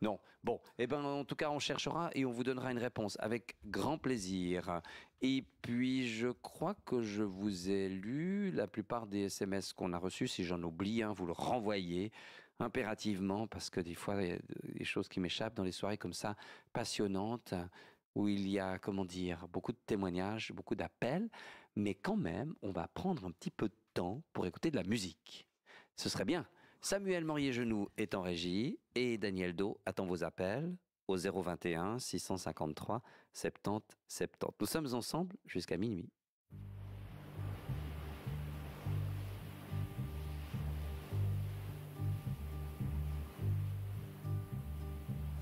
[SPEAKER 1] non. Bon, eh ben, en tout cas, on cherchera et on vous donnera une réponse avec grand plaisir. Et puis, je crois que je vous ai lu la plupart des SMS qu'on a reçus. Si j'en oublie, vous le renvoyez impérativement, parce que des fois, il y a des choses qui m'échappent dans les soirées comme ça, passionnantes, où il y a, comment dire, beaucoup de témoignages, beaucoup d'appels. Mais quand même, on va prendre un petit peu de temps pour écouter de la musique. Ce serait bien. Samuel Morier-Genoux est en régie et Daniel Do attend vos appels au 021 653 70 70. Nous sommes ensemble jusqu'à minuit.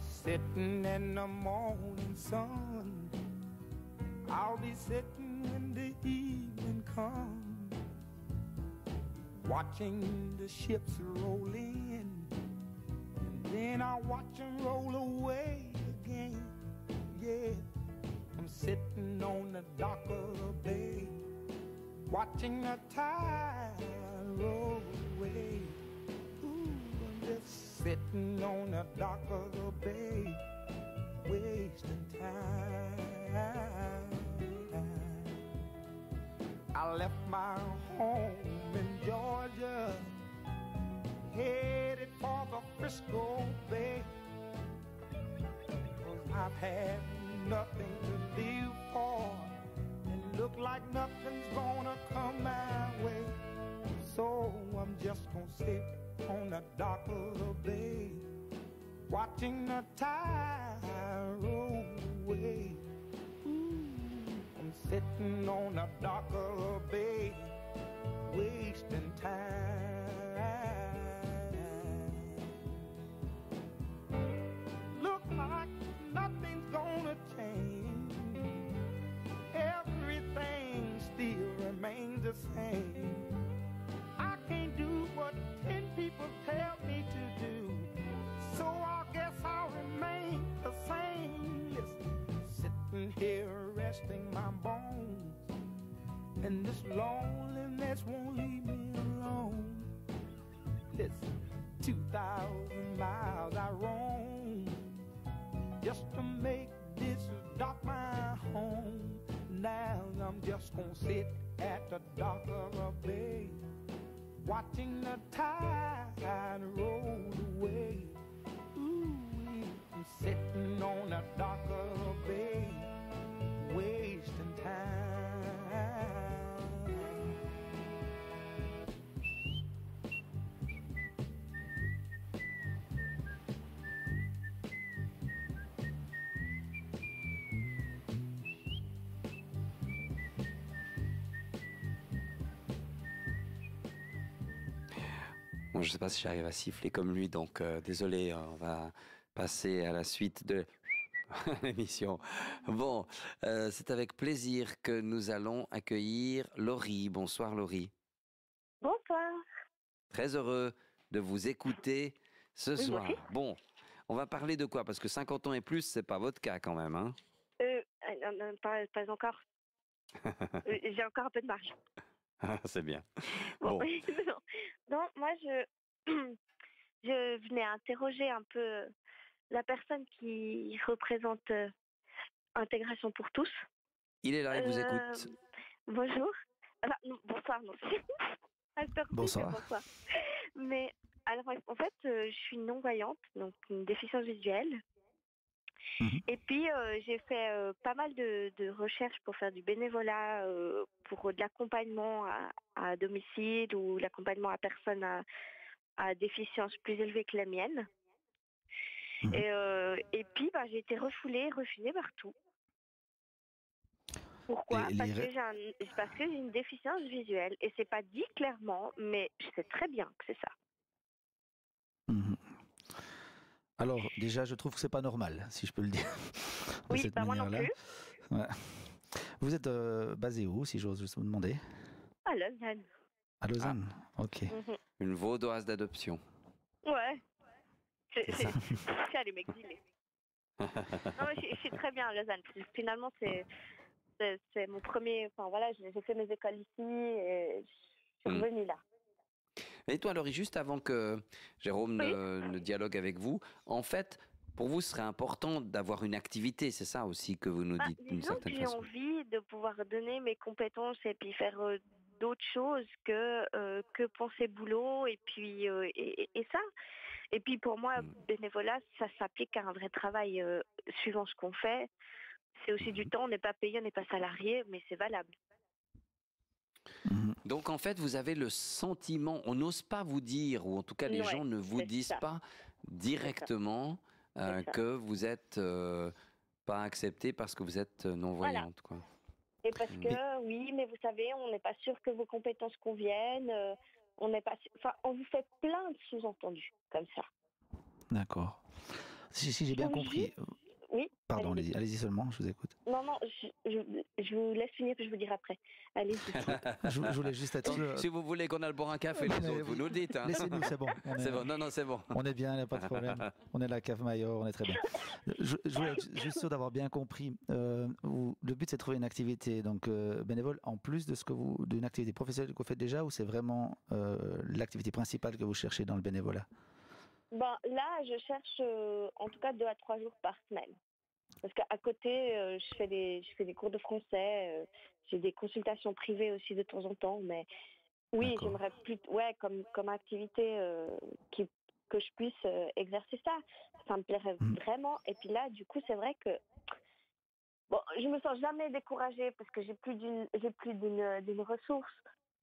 [SPEAKER 17] Sitting in the morning sun, I'll be sitting when the evening comes, watching the ships roll in, and then I'll watch them roll away again. Yeah, I'm sitting on the dock of the bay, watching the tide roll away. Ooh, I'm just sitting on the dock of the bay, wasting time. I left my home in Georgia, headed for the Frisco Bay, 'cause I've had nothing to live for, and look like nothing's gonna come my way. So I'm just gonna sit on the dock of the bay, watching the tide roll away. I'm sitting on the dock of the bay, wasting time. Look like nothing's gonna change, everything still remains the same. I can't do what 10 people tell me to do, so I guess I'll remain the same. Listen, sitting here resting my bones, and this loneliness won't leave me alone. Listen, 2,000 miles I roam just to make this dock my home. Now I'm just gonna sit at the dock of the bay, watching the tide roll away. Ooh, I'm sitting on the dock of the bay, wasting time.
[SPEAKER 1] Bon, je ne sais pas si j'arrive à siffler comme lui, donc désolé, on va passer à la suite de l'émission. Bon, c'est avec plaisir que nous allons accueillir Laurie. Bonsoir Laurie.
[SPEAKER 18] Bonsoir.
[SPEAKER 1] Très heureux de vous écouter ce soir. Bon, on va parler de quoi? Parce que 50 ans et plus, c'est pas votre cas quand même, hein?
[SPEAKER 18] Pas encore. J'ai encore un peu de marge.
[SPEAKER 1] C'est bien.
[SPEAKER 18] Bon. Non, moi je venais interroger un peu la personne qui représente Intégration pour tous.
[SPEAKER 1] Il est là, il vous écoute.
[SPEAKER 18] Bonjour. Ah, non, bonsoir, non.
[SPEAKER 4] Bonsoir.
[SPEAKER 18] Bonsoir. Mais alors, en fait, je suis non-voyante, donc une déficience visuelle. Et puis, j'ai fait pas mal de recherches pour faire du bénévolat, pour de l'accompagnement à domicile ou l'accompagnement à personnes à déficience plus élevée que la mienne. Et puis, j'ai été refusée partout. Pourquoi? Parce que j'ai une déficience visuelle et c'est pas dit clairement, mais je sais très bien que c'est ça.
[SPEAKER 4] Alors, déjà, je trouve que c'est pas normal, si je peux le dire.
[SPEAKER 18] Oui, moi non plus.
[SPEAKER 4] Ouais. Vous êtes basé où, si j'ose vous demander?
[SPEAKER 18] À Lausanne.
[SPEAKER 4] À Lausanne, ok.
[SPEAKER 1] Une vaudoise d'adoption.
[SPEAKER 18] Ouais. C'est aller m'exiler. Non, je suis très bien à Lausanne. Finalement, c'est mon premier. Enfin voilà, j'ai fait mes écoles ici et je suis revenue là.
[SPEAKER 1] Et toi, Laurie, juste avant que Jérôme ne dialogue avec vous, en fait, pour vous, ce serait important d'avoir une activité, c'est ça aussi que vous nous dites d'une certaine façon.
[SPEAKER 18] J'ai envie de pouvoir donner mes compétences et puis faire d'autres choses que penser boulot et puis et ça. Et puis pour moi, bénévolat, ça s'applique à un vrai travail suivant ce qu'on fait. C'est aussi du temps, on n'est pas payé, on n'est pas salarié, mais c'est valable.
[SPEAKER 1] Donc en fait, vous avez le sentiment, on n'ose pas vous dire, ou en tout cas les gens ne vous disent pas directement que vous n'êtes pas accepté parce que vous êtes non-voyante.
[SPEAKER 18] Voilà. Et parce que, oui, mais vous savez, on n'est pas sûr que vos compétences conviennent, on n'est pas enfin, on vous fait plein de sous-entendus comme ça.
[SPEAKER 4] D'accord. Si j'ai bien compris...
[SPEAKER 18] Oui.
[SPEAKER 4] Pardon, allez-y seulement, je vous écoute.
[SPEAKER 18] Non, je vous laisse finir, puis je vous dirai après. Allez-y.
[SPEAKER 4] je voulais juste être sûr.
[SPEAKER 1] Si vous voulez qu'on aille boire un café, les autres, vous nous le dites. Hein.
[SPEAKER 4] Laissez-nous, c'est bon.
[SPEAKER 1] C'est bon, non, c'est bon.
[SPEAKER 4] On est bien, il n'y a pas de problème. On est la cave Mayor, on est très bien. Je voulais être juste sûr d'avoir bien compris. Le but, c'est de trouver une activité donc, bénévole, en plus de d'une activité professionnelle que vous faites déjà, ou c'est vraiment l'activité principale que vous cherchez dans le bénévolat?
[SPEAKER 18] Là, je cherche en tout cas 2 à 3 jours par semaine. Parce qu'à côté, je fais des cours de français, j'ai des consultations privées aussi de temps en temps. Mais oui, j'aimerais plus, comme activité que je puisse exercer ça. Ça me plairait vraiment. Et puis là, du coup, c'est vrai que je me sens jamais découragée parce que j'ai plus d'une ressource.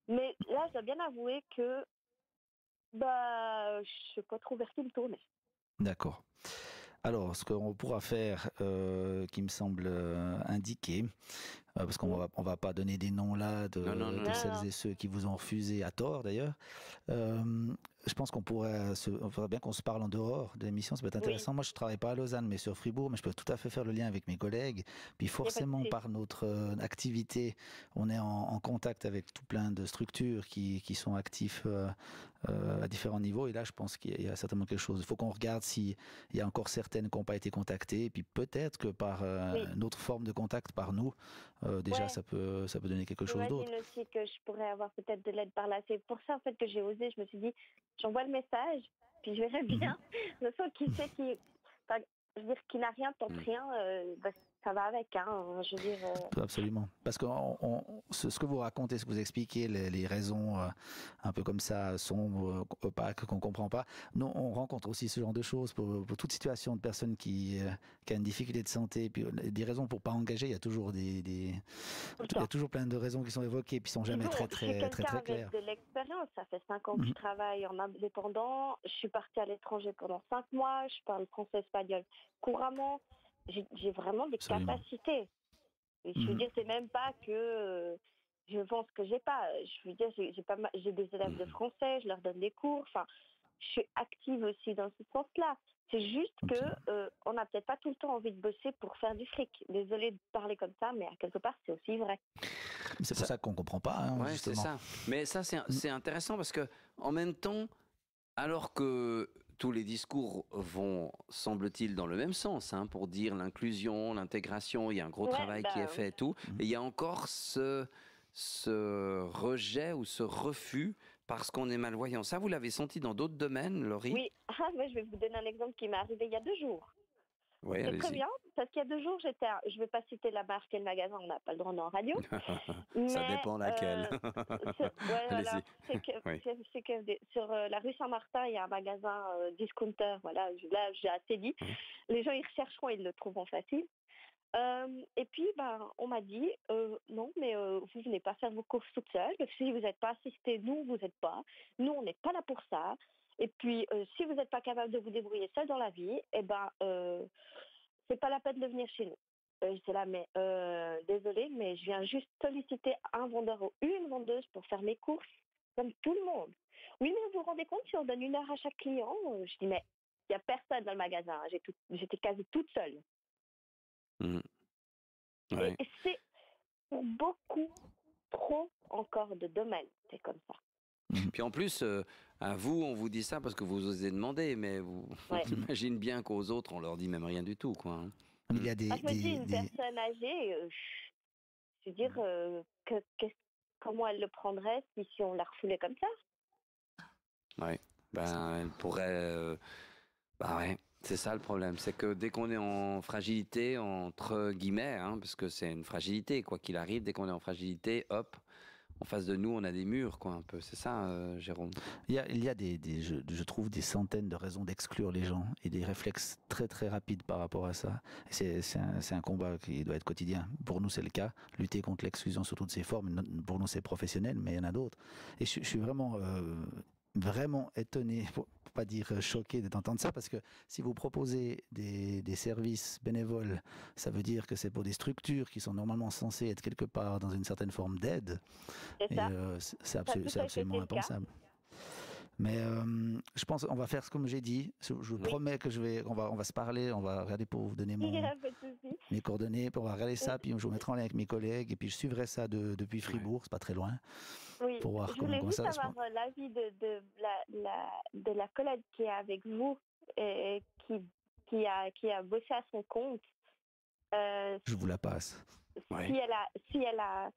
[SPEAKER 18] Mais là, je dois bien avouer que je sais pas trop vers qui me tourner.
[SPEAKER 4] D'accord. Alors, ce qu'on pourra faire, qui me semble indiqué, parce qu'on va pas donner des noms là de celles et ceux qui vous ont refusé à tort d'ailleurs. Je pense qu'on faudrait bien qu'on se parle en dehors de l'émission, ça peut être intéressant. Moi, je travaille pas à Lausanne, mais sur Fribourg, mais je peux tout à fait faire le lien avec mes collègues. Puis forcément, par notre activité, on est en contact avec tout plein de structures qui sont actifs à différents niveaux. Et là, je pense qu'il y a certainement quelque chose. Il faut qu'on regarde s'il y a encore certaines qui n'ont pas été contactées. Et puis peut-être que par une autre forme de contact par nous, déjà, ça peut donner quelque chose d'autre.
[SPEAKER 18] J'imagine aussi que je pourrais avoir peut-être de l'aide par là. C'est pour ça en fait que j'ai osé. Je me suis dit, j'envoie le message, puis je verrai bien. Le seul qui sait qui n'a rien tente rien, ça va avec, hein, je veux dire.
[SPEAKER 4] Absolument. Parce que ce que vous racontez, ce que vous expliquez, les raisons un peu comme ça, sombres, opaques, qu'on ne comprend pas, nous, on rencontre aussi ce genre de choses pour toute situation de personne qui a une difficulté de santé, puis des raisons pour ne pas engager. Il y a toujours il y a toujours plein de raisons qui sont évoquées, puis qui ne sont jamais très claires.
[SPEAKER 18] Avec de l'expérience, ça fait 5 ans que je travaille en indépendant, je suis partie à l'étranger pendant 5 mois, je parle français, espagnol couramment. J'ai vraiment des capacités. Et je veux dire, c'est même pas que je pense que j'ai pas. Je veux dire, j'ai des élèves de français, je leur donne des cours. Enfin, je suis active aussi dans ce sens-là. C'est juste que on n'a peut-être pas tout le temps envie de bosser pour faire du fric. Désolée de parler comme ça, mais à quelque part, c'est aussi vrai.
[SPEAKER 4] C'est pour ça qu'on comprend pas. Hein,
[SPEAKER 1] ouais, c'est ça. Mais ça, c'est intéressant parce que en même temps, alors que tous les discours vont, semble-t-il, dans le même sens, hein, pour dire l'inclusion, l'intégration, il y a un gros travail qui est fait et tout. Et il y a encore ce rejet ou ce refus parce qu'on est malvoyant. Ça, vous l'avez senti dans d'autres domaines, Laurie?
[SPEAKER 18] Oui, je vais vous donner un exemple qui m'est arrivé il y a 2 jours.
[SPEAKER 1] Oui,
[SPEAKER 18] C'est très
[SPEAKER 1] allez-y.
[SPEAKER 18] bien, parce qu'il y a 2 jours, je ne vais pas citer la marque et le magasin, on n'a pas le droit en radio.
[SPEAKER 1] Ça
[SPEAKER 18] Mais,
[SPEAKER 1] dépend laquelle.
[SPEAKER 18] ouais, voilà,
[SPEAKER 1] Allez-y.
[SPEAKER 18] c'est que,
[SPEAKER 1] Oui.
[SPEAKER 18] c'est que sur la rue Saint-Martin, il y a un magasin discounter, voilà, là, j'ai assez dit. Les gens, ils rechercheront, ils le trouveront facile. Et puis, on m'a dit, non, mais vous venez pas faire vos courses toute seule, parce que si vous n'êtes pas assisté, nous, vous n'êtes pas. Nous, on n'est pas là pour ça. Et puis, si vous n'êtes pas capable de vous débrouiller seul dans la vie, c'est pas la peine de venir chez nous. J'étais là, mais désolée, mais je viens juste solliciter un vendeur ou une vendeuse pour faire mes courses, comme tout le monde. Oui, mais vous vous rendez compte, si on donne 1 heure à chaque client, je dis, mais il n'y a personne dans le magasin, j'étais quasi toute seule.
[SPEAKER 1] Ouais.
[SPEAKER 18] Et c'est pour beaucoup trop encore de domaines, c'est comme ça.
[SPEAKER 1] Puis en plus, à vous, on vous dit ça parce que vous osez demander, mais on imagine bien qu'aux autres, on leur dit même rien du tout, quoi. Hein.
[SPEAKER 4] Il y a des,
[SPEAKER 18] je me dis, une personne âgée, je veux dire, comment elle le prendrait si on la refoulait comme ça?
[SPEAKER 1] Ouais. Elle pourrait. Ouais. C'est ça le problème, c'est que dès qu'on est en fragilité, entre guillemets, hein, parce que c'est une fragilité, quoi qu'il arrive, dès qu'on est en fragilité, hop, en face de nous, on a des murs, quoi, un peu. C'est ça, Jérôme?
[SPEAKER 4] Il y a je trouve des centaines de raisons d'exclure les gens et des réflexes très très rapides par rapport à ça. C'est un combat qui doit être quotidien. Pour nous, c'est le cas. Lutter contre l'exclusion sous toutes ses formes, pour nous, c'est professionnel, mais il y en a d'autres. Et je suis vraiment étonné, pour pas dire choqué d'entendre ça, parce que si vous proposez des services bénévoles, ça veut dire que c'est pour des structures qui sont normalement censées être quelque part dans une certaine forme d'aide. C'est absolument impensable. Mais je pense qu'on va faire comme j'ai dit. Je vous promets que on va se parler, on va regarder pour vous donner mes coordonnées, puis on va regarder ça, puis je vous mettrai en lien avec mes collègues, et puis je suivrai ça depuis Fribourg, c'est pas très loin.
[SPEAKER 18] Oui,
[SPEAKER 4] pour voir
[SPEAKER 18] je voulais juste
[SPEAKER 4] ça se
[SPEAKER 18] avoir l'avis de la collègue qui est avec vous et qui a bossé à son compte.
[SPEAKER 4] Je vous la passe.
[SPEAKER 18] Si elle a,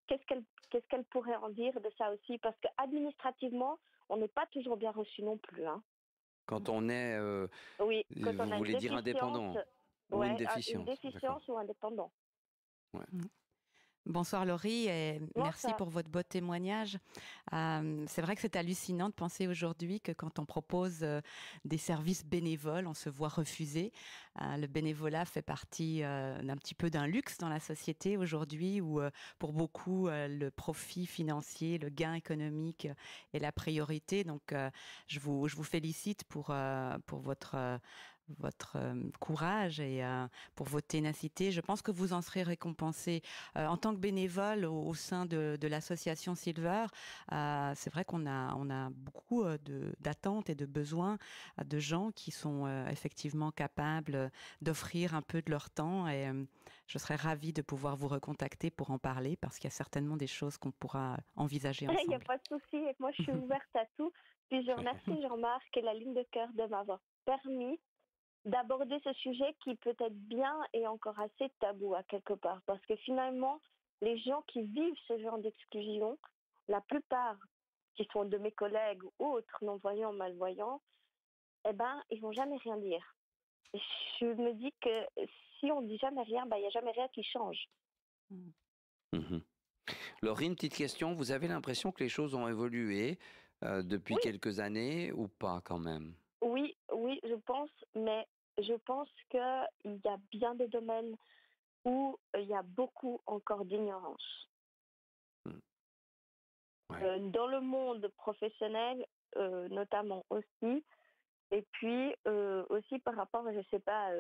[SPEAKER 18] qu'est-ce qu'elle pourrait en dire de ça aussi? Parce que administrativement, on n'est pas toujours bien reçu non plus. Hein.
[SPEAKER 1] Quand on est,
[SPEAKER 18] quand on
[SPEAKER 1] vous
[SPEAKER 18] a
[SPEAKER 1] voulez dire indépendant ou une déficience?
[SPEAKER 18] Une déficience ou indépendant.
[SPEAKER 1] Ouais.
[SPEAKER 3] Bonsoir Laurie et merci pour votre beau témoignage. C'est vrai que c'est hallucinant de penser aujourd'hui que quand on propose des services bénévoles, on se voit refuser. Le bénévolat fait partie d'un petit peu d'un luxe dans la société aujourd'hui où pour beaucoup le profit financier, le gain économique est la priorité. Donc je vous félicite pour votre courage et pour votre ténacité. Je pense que vous en serez récompensé. En tant que bénévole au sein de l'association Silver, c'est vrai qu'on a beaucoup d'attentes et de besoins de gens qui sont effectivement capables d'offrir un peu de leur temps et je serais ravie de pouvoir vous recontacter pour en parler parce qu'il y a certainement des choses qu'on pourra envisager ensemble.
[SPEAKER 18] Il n'y a pas de souci, moi je suis ouverte à tout. Puis je remercie Jean-Marc et la ligne de cœur de m'avoir permis d'aborder ce sujet qui peut être bien et encore assez tabou à quelque part. Parce que finalement, les gens qui vivent ce genre d'exclusion, la plupart qui sont de mes collègues ou autres non-voyants, malvoyants, ils vont jamais rien dire. Et je me dis que si on dit jamais rien, il n'y a jamais rien qui change.
[SPEAKER 1] Laurie, une petite question. Vous avez l'impression que les choses ont évolué depuis quelques années ou pas quand même?
[SPEAKER 18] Oui, je pense, mais je pense qu'il y a bien des domaines où il y a beaucoup encore d'ignorance. Dans le monde professionnel, notamment aussi, et puis aussi par rapport, je ne sais pas,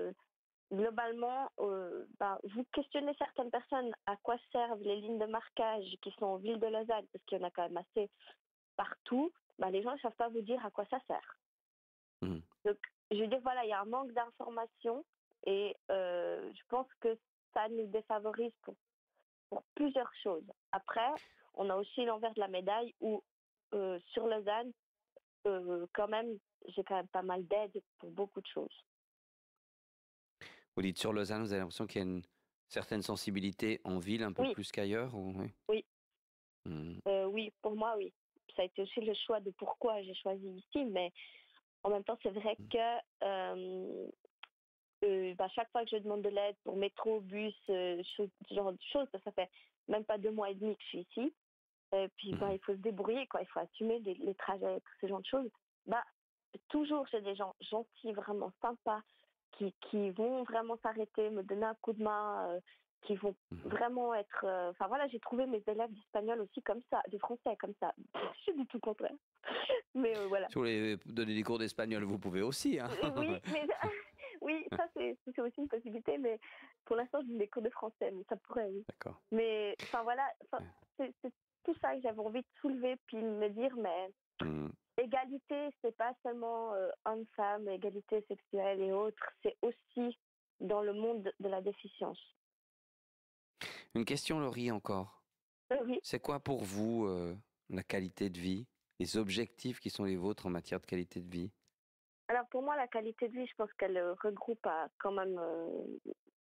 [SPEAKER 18] globalement, vous questionnez certaines personnes à quoi servent les lignes de marquage qui sont en ville de Lausanne, parce qu'il y en a quand même assez partout, les gens ne savent pas vous dire à quoi ça sert. Donc, je veux dire, voilà, il y a un manque d'informations et je pense que ça nous défavorise pour plusieurs choses. Après, on a aussi l'envers de la médaille où sur Lausanne, quand même, j'ai quand même pas mal d'aide pour beaucoup de choses.
[SPEAKER 1] Vous dites sur Lausanne, vous avez l'impression qu'il y a une certaine sensibilité en ville un peu plus qu'ailleurs ou...
[SPEAKER 18] Oui. Oui, pour moi, oui. Ça a été aussi le choix de pourquoi j'ai choisi ici, mais en même temps, c'est vrai que chaque fois que je demande de l'aide pour métro, bus, ce genre de choses, ça fait même pas 2 mois et demi que je suis ici. Et puis il faut se débrouiller, quoi. Il faut assumer les trajets, tout ce genre de choses. Toujours j'ai des gens gentils, vraiment sympas, qui vont vraiment s'arrêter, me donner un coup de main, qui vont vraiment être... j'ai trouvé mes élèves d'espagnol aussi comme ça, de français comme ça. Je suis du tout contraire. Mais voilà.
[SPEAKER 1] Si vous voulez donner des cours d'espagnol, vous pouvez aussi. Hein.
[SPEAKER 18] Oui, ça c'est aussi une possibilité, mais pour l'instant je donne des cours de français, mais ça pourrait, oui.
[SPEAKER 1] D'accord.
[SPEAKER 18] Mais c'est tout ça que j'avais envie de soulever, puis me dire, mais égalité, c'est pas seulement homme-femme, égalité sexuelle et autres, c'est aussi dans le monde de la déficience.
[SPEAKER 1] Une question, Laurie, encore.
[SPEAKER 18] Oui.
[SPEAKER 1] C'est quoi pour vous la qualité de vie, les objectifs qui sont les vôtres en matière de qualité de vie?
[SPEAKER 18] Alors pour moi, la qualité de vie, je pense qu'elle regroupe quand même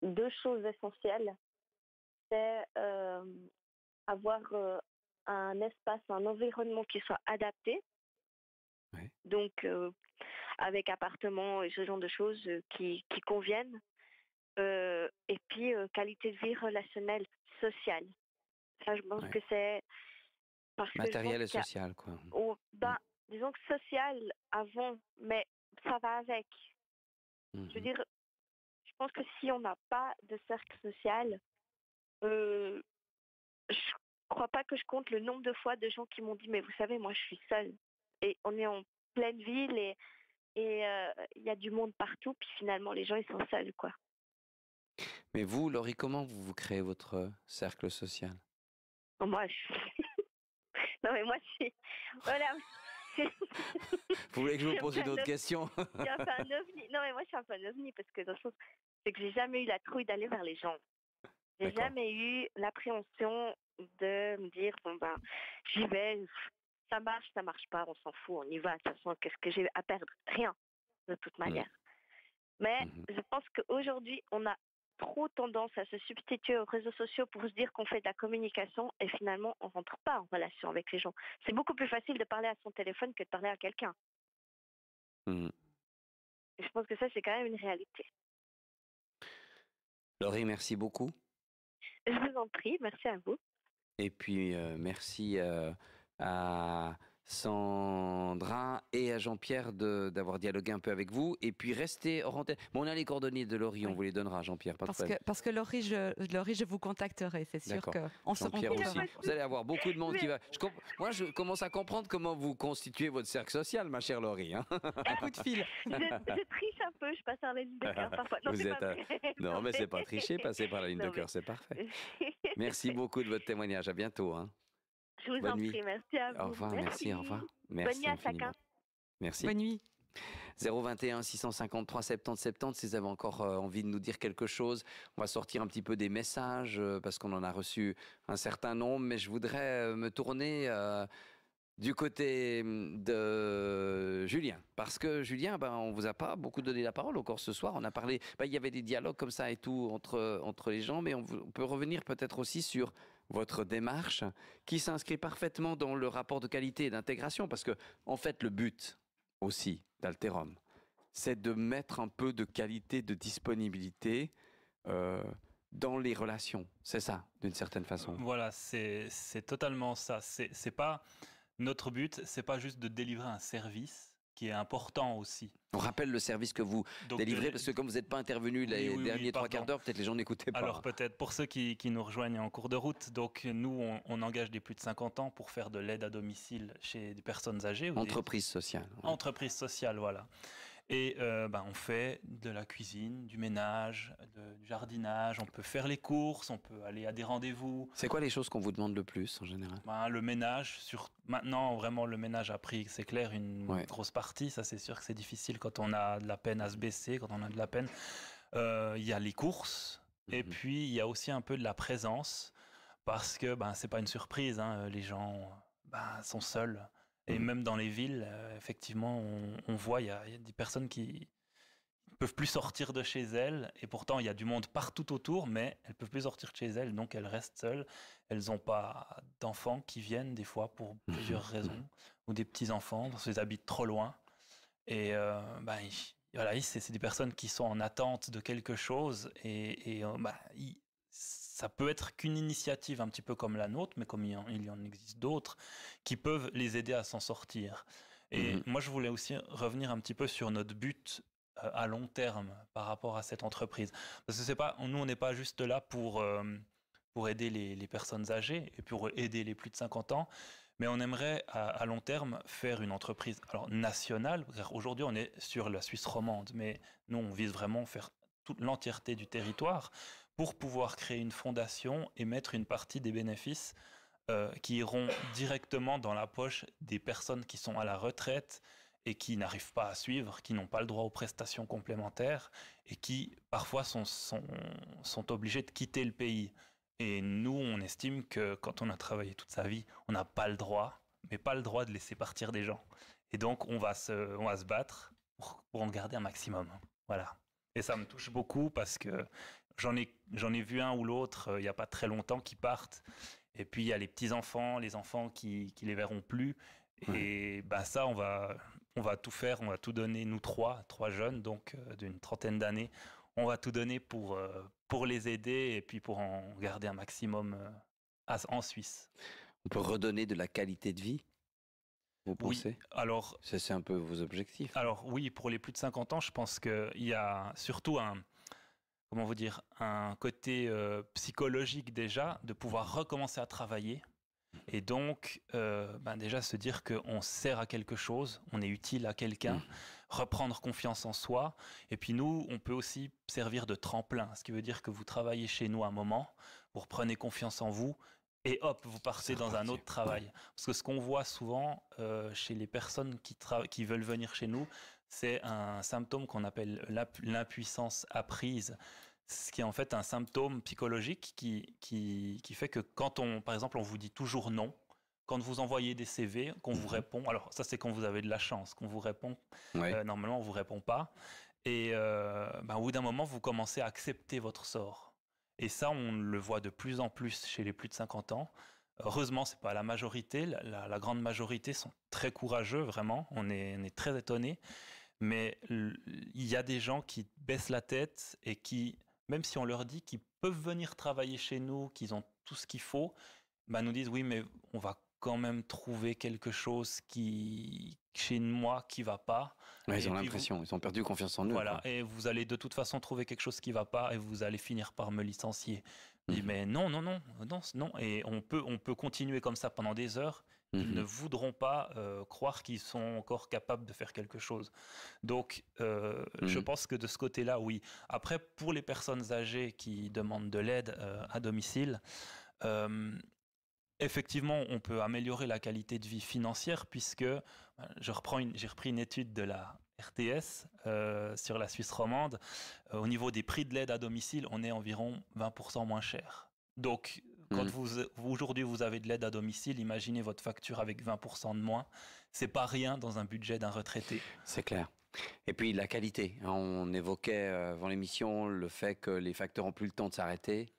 [SPEAKER 18] 2 choses essentielles. C'est avoir un espace, un environnement qui soit adapté.
[SPEAKER 1] Oui.
[SPEAKER 18] Donc avec appartement et ce genre de choses qui conviennent. Et puis qualité de vie relationnelle, sociale. Ça, je pense que c'est...
[SPEAKER 1] Matériel et social, quoi.
[SPEAKER 18] Disons que social avant, mais ça va avec. Je veux dire, je pense que si on n'a pas de cercle social, je crois pas que je compte le nombre de fois de gens qui m'ont dit, mais vous savez, moi je suis seule. Et on est en pleine ville et il y a du monde partout, puis finalement les gens ils sont seuls, quoi.
[SPEAKER 1] Mais vous, Laurie, comment vous créez votre cercle social?
[SPEAKER 18] Moi, non mais moi je suis... Voilà.
[SPEAKER 1] Vous voulez que je vous pose une autre question?
[SPEAKER 18] Je suis un peu un ovni. Non mais moi je suis un peu un ovni parce que dans le sens, c'est que j'ai jamais eu la trouille d'aller vers les gens. J'ai jamais eu l'appréhension de me dire j'y vais, ça marche pas, on s'en fout, on y va. De toute façon, qu'est-ce que j'ai à perdre? Rien, de toute manière. Mais je pense qu'aujourd'hui, on a trop tendance à se substituer aux réseaux sociaux pour se dire qu'on fait de la communication et finalement, on rentre pas en relation avec les gens. C'est beaucoup plus facile de parler à son téléphone que de parler à quelqu'un. Et je pense que ça, c'est quand même une réalité.
[SPEAKER 1] Laurie, merci beaucoup.
[SPEAKER 18] Je vous en prie, merci à vous.
[SPEAKER 1] Et puis, merci à Sandra et à Jean-Pierre d'avoir dialogué un peu avec vous. Et puis, restez hors antenne. Bon, on a les coordonnées de Laurie, on vous les donnera, Jean-Pierre.
[SPEAKER 3] Parce que Laurie, je vous contacterai, c'est sûr qu'on se
[SPEAKER 1] Jean-Pierre
[SPEAKER 3] rencontre.
[SPEAKER 1] aussi. Vous allez avoir beaucoup de monde qui va... Moi, je commence à comprendre comment vous constituez votre cercle social, ma chère Laurie. Hein.
[SPEAKER 3] Un coup de fil.
[SPEAKER 18] Je triche un peu, je passe par la ligne de cœur parfois. Non, c'est pas vrai.
[SPEAKER 1] Non, mais c'est pas tricher, passer par la ligne de cœur, c'est parfait. Merci beaucoup de votre témoignage. À bientôt. Hein.
[SPEAKER 18] Je vous en prie, merci à vous.
[SPEAKER 1] Au revoir, merci, au revoir. Merci
[SPEAKER 18] Bonne nuit à
[SPEAKER 1] infiniment.
[SPEAKER 18] chacun.
[SPEAKER 1] Merci.
[SPEAKER 3] Bonne nuit.
[SPEAKER 1] 021 653 70 70, si vous avez encore envie de nous dire quelque chose. On va sortir un petit peu des messages parce qu'on en a reçu un certain nombre, mais je voudrais me tourner du côté de Julien. Parce que Julien, on ne vous a pas beaucoup donné la parole encore ce soir. On a parlé, il y avait des dialogues comme ça et tout entre les gens, mais on peut revenir peut-être aussi sur votre démarche qui s'inscrit parfaitement dans le rapport de qualité et d'intégration. Parce que, en fait, le but aussi d'Alterum, c'est de mettre un peu de qualité, de disponibilité dans les relations. C'est ça, d'une certaine façon.
[SPEAKER 5] Voilà, c'est totalement ça. C'est pas... Notre but, c'est pas juste de délivrer un service qui est important aussi.
[SPEAKER 1] On rappelle le service que vous délivrez, parce que comme vous n'êtes pas intervenu les derniers 3 quarts d'heure, peut-être les gens n'écoutaient pas.
[SPEAKER 5] Alors peut-être pour ceux qui nous rejoignent en cours de route, donc nous on engage des plus de 50 ans pour faire de l'aide à domicile chez des personnes âgées.
[SPEAKER 1] Entreprise sociale.
[SPEAKER 5] Ouais. Entreprise sociale, voilà. Et on fait de la cuisine, du ménage, du jardinage, on peut faire les courses, on peut aller à des rendez-vous.
[SPEAKER 1] C'est quoi les choses qu'on vous demande le plus en général?
[SPEAKER 5] Le ménage, maintenant vraiment le ménage a pris, c'est clair, une grosse partie. Ça c'est sûr que c'est difficile quand on a de la peine à se baisser, quand on a de la peine. Il y a les courses et puis il y a aussi un peu de la présence parce que c'est pas une surprise, hein, les gens sont seuls. Et même dans les villes, effectivement, on voit, il y a des personnes qui ne peuvent plus sortir de chez elles. Et pourtant, il y a du monde partout autour, mais elles ne peuvent plus sortir de chez elles. Donc, elles restent seules. Elles n'ont pas d'enfants qui viennent, des fois, pour plusieurs raisons. Ou des petits-enfants, parce qu'ils habitent trop loin. Et voilà, c'est des personnes qui sont en attente de quelque chose ça peut être qu'une initiative un petit peu comme la nôtre, mais comme il y en existe d'autres qui peuvent les aider à s'en sortir. Et moi, je voulais aussi revenir un petit peu sur notre but à long terme par rapport à cette entreprise. Parce que nous, on n'est pas juste là pour aider les personnes âgées et pour aider les plus de 50 ans, mais on aimerait à long terme faire une entreprise nationale. Aujourd'hui, on est sur la Suisse romande, mais nous, on vise vraiment faire toute l'entièreté du territoire pour pouvoir créer une fondation et mettre une partie des bénéfices qui iront directement dans la poche des personnes qui sont à la retraite et qui n'arrivent pas à suivre, qui n'ont pas le droit aux prestations complémentaires et qui parfois sont obligés de quitter le pays. Et nous, on estime que quand on a travaillé toute sa vie, on n'a pas le droit, mais pas le droit de laisser partir des gens. Et donc, on va se battre pour en garder un maximum. Voilà. Et ça me touche beaucoup parce que j'en ai vu un ou l'autre il n'y a pas très longtemps qui partent. Et puis, il y a les petits-enfants, les enfants qui les verront plus. Et ça, on va tout faire, on va tout donner, nous trois jeunes, donc d'une trentaine d'années. On va tout donner pour les aider et puis pour en garder un maximum en Suisse.
[SPEAKER 1] On peut redonner de la qualité de vie, vous pensez?
[SPEAKER 5] Oui, alors...
[SPEAKER 1] C'est un peu vos objectifs.
[SPEAKER 5] Alors oui, pour les plus de 50 ans, je pense qu'il y a surtout un côté psychologique déjà, de pouvoir recommencer à travailler. Et donc, déjà se dire qu'on sert à quelque chose, on est utile à quelqu'un, reprendre confiance en soi. Et puis nous, on peut aussi servir de tremplin, ce qui veut dire que vous travaillez chez nous un moment, vous reprenez confiance en vous, et hop, vous partez dans un autre travail. Parce que ce qu'on voit souvent chez les personnes qui veulent venir chez nous, c'est un symptôme qu'on appelle l'impuissance apprise. Ce qui est en fait un symptôme psychologique qui fait que quand par exemple, on vous dit toujours non, quand vous envoyez des CV, qu'on vous répond, alors ça c'est quand vous avez de la chance, qu'on vous répond, normalement on vous répond pas, et au bout d'un moment vous commencez à accepter votre sort. Et ça on le voit de plus en plus chez les plus de 50 ans. Heureusement c'est pas la majorité, la grande majorité sont très courageux vraiment, on est très étonnés, mais il y a des gens qui baissent la tête et qui, même si on leur dit qu'ils peuvent venir travailler chez nous, qu'ils ont tout ce qu'il faut, nous disent oui, mais on va quand même trouver quelque chose chez moi qui va pas.
[SPEAKER 1] Ouais, ils ont l'impression, ils ont perdu confiance en eux.
[SPEAKER 5] Voilà, et vous allez de toute façon trouver quelque chose qui va pas et vous allez finir par me licencier. Je dis mais non, et on peut continuer comme ça pendant des heures. Ils ne voudront pas croire qu'ils sont encore capables de faire quelque chose. Donc, je pense que de ce côté-là, oui. Après, pour les personnes âgées qui demandent de l'aide à domicile, effectivement, on peut améliorer la qualité de vie financière puisque j'ai repris une étude de la RTS sur la Suisse romande. Au niveau des prix de l'aide à domicile, on est environ 20% moins cher. Donc, quand aujourd'hui vous avez de l'aide à domicile, imaginez votre facture avec 20% de moins. C'est pas rien dans un budget d'un retraité.
[SPEAKER 1] C'est clair. Et puis la qualité. On évoquait avant l'émission le fait que les facteurs n'ont plus le temps de s'arrêter.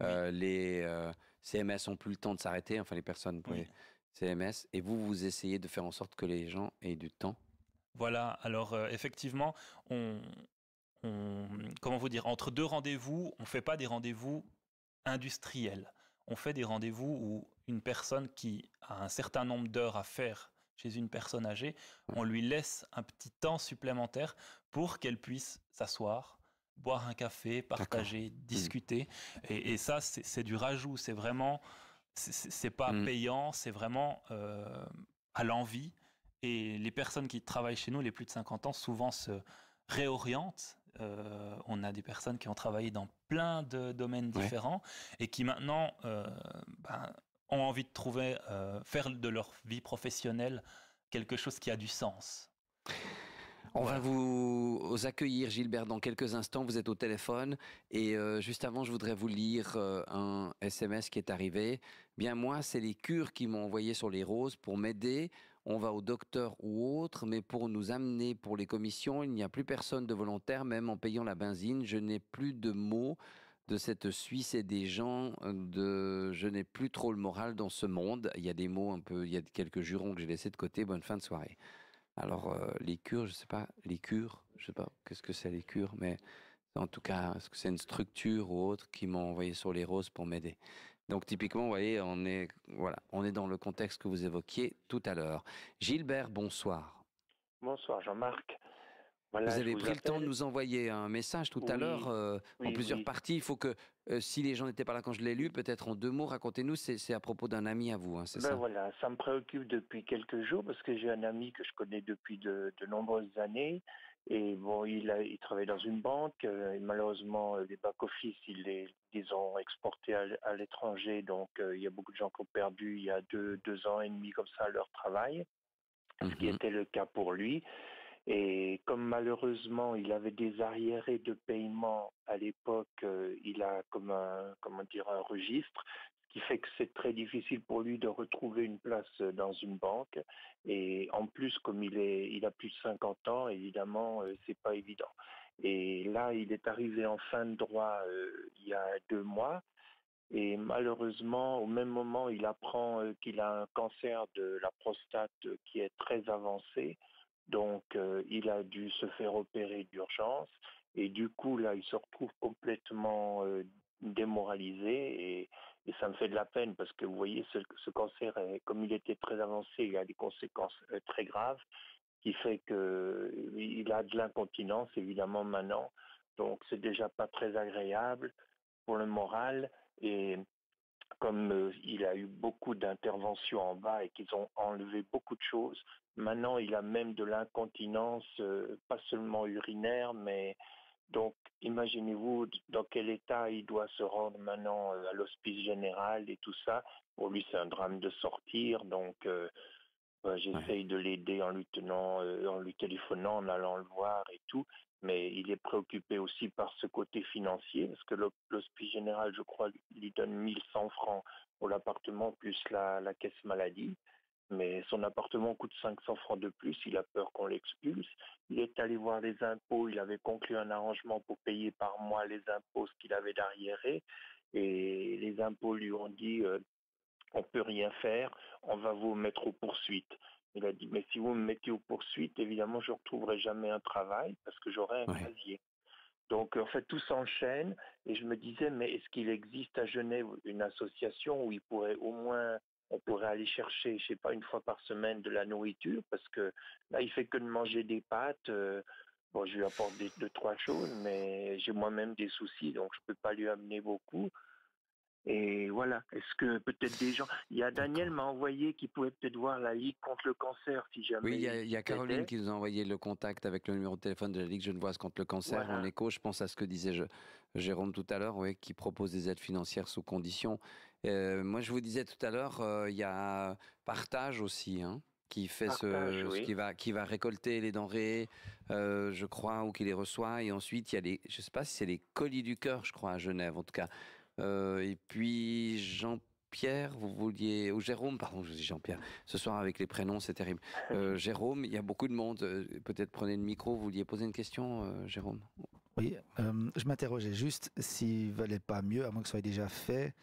[SPEAKER 1] Les CMS n'ont plus le temps de s'arrêter, enfin les personnes pour les CMS. Et vous essayez de faire en sorte que les gens aient du temps.
[SPEAKER 5] Voilà. Alors effectivement, comment vous dire, entre deux rendez-vous, on ne fait pas des rendez-vous industriels. On fait des rendez-vous où une personne qui a un certain nombre d'heures à faire chez une personne âgée, on lui laisse un petit temps supplémentaire pour qu'elle puisse s'asseoir, boire un café, partager, discuter. Et ça, c'est du rajout. C'est vraiment, c'est pas payant, c'est vraiment à l'envie. Et les personnes qui travaillent chez nous, les plus de 50 ans, souvent se réorientent. On a des personnes qui ont travaillé dans plein de domaines différents et qui maintenant ont envie de trouver, faire de leur vie professionnelle quelque chose qui a du sens.
[SPEAKER 1] On va vous accueillir, Gilbert, dans quelques instants. Vous êtes au téléphone et juste avant, je voudrais vous lire un SMS qui est arrivé. Bien, moi, c'est les cures qui m'ont envoyé sur les roses pour m'aider. On va au docteur ou autre, mais pour nous amener pour les commissions, il n'y a plus personne de volontaire, même en payant la benzine. Je n'ai plus de mots de cette Suisse et des gens. Je n'ai plus trop le moral dans ce monde. Il y a des mots un peu, il y a quelques jurons que j'ai laissés de côté. Bonne fin de soirée. Alors, les cures, je ne sais pas, les cures, je sais pas qu'est-ce que c'est les cures, mais en tout cas, est-ce que c'est une structure ou autre qui m'ont envoyé sur les roses pour m'aider. Donc typiquement, vous voyez, on est dans le contexte que vous évoquiez tout à l'heure. Gilbert, bonsoir.
[SPEAKER 19] Bonsoir Jean-Marc. Voilà,
[SPEAKER 1] vous avez pris le temps de nous envoyer un message tout à l'heure en plusieurs parties. Il faut que, si les gens n'étaient pas là quand je l'ai lu, peut-être en 2 mots, racontez-nous, c'est à propos d'un ami à vous, hein, c'est ça?
[SPEAKER 19] Voilà, ça me préoccupe depuis quelques jours parce que j'ai un ami que je connais depuis de nombreuses années. Et bon, il travaille dans une banque. Et malheureusement, les back-office, ils les ont exportés à l'étranger. Donc, il y a beaucoup de gens qui ont perdu il y a 2 ans et demi comme ça leur travail, ce qui était le cas pour lui. Et comme malheureusement, il avait des arriérés de paiement à l'époque, il a comme un registre, ce qui fait que c'est très difficile pour lui de retrouver une place dans une banque. Et en plus, comme il a plus de 50 ans, évidemment, c'est pas évident. Et là, il est arrivé en fin de droit il y a 2 mois. Et malheureusement, au même moment, il apprend qu'il a un cancer de la prostate qui est très avancé. Donc, il a dû se faire opérer d'urgence. Et du coup, là, il se retrouve complètement démoralisé. Et ça me fait de la peine parce que, vous voyez, ce cancer, comme il était très avancé, il a des conséquences très graves qui fait qu'il a de l'incontinence, évidemment, maintenant. Donc, c'est déjà pas très agréable pour le moral. Et comme il a eu beaucoup d'interventions en bas et qu'ils ont enlevé beaucoup de choses, maintenant il a même de l'incontinence, pas seulement urinaire, mais donc imaginez-vous dans quel état il doit se rendre maintenant à l'hospice général et tout ça. Pour lui c'est un drame de sortir, donc j'essaye de l'aider en lui téléphonant, en allant le voir et tout. Mais il est préoccupé aussi par ce côté financier, parce que l'hospice général, je crois, lui donne 1100 francs pour l'appartement, plus la caisse maladie. Mais son appartement coûte 500 francs de plus, il a peur qu'on l'expulse. Il est allé voir les impôts, il avait conclu un arrangement pour payer par mois les impôts, ce qu'il avait d'arriéré. Et les impôts lui ont dit, on ne peut rien faire, on va vous mettre aux poursuites. Il a dit, mais si vous me mettez aux poursuites, évidemment, je ne retrouverai jamais un travail parce que j'aurai un casier. Donc, en fait, tout s'enchaîne et je me disais, mais est-ce qu'il existe à Genève une association où on pourrait aller chercher, je ne sais pas, 1 fois par semaine de la nourriture parce que là, il ne fait que de manger des pâtes. Bon, je lui apporte 2-3 choses, mais j'ai moi-même des soucis, donc je ne peux pas lui amener beaucoup. Et voilà, est-ce que peut-être des gens... Il y a Daniel m'a envoyé qui pouvait peut-être voir la Ligue contre le cancer, si jamais...
[SPEAKER 1] Oui, il y a Caroline qui nous a envoyé le contact avec le numéro de téléphone de la Ligue Genevoise contre le cancer. En écho, je pense à ce que disait Jérôme tout à l'heure, qui propose des aides financières sous conditions. Moi, je vous disais tout à l'heure, il y a Partage aussi, qui fait qui va récolter les denrées, je crois, ou qui les reçoit. Et ensuite, il y a je ne sais pas si c'est les Colis du Cœur, je crois, à Genève, en tout cas. Et puis Jean-Pierre, vous vouliez... Ou Jérôme, pardon, je dis Jean-Pierre. Ce soir, avec les prénoms, c'est terrible. Jérôme, il y a beaucoup de monde. Peut-être prenez le micro. Vous vouliez poser une question, Jérôme?
[SPEAKER 4] Oui, je m'interrogeais juste s'il ne valait pas mieux, à moins que ce soit déjà fait,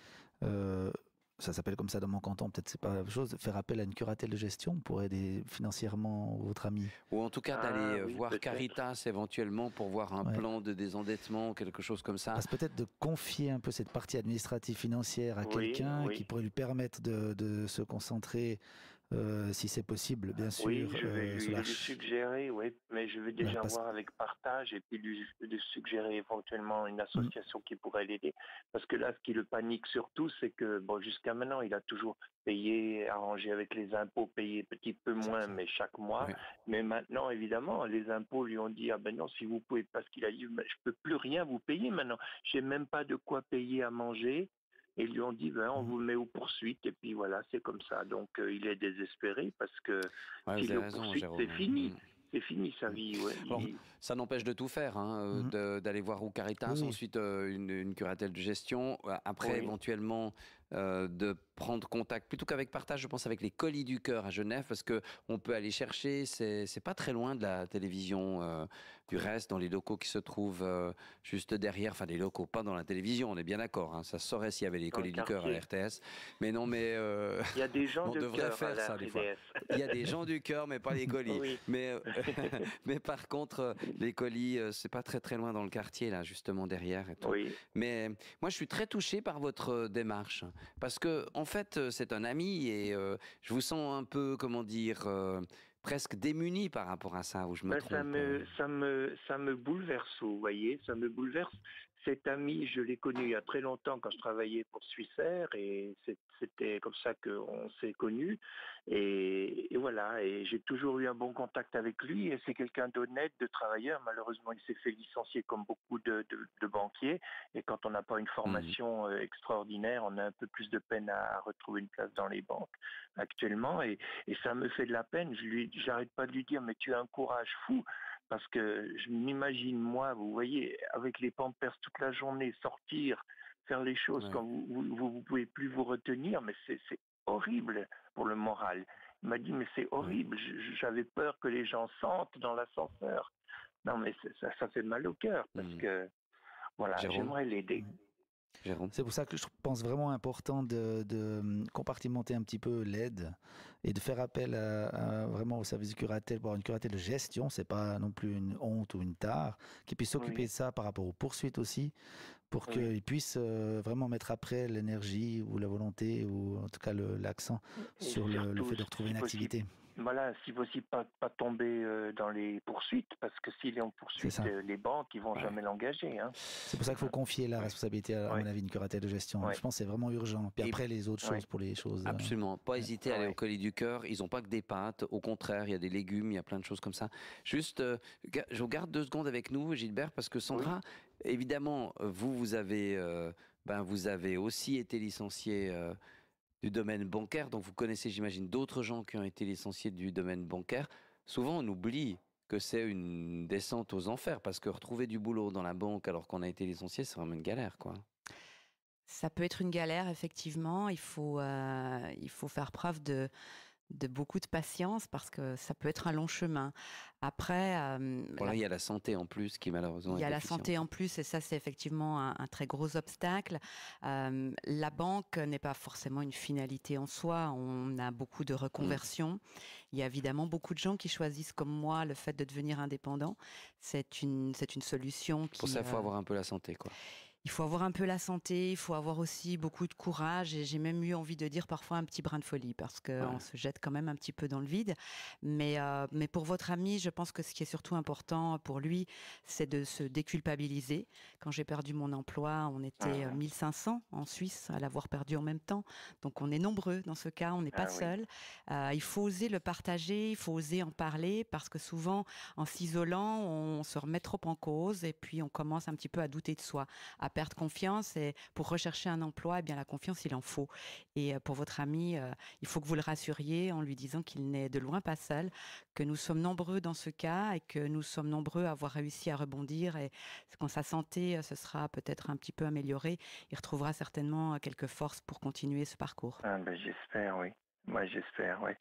[SPEAKER 4] ça s'appelle comme ça dans mon canton, peut-être c'est pas la même chose, faire appel à une curatelle de gestion pour aider financièrement votre ami.
[SPEAKER 1] Ou en tout cas d'aller voir Caritas éventuellement pour voir un plan de désendettement ou quelque chose comme ça.
[SPEAKER 4] Peut-être de confier un peu cette partie administrative financière à quelqu'un qui pourrait lui permettre de se concentrer, si c'est possible, bien sûr.
[SPEAKER 19] Oui, je vais lui suggérer, mais je vais déjà voir avec Partage et puis lui suggérer éventuellement une association qui pourrait l'aider. Parce que là, ce qui le panique surtout, c'est que jusqu'à maintenant, il a toujours payé, arrangé avec les impôts, payé petit peu moins, mais chaque mois. Oui. Mais maintenant, évidemment, les impôts lui ont dit, ah ben non, si vous pouvez, parce qu'il a dit, je peux plus rien vous payer maintenant. J'ai même pas de quoi payer à manger. Et ils lui ont dit, on vous met aux poursuites, et puis voilà, c'est comme ça. Donc, il est désespéré parce que s'il est aux poursuites, c'est fini. C'est fini sa vie.
[SPEAKER 1] Bon, ça n'empêche de tout faire, d'aller voir ou Caritas, ensuite une curatelle de gestion, après éventuellement de prendre contact, plutôt qu'avec Partage, je pense avec les Colis du Cœur à Genève, parce qu'on peut aller chercher, c'est pas très loin de la télévision du reste, dans les locaux qui se trouvent juste derrière, enfin des locaux, pas dans la télévision, on est bien d'accord, hein, ça se saurait s'il y avait les Colis du Cœur à la RTS, mais non, mais
[SPEAKER 19] il y a des gens
[SPEAKER 1] on
[SPEAKER 19] de
[SPEAKER 1] devrait
[SPEAKER 19] cœur
[SPEAKER 1] faire
[SPEAKER 19] à la
[SPEAKER 1] ça des fois.
[SPEAKER 19] RDS.
[SPEAKER 1] Il y a des gens du cœur, mais pas les colis.
[SPEAKER 19] Oui.
[SPEAKER 1] Mais par contre, les colis, c'est pas très très loin dans le quartier, là, justement derrière et tout.
[SPEAKER 19] Oui.
[SPEAKER 1] Mais moi, je suis très touché par votre démarche, parce que en fait, c'est un ami et je vous sens un peu, comment dire, presque démuni par rapport à ça, où je me trompe.
[SPEAKER 19] Ça me bouleverse, vous voyez, ça me bouleverse. Cet ami, je l'ai connu il y a très longtemps quand je travaillais pour Swissair et c'était comme ça qu'on s'est connus. Et voilà, et j'ai toujours eu un bon contact avec lui et c'est quelqu'un d'honnête, de travailleur. Malheureusement, il s'est fait licencier comme beaucoup de banquiers et quand on n'a pas une formation extraordinaire, on a un peu plus de peine à retrouver une place dans les banques actuellement et ça me fait de la peine. J'arrête pas de lui dire, mais tu as un courage fou. Parce que je m'imagine, moi, vous voyez, avec les Pampers toute la journée, sortir, faire les choses quand vous pouvez plus vous retenir, mais c'est horrible pour le moral. Il m'a dit, mais c'est horrible, j'avais peur que les gens sentent dans l'ascenseur. Non, mais ça fait mal au cœur, parce que, voilà, j'aimerais l'aider.
[SPEAKER 4] C'est pour ça que je pense vraiment important de compartimenter un petit peu l'aide et de faire appel vraiment au service du curatelle pour avoir une curatelle de gestion. C'est pas non plus une honte ou une tare qui puisse s'occuper de ça par rapport aux poursuites aussi, pour qu'ils puissent vraiment mettre après l'énergie ou la volonté ou en tout cas l'accent sur le fait de retrouver une activité.
[SPEAKER 19] Voilà, si possible, pas tomber dans les poursuites, parce que s'il est en poursuite, les banques, ils vont jamais l'engager. Hein.
[SPEAKER 4] C'est pour ça qu'il faut confier la responsabilité, à mon avis, une curatelle de gestion. Je pense que c'est vraiment urgent. Puis après, les autres choses pour les choses.
[SPEAKER 1] Absolument. Pas hésiter à aller au Colis du Cœur. Ils n'ont pas que des pâtes. Au contraire, il y a des légumes, il y a plein de choses comme ça. Juste, je vous garde 2 secondes avec nous, Gilbert, parce que Sandra, évidemment, vous avez aussi été licencié du domaine bancaire, donc vous connaissez, j'imagine, d'autres gens qui ont été licenciés du domaine bancaire. Souvent, on oublie que c'est une descente aux enfers, parce que retrouver du boulot dans la banque alors qu'on a été licencié, c'est vraiment une galère, quoi.
[SPEAKER 3] Ça peut être une galère, effectivement. Il faut faire preuve de beaucoup de patience parce que ça peut être un long chemin. Après,
[SPEAKER 1] il y a la santé en plus qui malheureusement
[SPEAKER 3] il y a la santé en plus et ça c'est effectivement un très gros obstacle. La banque n'est pas forcément une finalité en soi. On a beaucoup de reconversions. Il y a évidemment beaucoup de gens qui choisissent comme moi le fait de devenir indépendant. C'est une solution qui...
[SPEAKER 1] Pour ça, il faut avoir un peu la santé, quoi.
[SPEAKER 3] Il faut avoir un peu la santé, il faut avoir aussi beaucoup de courage et j'ai même eu envie de dire parfois un petit brin de folie parce qu'on se jette quand même un petit peu dans le vide. Mais pour votre ami, je pense que ce qui est surtout important pour lui, c'est de se déculpabiliser. Quand j'ai perdu mon emploi, on était 1500 en Suisse à l'avoir perdu en même temps. Donc on est nombreux dans ce cas, on n'est pas seul. Il faut oser le partager, il faut oser en parler parce que souvent, en s'isolant, on se remet trop en cause et puis on commence un petit peu à douter de soi, à perdre confiance et pour rechercher un emploi, eh bien la confiance il en faut. Et pour votre ami, il faut que vous le rassuriez en lui disant qu'il n'est de loin pas seul, que nous sommes nombreux dans ce cas et que nous sommes nombreux à avoir réussi à rebondir et quand sa santé se sera peut-être un petit peu améliorée, il retrouvera certainement quelques forces pour continuer ce parcours.
[SPEAKER 19] J'espère, oui. Moi, j'espère, oui.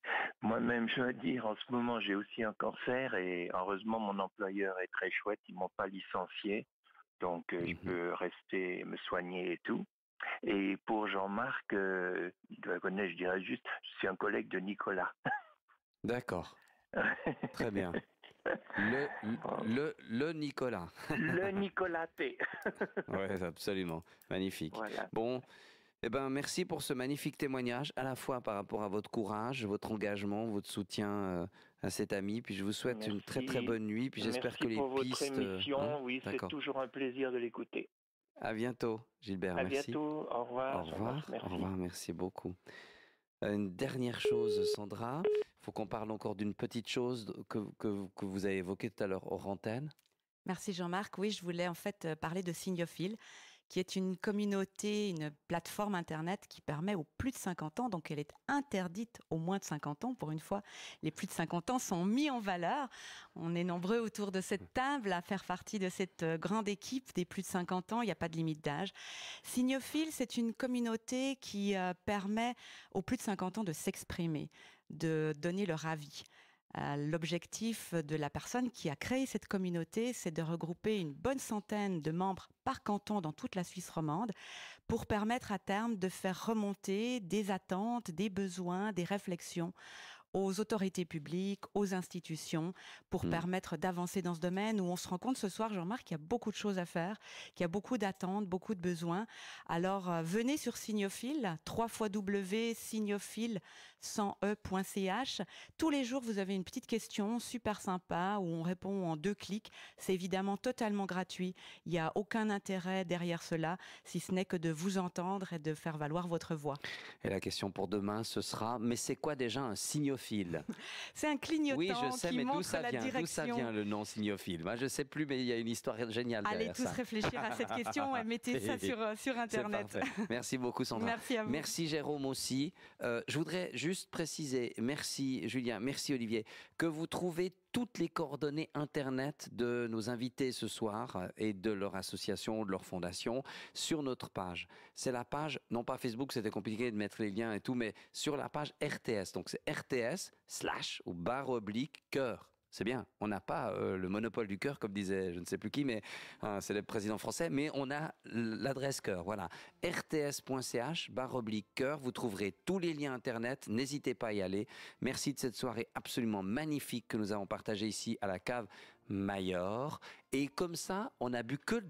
[SPEAKER 19] Moi-même, je veux dire, en ce moment, j'ai aussi un cancer et heureusement, mon employeur est très chouette. Ils m'ont pas licencié. Donc, je peux rester, me soigner et tout. Et pour Jean-Marc, il doit connaître, je dirais juste, je suis un collègue de Nicolas.
[SPEAKER 1] D'accord. Très bien. Le Nicolas.
[SPEAKER 19] Le Nicolas T.
[SPEAKER 1] Oui, absolument. Magnifique.
[SPEAKER 19] Voilà.
[SPEAKER 1] Bon, merci pour ce magnifique témoignage, à la fois par rapport à votre courage, votre engagement, votre soutien à cet ami. Puis je vous souhaite une très très bonne nuit. Puis j'espère que les pistes...
[SPEAKER 19] Merci pour votre émission. Oui, c'est toujours un plaisir de l'écouter.
[SPEAKER 1] À bientôt, Gilbert.
[SPEAKER 19] À
[SPEAKER 1] merci.
[SPEAKER 19] bientôt. Au revoir.
[SPEAKER 1] Au revoir.
[SPEAKER 19] Merci.
[SPEAKER 1] Au revoir. Merci beaucoup. Une dernière chose, Sandra. Il faut qu'on parle encore d'une petite chose que vous avez évoquée tout à l'heure hors antenne.
[SPEAKER 3] Merci Jean-Marc. Oui, je voulais en fait parler de Signophile, qui est une communauté, une plateforme Internet qui permet aux plus de 50 ans, donc elle est interdite aux moins de 50 ans. Pour une fois, les plus de 50 ans sont mis en valeur. On est nombreux autour de cette table à faire partie de cette grande équipe des plus de 50 ans. Il n'y a pas de limite d'âge. Signophile, c'est une communauté qui permet aux plus de 50 ans de s'exprimer, de donner leur avis. L'objectif de la personne qui a créé cette communauté, c'est de regrouper une bonne centaine de membres par canton dans toute la Suisse romande pour permettre à terme de faire remonter des attentes, des besoins, des réflexions aux autorités publiques, aux institutions, pour permettre d'avancer dans ce domaine où on se rend compte ce soir, Jean-Marc, qu'il y a beaucoup de choses à faire, qu'il y a beaucoup d'attentes, beaucoup de besoins. Alors, venez sur Signophile, www.signophile.ch. Tous les jours, vous avez une petite question super sympa où on répond en 2 clics. C'est évidemment totalement gratuit. Il n'y a aucun intérêt derrière cela, si ce n'est que de vous entendre et de faire valoir votre voix.
[SPEAKER 1] Et la question pour demain, ce sera, mais c'est quoi déjà un signophile?
[SPEAKER 3] C'est un clignotant
[SPEAKER 1] oui, je sais,
[SPEAKER 3] qui
[SPEAKER 1] mais
[SPEAKER 3] montre la direction.
[SPEAKER 1] D'où ça vient le nom signophile? Moi, je ne sais plus, mais il y a une histoire géniale derrière ça.
[SPEAKER 3] Allez tous réfléchir à cette question et mettez ça sur Internet.
[SPEAKER 1] Merci beaucoup, Sandra.
[SPEAKER 3] Merci à vous.
[SPEAKER 1] Merci, Jérôme, aussi. Je voudrais juste préciser, merci Julien, merci Olivier, que vous trouvez toutes les coordonnées Internet de nos invités ce soir et de leur association, de leur fondation, sur notre page. C'est la page, non pas Facebook, c'était compliqué de mettre les liens et tout, mais sur la page RTS. Donc c'est RTS/cœur. C'est bien, on n'a pas le monopole du cœur, comme disait je ne sais plus qui, mais c'est le président français, mais on a l'adresse cœur, voilà. rts.ch/cœur, vous trouverez tous les liens Internet, n'hésitez pas à y aller. Merci de cette soirée absolument magnifique que nous avons partagée ici à la cave Mayor. Et comme ça, on n'a bu que